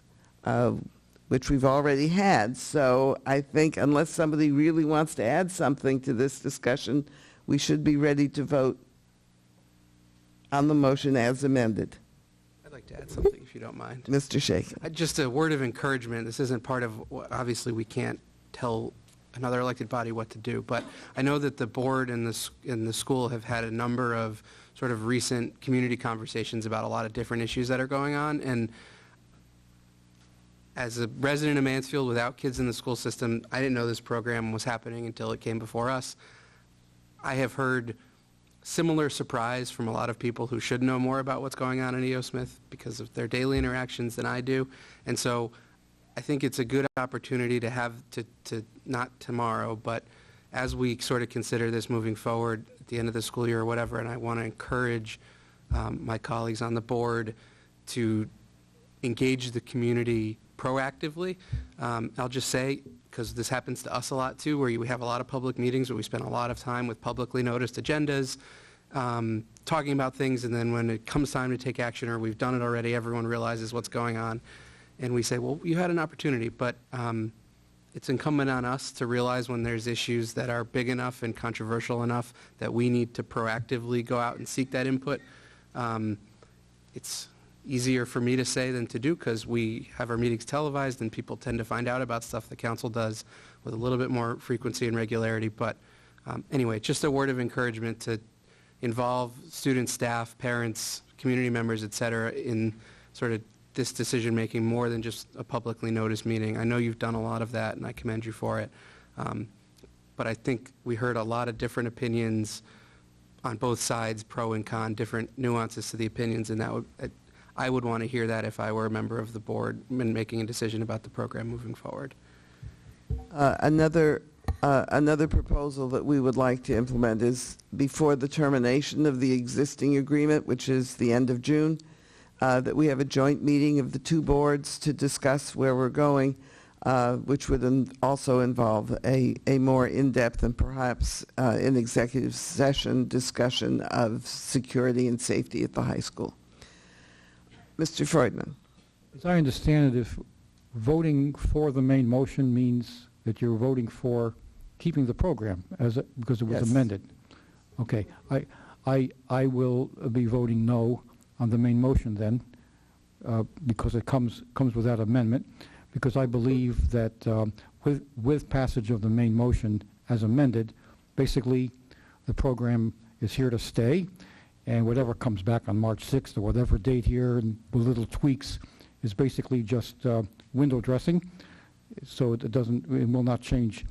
which we've already had. So I think unless somebody really wants to add something to this discussion, we should be ready to vote on the motion as amended. I'd like to add something, if you don't mind. Mr. Shaken. Just a word of encouragement. This isn't part of, obviously, we can't tell another elected body what to do, but I know that the board and the school have had a number of sort of recent community conversations about a lot of different issues that are going on, and as a resident of Mansfield without kids in the school system, I didn't know this program was happening until it came before us. I have heard similar surprise from a lot of people who should know more about what's going on in E.O. Smith because of their daily interactions than I do. And so I think it's a good opportunity to have to not tomorrow, but as we sort of consider this moving forward at the end of the school year or whatever, and I want to encourage my colleagues on the board to engage the community proactively. I'll just say, because this happens to us a lot too, where we have a lot of public meetings where we spend a lot of time with publicly noticed agendas, talking about things, and then when it comes time to take action or we've done it already, everyone realizes what's going on. And we say, well, you had an opportunity, but it's incumbent on us to realize when there's issues that are big enough and controversial enough that we need to proactively go out and seek that input. It's easier for me to say than to do because we have our meetings televised and people tend to find out about stuff the council does with a little bit more frequency and regularity. But anyway, just a word of encouragement to involve students, staff, parents, community members, et cetera, in sort of this decision-making more than just a publicly noticed meeting. I know you've done a lot of that, and I commend you for it. But I think we heard a lot of different opinions on both sides, pro and con, different nuances to the opinions, and that would, I would want to hear that if I were a member of the board in making a decision about the program moving forward. Another proposal that we would like to implement is before the termination of the existing agreement, which is the end of June, that we have a joint meeting of the two boards to discuss where we're going, which would also involve a more in-depth and perhaps an executive session discussion of security and safety at the high school. Mr. Freudman. As I understand it, if voting for the main motion means that you're voting for keeping the program because it was amended. Okay, I will be voting no on the main motion then, because it comes with that amendment, because I believe that with passage of the main motion as amended, basically the program is here to stay, and whatever comes back on March 6th or whatever date here and with little tweaks is basically just window dressing, so it will not change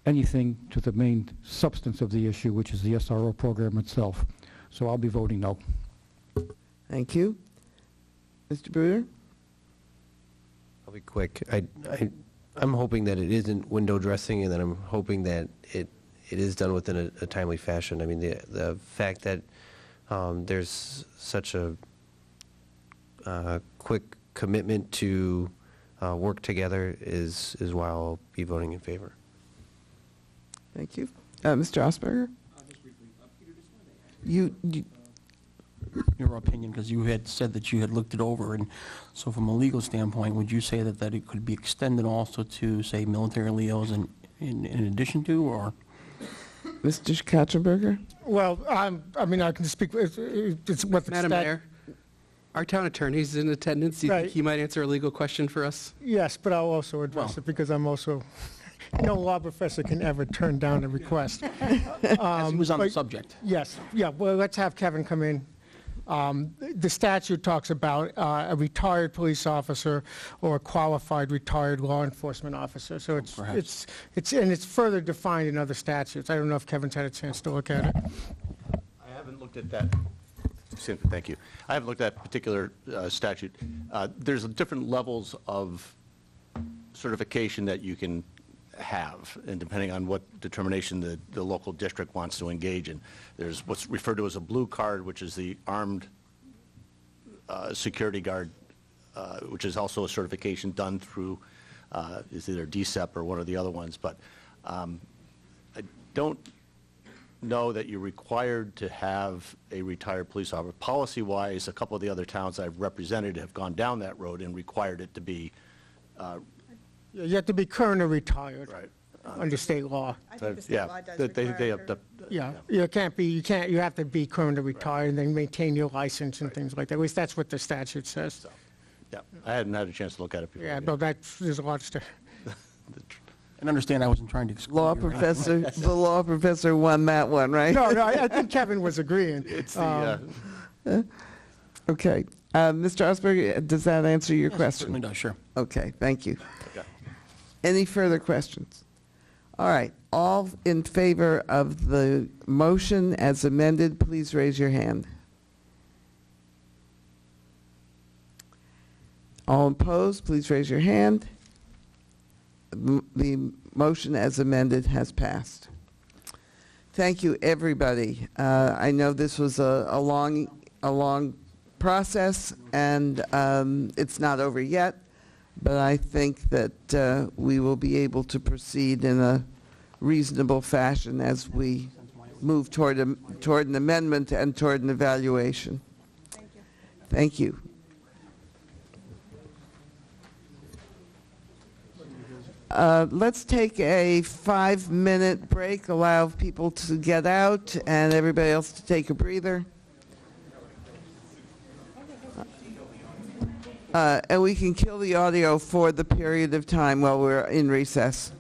anything to the main substance of the issue, which is the SRO program itself. So I'll be voting no. Thank you. Mr. Bruder? I'll be quick. I'm hoping that it isn't window dressing, and that I'm hoping that it is done within a timely fashion. I mean, the fact that there's such a quick commitment to work together is why I'll be voting in favor. Thank you. Mr. Osberger? You your opinion, because you had said that you had looked it over, and so from a legal standpoint, would you say that it could be extended also to, say, military LEOs in addition to, or? Mr. Katzenberger? Well, I mean, I can speak, it's what the Madam Mayor, our town attorney's in attendance. Do you think he might answer a legal question for us? Yes, but I'll also address it because I'm also, no law professor can ever turn down a request. As he was on the subject. Yes, yeah, well, let's have Kevin come in. The statute talks about a retired police officer or a qualified retired law enforcement officer. So it's further defined in other statutes. I don't know if Kevin's had a chance to look at it. I haven't looked at that. Thank you. I haven't looked at that particular statute. There's different levels of certification that you can have, and depending on what determination the local district wants to engage in. There's what's referred to as a blue card, which is the armed security guard, which is also a certification done through is either DSEP or one of the other ones. But I don't know that you're required to have a retired police officer. Policy-wise, a couple of the other towns I've represented have gone down that road and required it to be You have to be current or retired. right. under state law. I think the state Yeah, law does they require have to, Yeah, you can't be, you have to be current or retired and then maintain your license and things like that. At least that's what the statute says. yeah, I hadn't had a chance to look at it before. Yeah, but there's a lot of stuff. And understand I wasn't trying to exclude Law you or anything professor, like that. the law professor won that one, right? No, I think Kevin was agreeing. It's the, Okay. Mr. Osberg, does that answer your question? Certainly does, sure. Okay, thank you. Okay. Any further questions? All right, all in favor of the motion as amended, please raise your hand. All opposed, please raise your hand. The motion as amended has passed. Thank you, everybody. I know this was a long process, and it's not over yet, but I think that we will be able to proceed in a reasonable fashion as we move toward an amendment and toward an evaluation. Thank you. Let's take a 5-minute break, allow people to get out and everybody else to take a breather. And we can kill the audio for the period of time while we're in recess.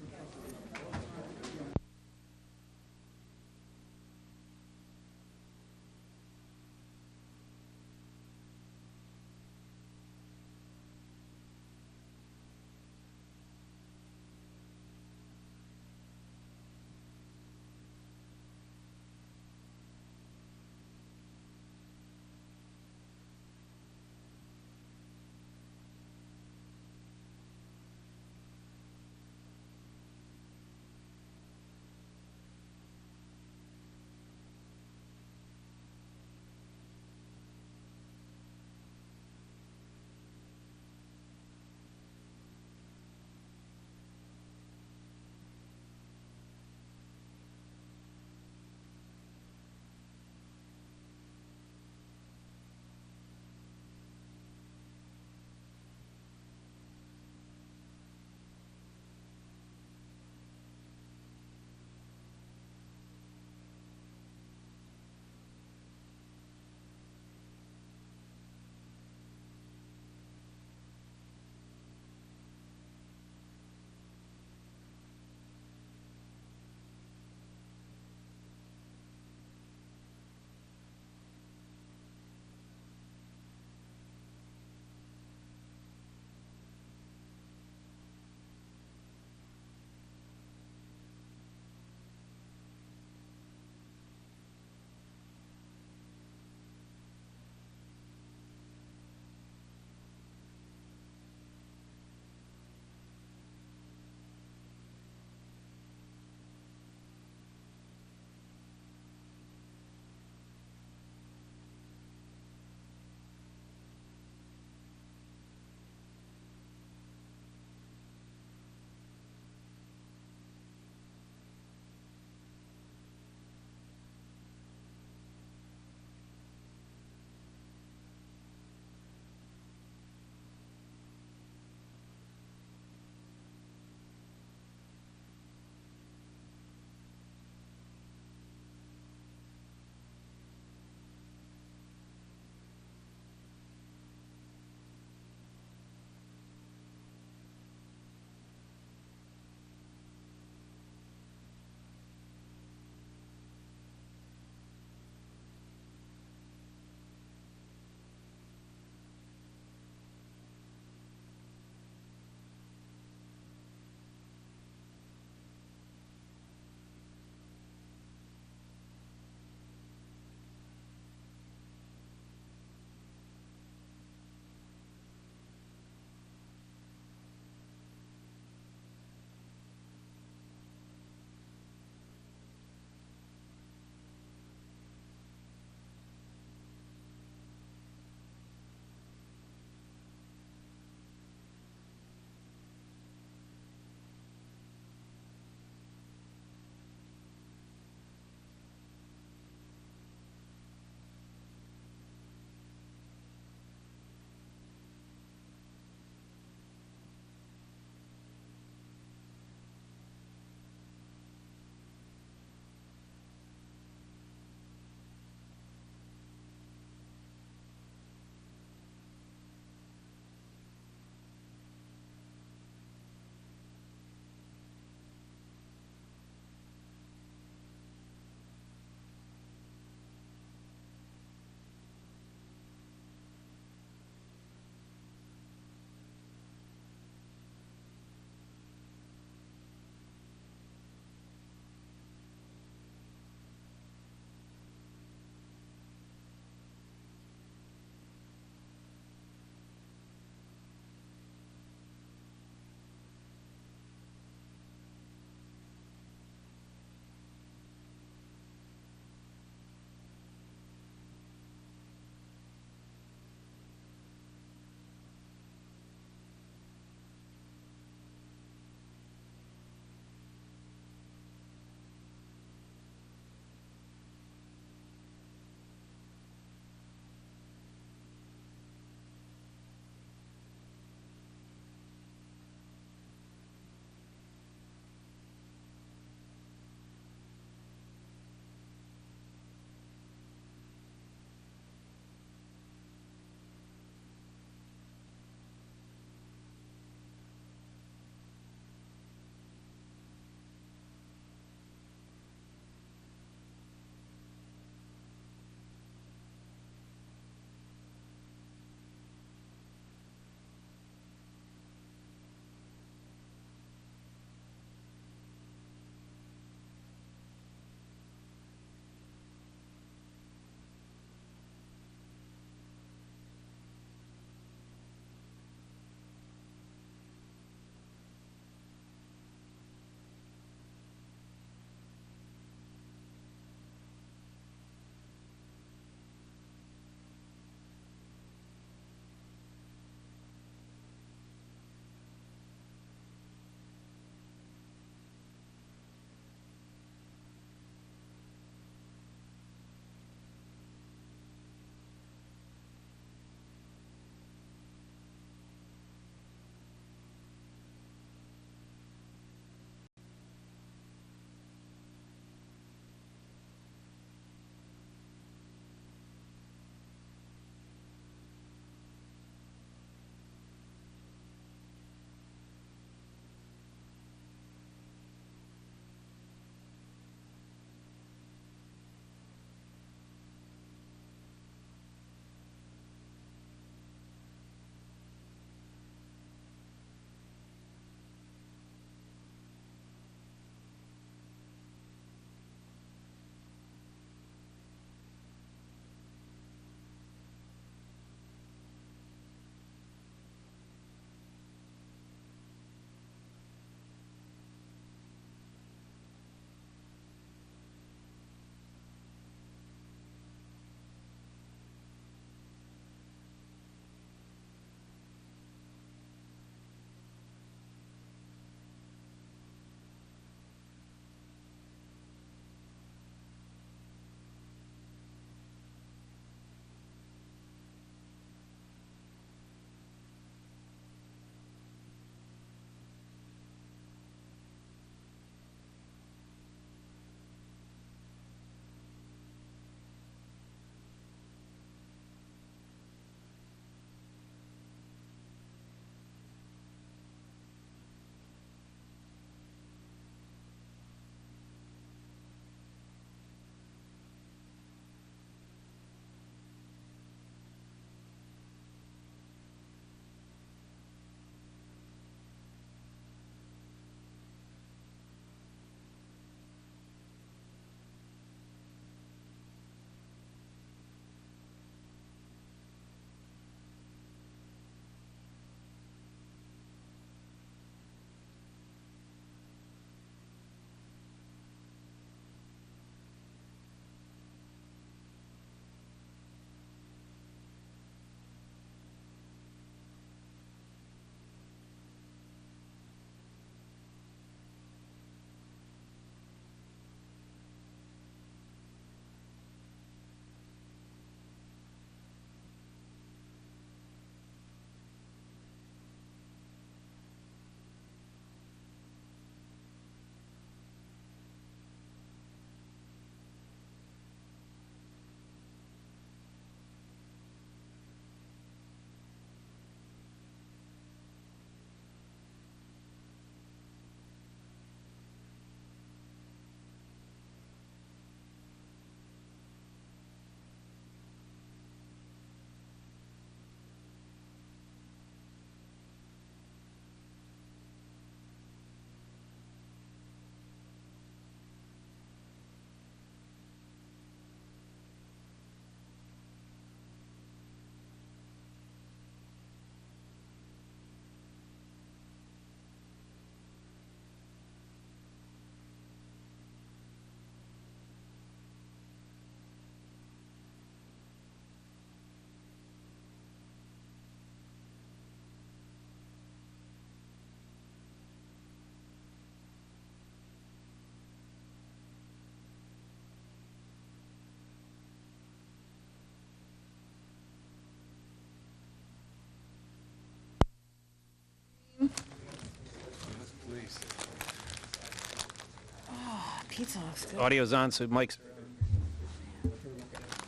Pizza looks good. Audio's on, so Mike's...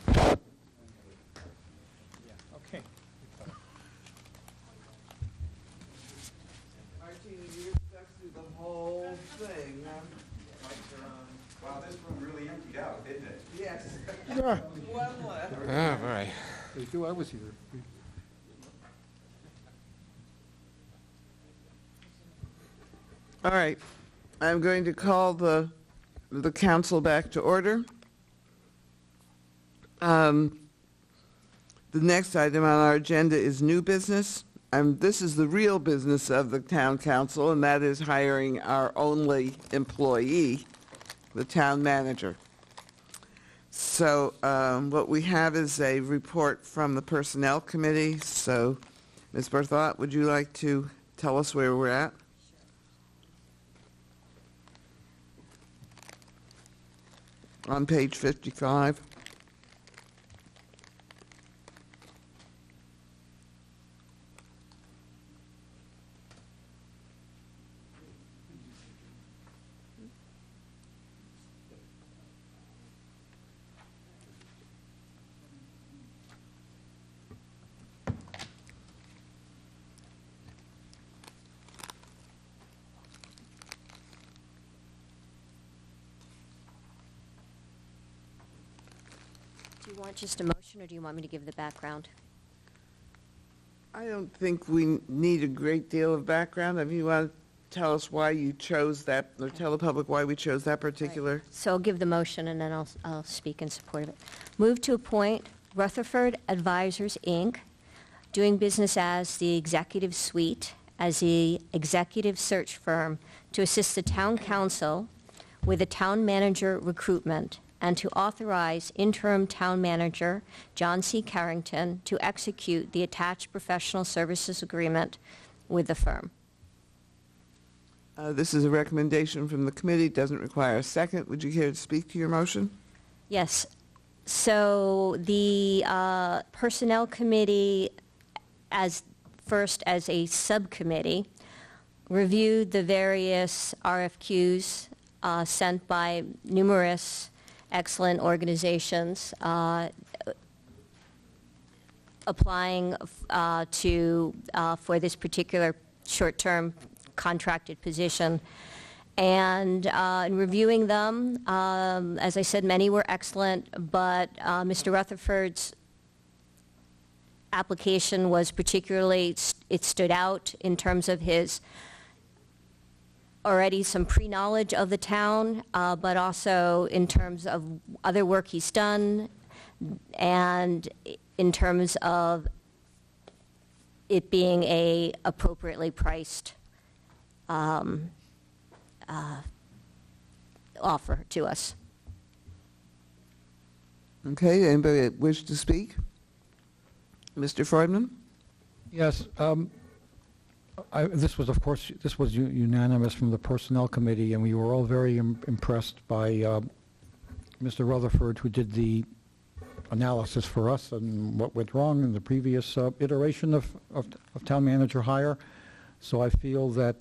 Okay. Martina, you stuck through the whole thing, huh? Wow, this room really emptied out, didn't it? Yes. Yeah. One left. Ah, all right. They do, I was here. All right, I'm going to call the council back to order. The next item on our agenda is new business. This is the real business of the town council, and that is hiring our only employee, the town manager. So what we have is a report from the Personnel Committee. So, Ms. Berthoud, would you like to tell us where we're at? On page 55. Do you want just a motion, or do you want me to give the background? I don't think we need a great deal of background. If you want to tell us why you chose that, or tell the public why we chose that particular. So I'll give the motion, and then I'll speak in support of it. Move to appoint Rutherford Advisors, Inc., doing business as the Executive Suite, as the executive search firm to assist the town council with the town manager recruitment, and to authorize interim town manager John C. Carrington to execute the attached professional services agreement with the firm. This is a recommendation from the committee, doesn't require a second. Would you care to speak to your motion? Yes. So the Personnel Committee, as a subcommittee, reviewed the various RFQs sent by numerous excellent organizations applying for this particular short-term contracted position. And in reviewing them, as I said, many were excellent, but Mr. Rutherford's application was particularly, it stood out in terms of his already some pre-knowledge of the town, but also in terms of other work he's done, and in terms of it being a appropriately priced offer to us. Okay, anybody wish to speak? Mr. Freudman? Yes, this was, of course, this was unanimous from the Personnel Committee, and we were all very impressed by Mr. Rutherford, who did the analysis for us and what went wrong in the previous iteration of town manager hire. So I feel that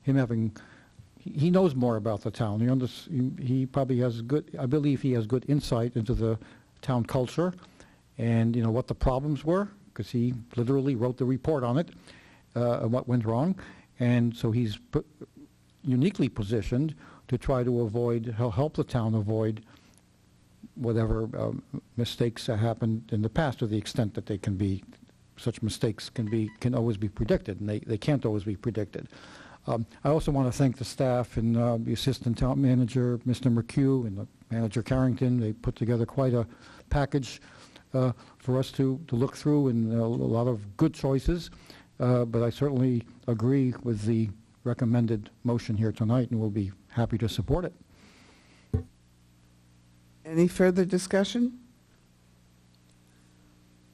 him having, he knows more about the town. He probably has good, I believe he has good insight into the town culture and, you know, what the problems were, because he literally wrote the report on it, what went wrong. And so he's uniquely positioned to try to avoid, help the town avoid whatever mistakes happened in the past, to the extent that they can be, such mistakes can always be predicted, and they can't always be predicted. I also want to thank the staff and the assistant town manager, Mr. McHugh, and the manager Carrington. They put together quite a package for us to look through, and a lot of good choices. But I certainly agree with the recommended motion here tonight, and we'll be happy to support it. Any further discussion?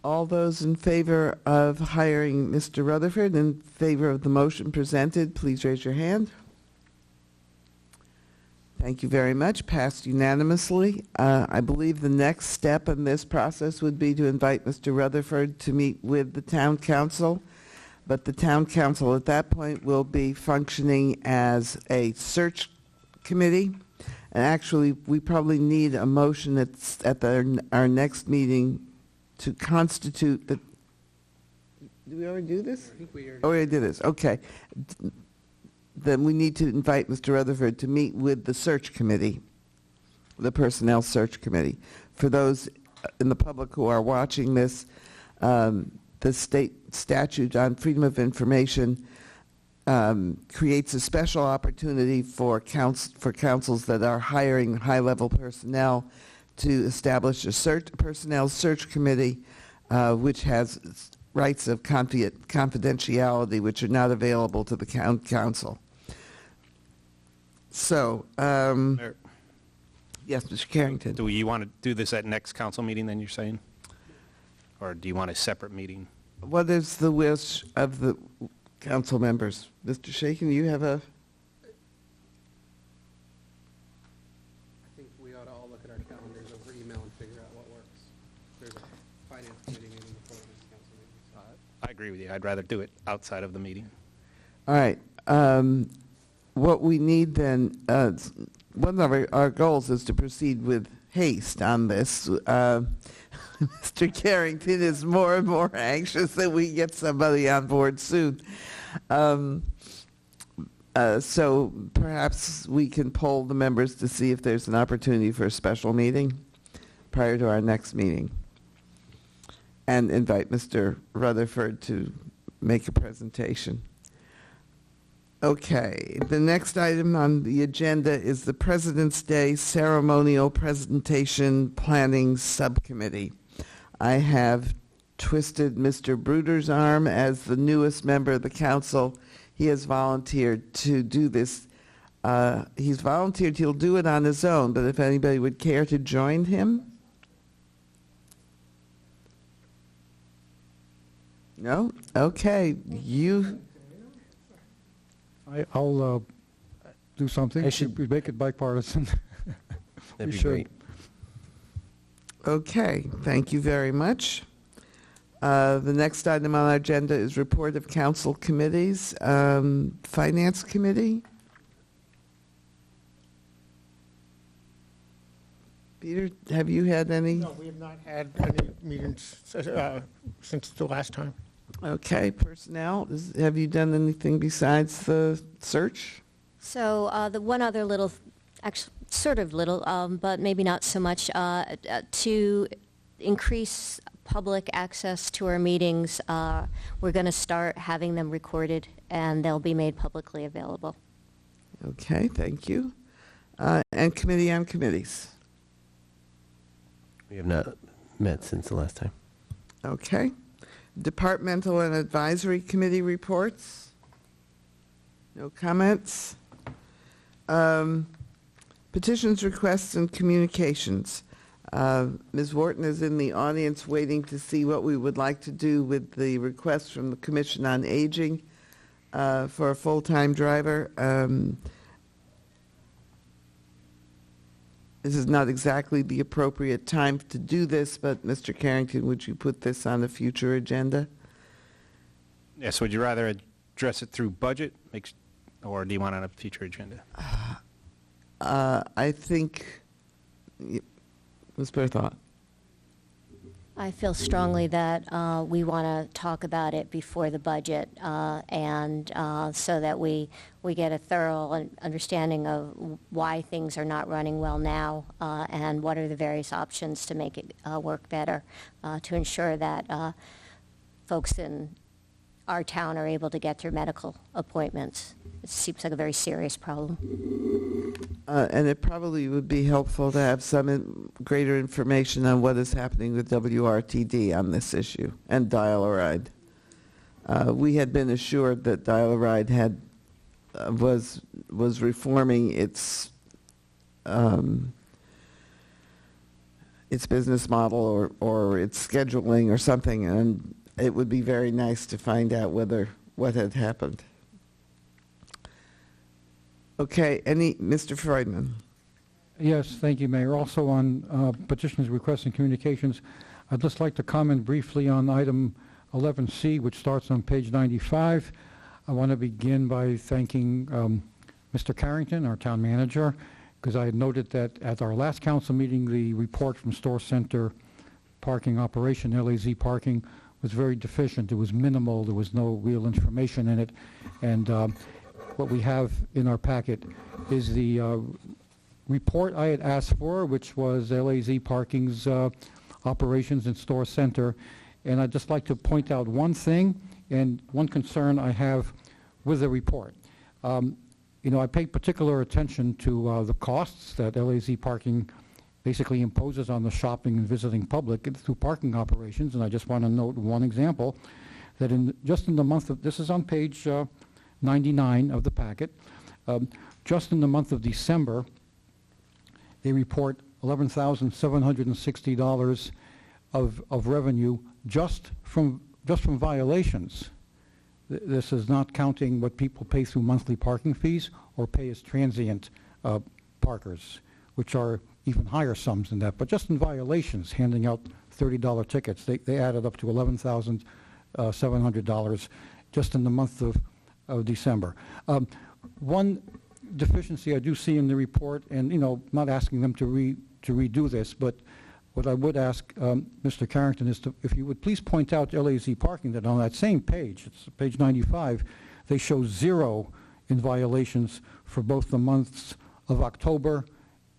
All those in favor of hiring Mr. Rutherford, in favor of the motion presented, please raise your hand. Thank you very much. Passed unanimously. I believe the next step in this process would be to invite Mr. Rutherford to meet with the town council, but the town council at that point will be functioning as a search committee And actually, we probably need a motion at our next meeting to constitute the, did we already do this? I think we already. Oh, we already did this, okay. Then we need to invite Mr. Rutherford to meet with the search committee, the personnel search committee. For those in the public who are watching this, the state statute on freedom of information creates a special opportunity for councils that are hiring high-level personnel to establish a personnel search committee, which has rights of confidentiality which are not available to the council. So, yes, Mr. Carrington. Do you want to do this at next council meeting, then, you're saying? Or do you want a separate meeting? What is the wish of the council members? Mr. Shaken, you have a... I think we ought to all look at our calendars over email and figure out what works. There's a finance committee meeting before this council meeting. I agree with you. I'd rather do it outside of the meeting. All right. What we need then, one of our goals is to proceed with haste on this. Mr. Carrington is more and more anxious that we get somebody on board soon. So perhaps we can poll the members to see if there's an opportunity for a special meeting prior to our next meeting, and invite Mr. Rutherford to make a presentation. Okay, the next item on the agenda is the President's Day Ceremonial Presentation Planning Subcommittee. I have twisted Mr. Bruder's arm as the newest member of the council. He has volunteered to do this. He's volunteered he'll do it on his own, but if anybody would care to join him? No? Okay, you... I'll do something. I should- We make it bipartisan. That'd We be should. great. Okay, thank you very much. The next item on our agenda is report of council committees. Finance Committee? Peter, have you had any? No, we have not had any meetings since the last time. Okay, personnel, have you done anything besides the search? So the one other little, actually sort of little, but maybe not so much, to increase public access to our meetings, we're going to start having them recorded, and they'll be made publicly available. Okay, thank you. And Committee on Committees? We have not met since the last time. Okay. Departmental and Advisory Committee reports? No comments? Petitions, requests, and communications. Ms. Wharton is in the audience waiting to see what we would like to do with the request from the Commission on Aging for a full-time driver. This is not exactly the appropriate time to do this, but Mr. Carrington, would you put this on a future agenda? Yes, would you rather address it through budget, or do you want it on a future agenda? I think, let's put a thought. I feel strongly that we want to talk about it before the budget, and so that we get a thorough understanding of why things are not running well now, and what are the various options to make it work better, to ensure that folks in our town are able to get their medical appointments. It seems like a very serious problem. And it probably would be helpful to have some greater information on what is happening with WRTD on this issue, and Dial-A-Ride. We had been assured that Dial-A-Ride had, was reforming its business model or its scheduling or something, and it would be very nice to find out what had happened. Okay, Mr. Freudman? Yes, thank you, Mayor. Also on petitions, requests, and communications, I'd just like to comment briefly on item 11C, which starts on page 95. I want to begin by thanking Mr. Carrington, our town manager, because I had noted that at our last council meeting, the report from Store Center Parking Operation, LAZ Parking, was very deficient. It was minimal. There was no real information in it. And what we have in our packet is the report I had asked for, which was LAZ Parking's operations in Store Center. And I'd just like to point out one thing and one concern I have with the report. You know, I pay particular attention to the costs that LAZ Parking basically imposes on the shopping and visiting public through parking operations, and I just want to note one example, that just in the month of, this is on page 99 of the packet, just in the month of December, they report $11,760 of revenue just from violations. This is not counting what people pay through monthly parking fees or pay as transient parkers, which are even higher sums than that. But just in violations, handing out $30 tickets, they added up to $11,700 just in the month of December. One deficiency I do see in the report, and you know, not asking them to redo this, but what I would ask Mr. Carrington is if you would please point out to LAZ Parking that on that same page, it's page 95, they show 0 in violations for both the months of October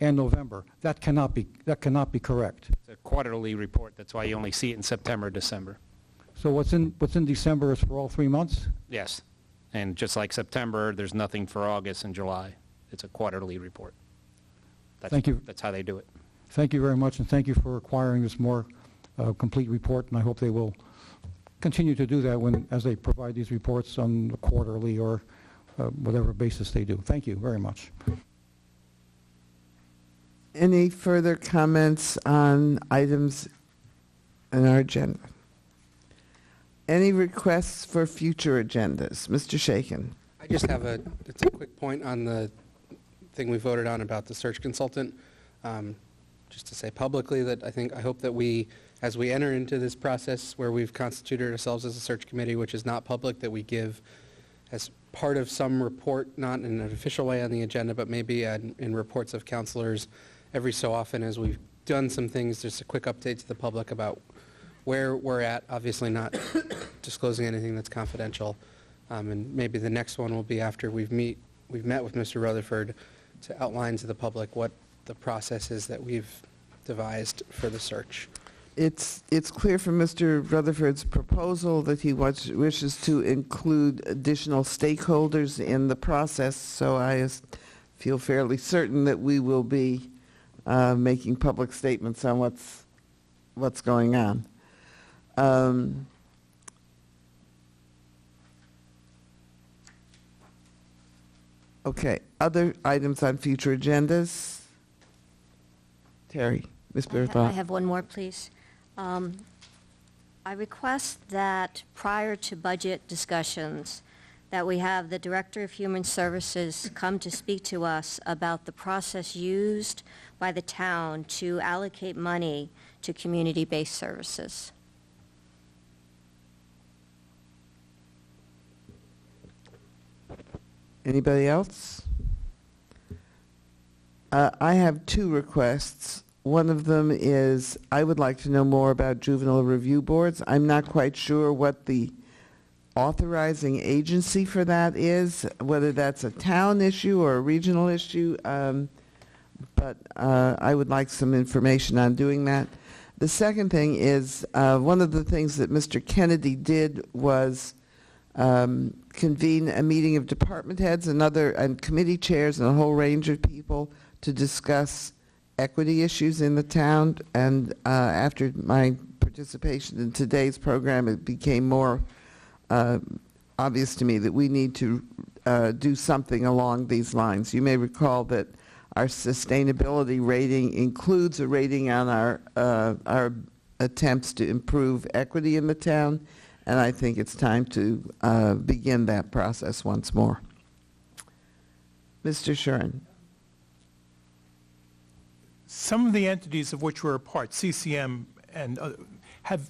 and November. That cannot be correct. It's a quarterly report. That's why you only see it in September, December. So what's in December is for all 3 months? Yes. And just like September, there's nothing for August and July. It's a quarterly report. Thank you. That's how they do it. Thank you very much, and thank you for acquiring this more complete report, and I hope they will continue to do that as they provide these reports on a quarterly or whatever basis they do. Thank you very much. Any further comments on items in our agenda? Any requests for future agendas? Mr. Shaken. I just have it's a quick point on the thing we voted on about the search consultant. Just to say publicly that I hope that we, as we enter into this process where we've constituted ourselves as a search committee, which is not public, that we give as part of some report, not in an official way on the agenda, but maybe in reports of counselors every so often as we've done some things, just a quick update to the public about where we're at, obviously not disclosing anything that's confidential. And maybe the next one will be after we've met with Mr. Rutherford to outline to the public what the process is that we've devised for the search. It's clear from Mr. Rutherford's proposal that he wishes to include additional stakeholders in the process, so I feel fairly certain that we will be making public statements on what's going on. Okay, other items on future agendas? Terry, Ms. Bertha. I have one more, please. I request that prior to budget discussions, that we have the Director of Human Services come to speak to us about the process used by the town to allocate money to community-based services. Anybody else? I have 2 requests. One of them is I would like to know more about juvenile review boards. I'm not quite sure what the authorizing agency for that is, whether that's a town issue or a regional issue, but I would like some information on doing that. The second thing is one of the things that Mr. Kennedy did was convene a meeting of department heads and committee chairs and a whole range of people to discuss equity issues in the town. And after my participation in today's program, it became more obvious to me that we need to do something along these lines. You may recall that our sustainability rating includes a rating on our attempts to improve equity in the town, and I think it's time to begin that process once more. Mr. Shuren. Some of the entities of which we're a part, CCM, and have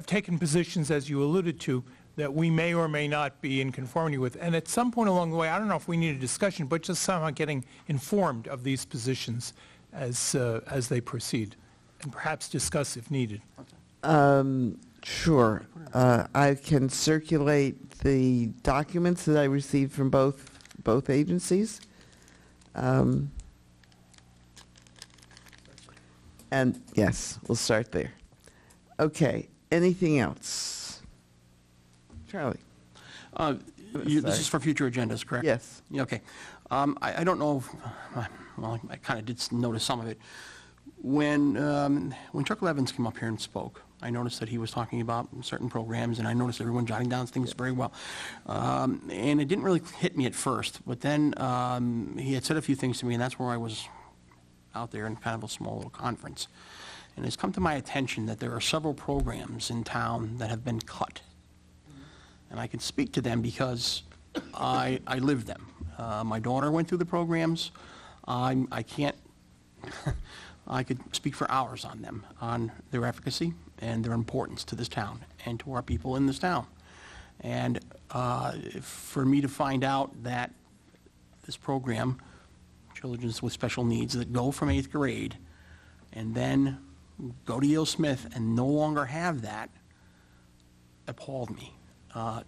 taken positions, as you alluded to, that we may or may not be in conformity with. And at some point along the way, I don't know if we need a discussion, but just somehow getting informed of these positions as they proceed, and perhaps discuss if needed. Sure. I can circulate the documents that I received from both agencies. And yes, we'll start there. Okay, anything else? Charlie? This is for future agendas, correct? Yes. Yeah, okay. I don't know, well, I kind of did notice some of it. When Chuck Levins came up here and spoke, I noticed that he was talking about certain programs, and I noticed everyone jotting down things very well. And it didn't really hit me at first, but then he had said a few things to me, and that's where I was out there in kind of a small little conference. And it's come to my attention that there are several programs in town that have been cut. And I can speak to them because I live them. My daughter went through the programs. I can't, I could speak for hours on them, on their efficacy and their importance to this town and to our people in this town. And for me to find out that this program, Children with Special Needs, that go from 8th grade and then go to Yale Smith and no longer have that, appalled me.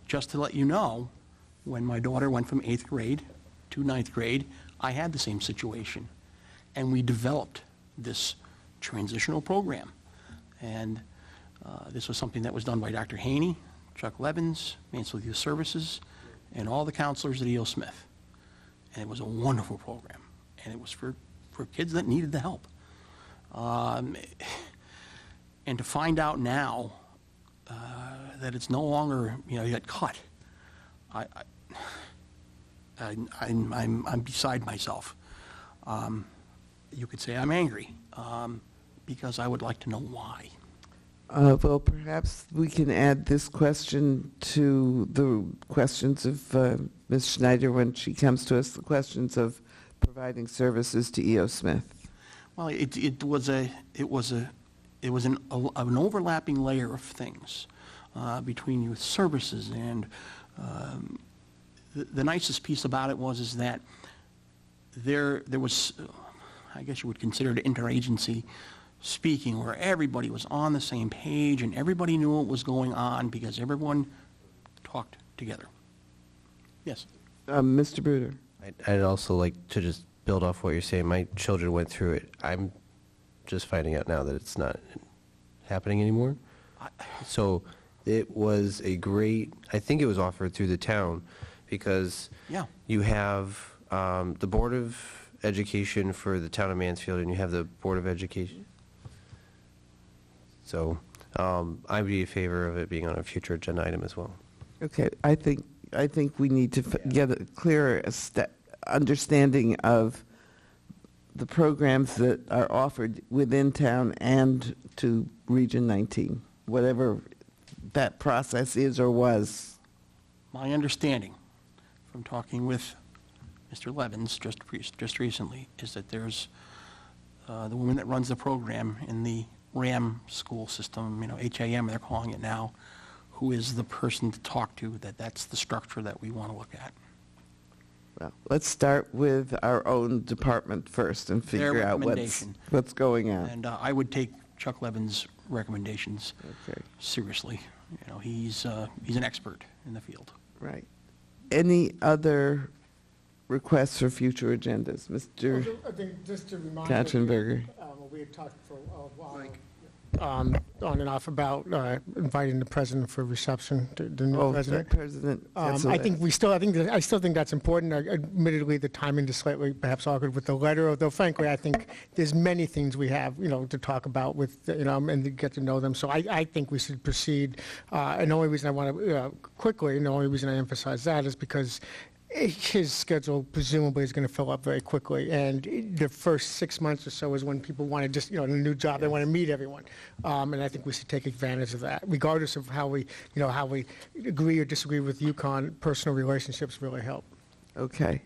Just to let you know, when my daughter went from 8th grade to 9th grade, I had the same situation. And we developed this transitional program. And this was something that was done by Dr. Haney, Chuck Levins, Mansfield Youth Services, and all the counselors at E.O. Smith. And it was a wonderful program. And it was for kids that needed the help. And to find out now that it's no longer, yet cut, I'm beside myself. You could say I'm angry, because I would like to know why. Well, perhaps we can add this question to the questions of Ms. Schneider when she comes to us, the questions of providing services to E.O. Smith. Well, it was an overlapping layer of things between youth services, and the nicest piece about it is that there was, I guess you would consider it interagency speaking, where everybody was on the same page and everybody knew what was going on because everyone talked together. Yes. Mr. Bruder. I'd also like to just build off what you're saying. My children went through it. I'm just finding out now that it's not happening anymore. So it was a great, I think it was offered through the town, because you have the Board of Education for the town of Mansfield, and you have the Board of Education. So I'd be in favor of it being on a future agenda item as well. Okay, I think we need to get a clearer understanding of the programs that are offered within town and to Region 19, whatever that process is or was. My understanding from talking with Mr. Levins just recently is that there's the woman that runs the program in the RAM school system, HAM they're calling it now, who is the person to talk to, that's the structure that we want to look at. Well, let's start with our own department first and figure out what's going on. And I would take Chuck Levin's recommendations seriously. He's an expert in the field. Right. Any other requests for future agendas? Mr. I think just to remind Katzenberger. We had talked for a while on and off about inviting the president for reception, the new president. President. I still think that's important. Admittedly, the timing is slightly perhaps awkward with the letter, although frankly, I think there's many things we have, to talk about with, and to get to know them. So I think we should proceed. And the only reason I want to quickly, and the only reason I emphasize that is because his schedule presumably is going to fill up very quickly, and the first 6 months or so is when people want to just, a new job, they want to meet everyone, and I think we should take advantage of that, regardless of how we agree or disagree with UConn. Personal relationships really help. Okay.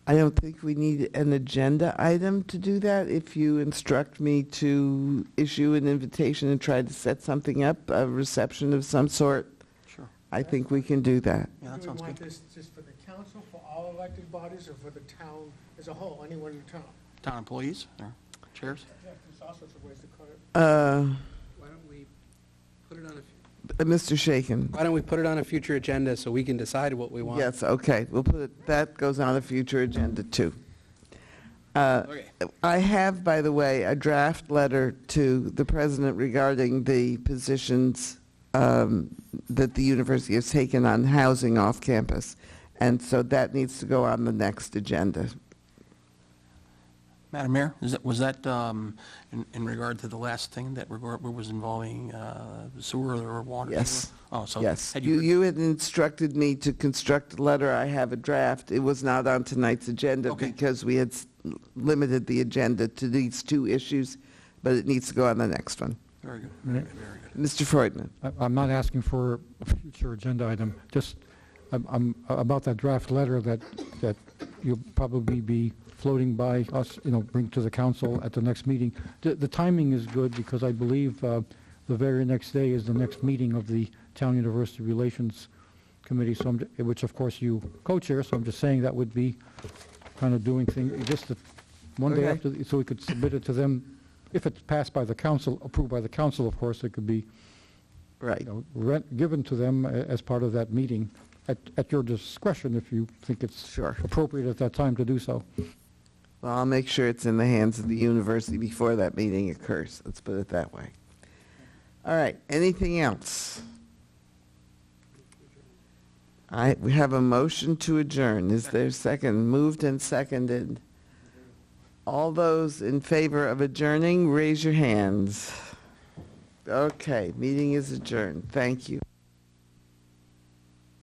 I don't think we need an agenda item to do that. If you instruct me to issue an invitation and try to set something up, a reception of some sort, Sure. I think we can do that. Yeah, that Do sounds we want good. this just for the council, for all elected bodies, or for the town as a whole, anyone in the town? Town employees or chairs? Yeah, there's all sorts of ways to cut it. Why don't we put it on Mr. Shaken. Why don't we put it on a future agenda so we can decide what we want? Yes, okay, we'll put it, that goes on a future agenda too. Okay. I have, by the way, a draft letter to the president regarding the positions that the university has taken on housing off campus, and so that needs to go on the next agenda. Madam Mayor, was that in regard to the last thing that was involving sewer or water? Yes. Oh, so Yes, had you had instructed me to construct a letter. I have a draft. It was not on tonight's agenda Okay. because we had limited the agenda to these two issues, but it needs to go on the next one. Very good. Right. Very good. Mr. Freudman. I'm not asking for a future agenda item, just I'm about that draft letter that you'll probably be floating by us, bring to the council at the next meeting. The timing is good because I believe the very next day is the next meeting of the Town University Relations Committee, so which of course you co-chair, so I'm just saying that would be kind of doing things, just one day Okay. after, so we could submit it to them. If it's passed by the council, approved by the council, of course, it could be Right. given to them as part of that meeting at your discretion if you think it's Sure. appropriate at that time to do so. Well, I'll make sure it's in the hands of the university before that meeting occurs. Let's put it that way. All right, anything else? We have a motion to adjourn. Is there a second? Moved and seconded. All those in favor of adjourning, raise your hands. Okay, meeting is adjourned. Thank you.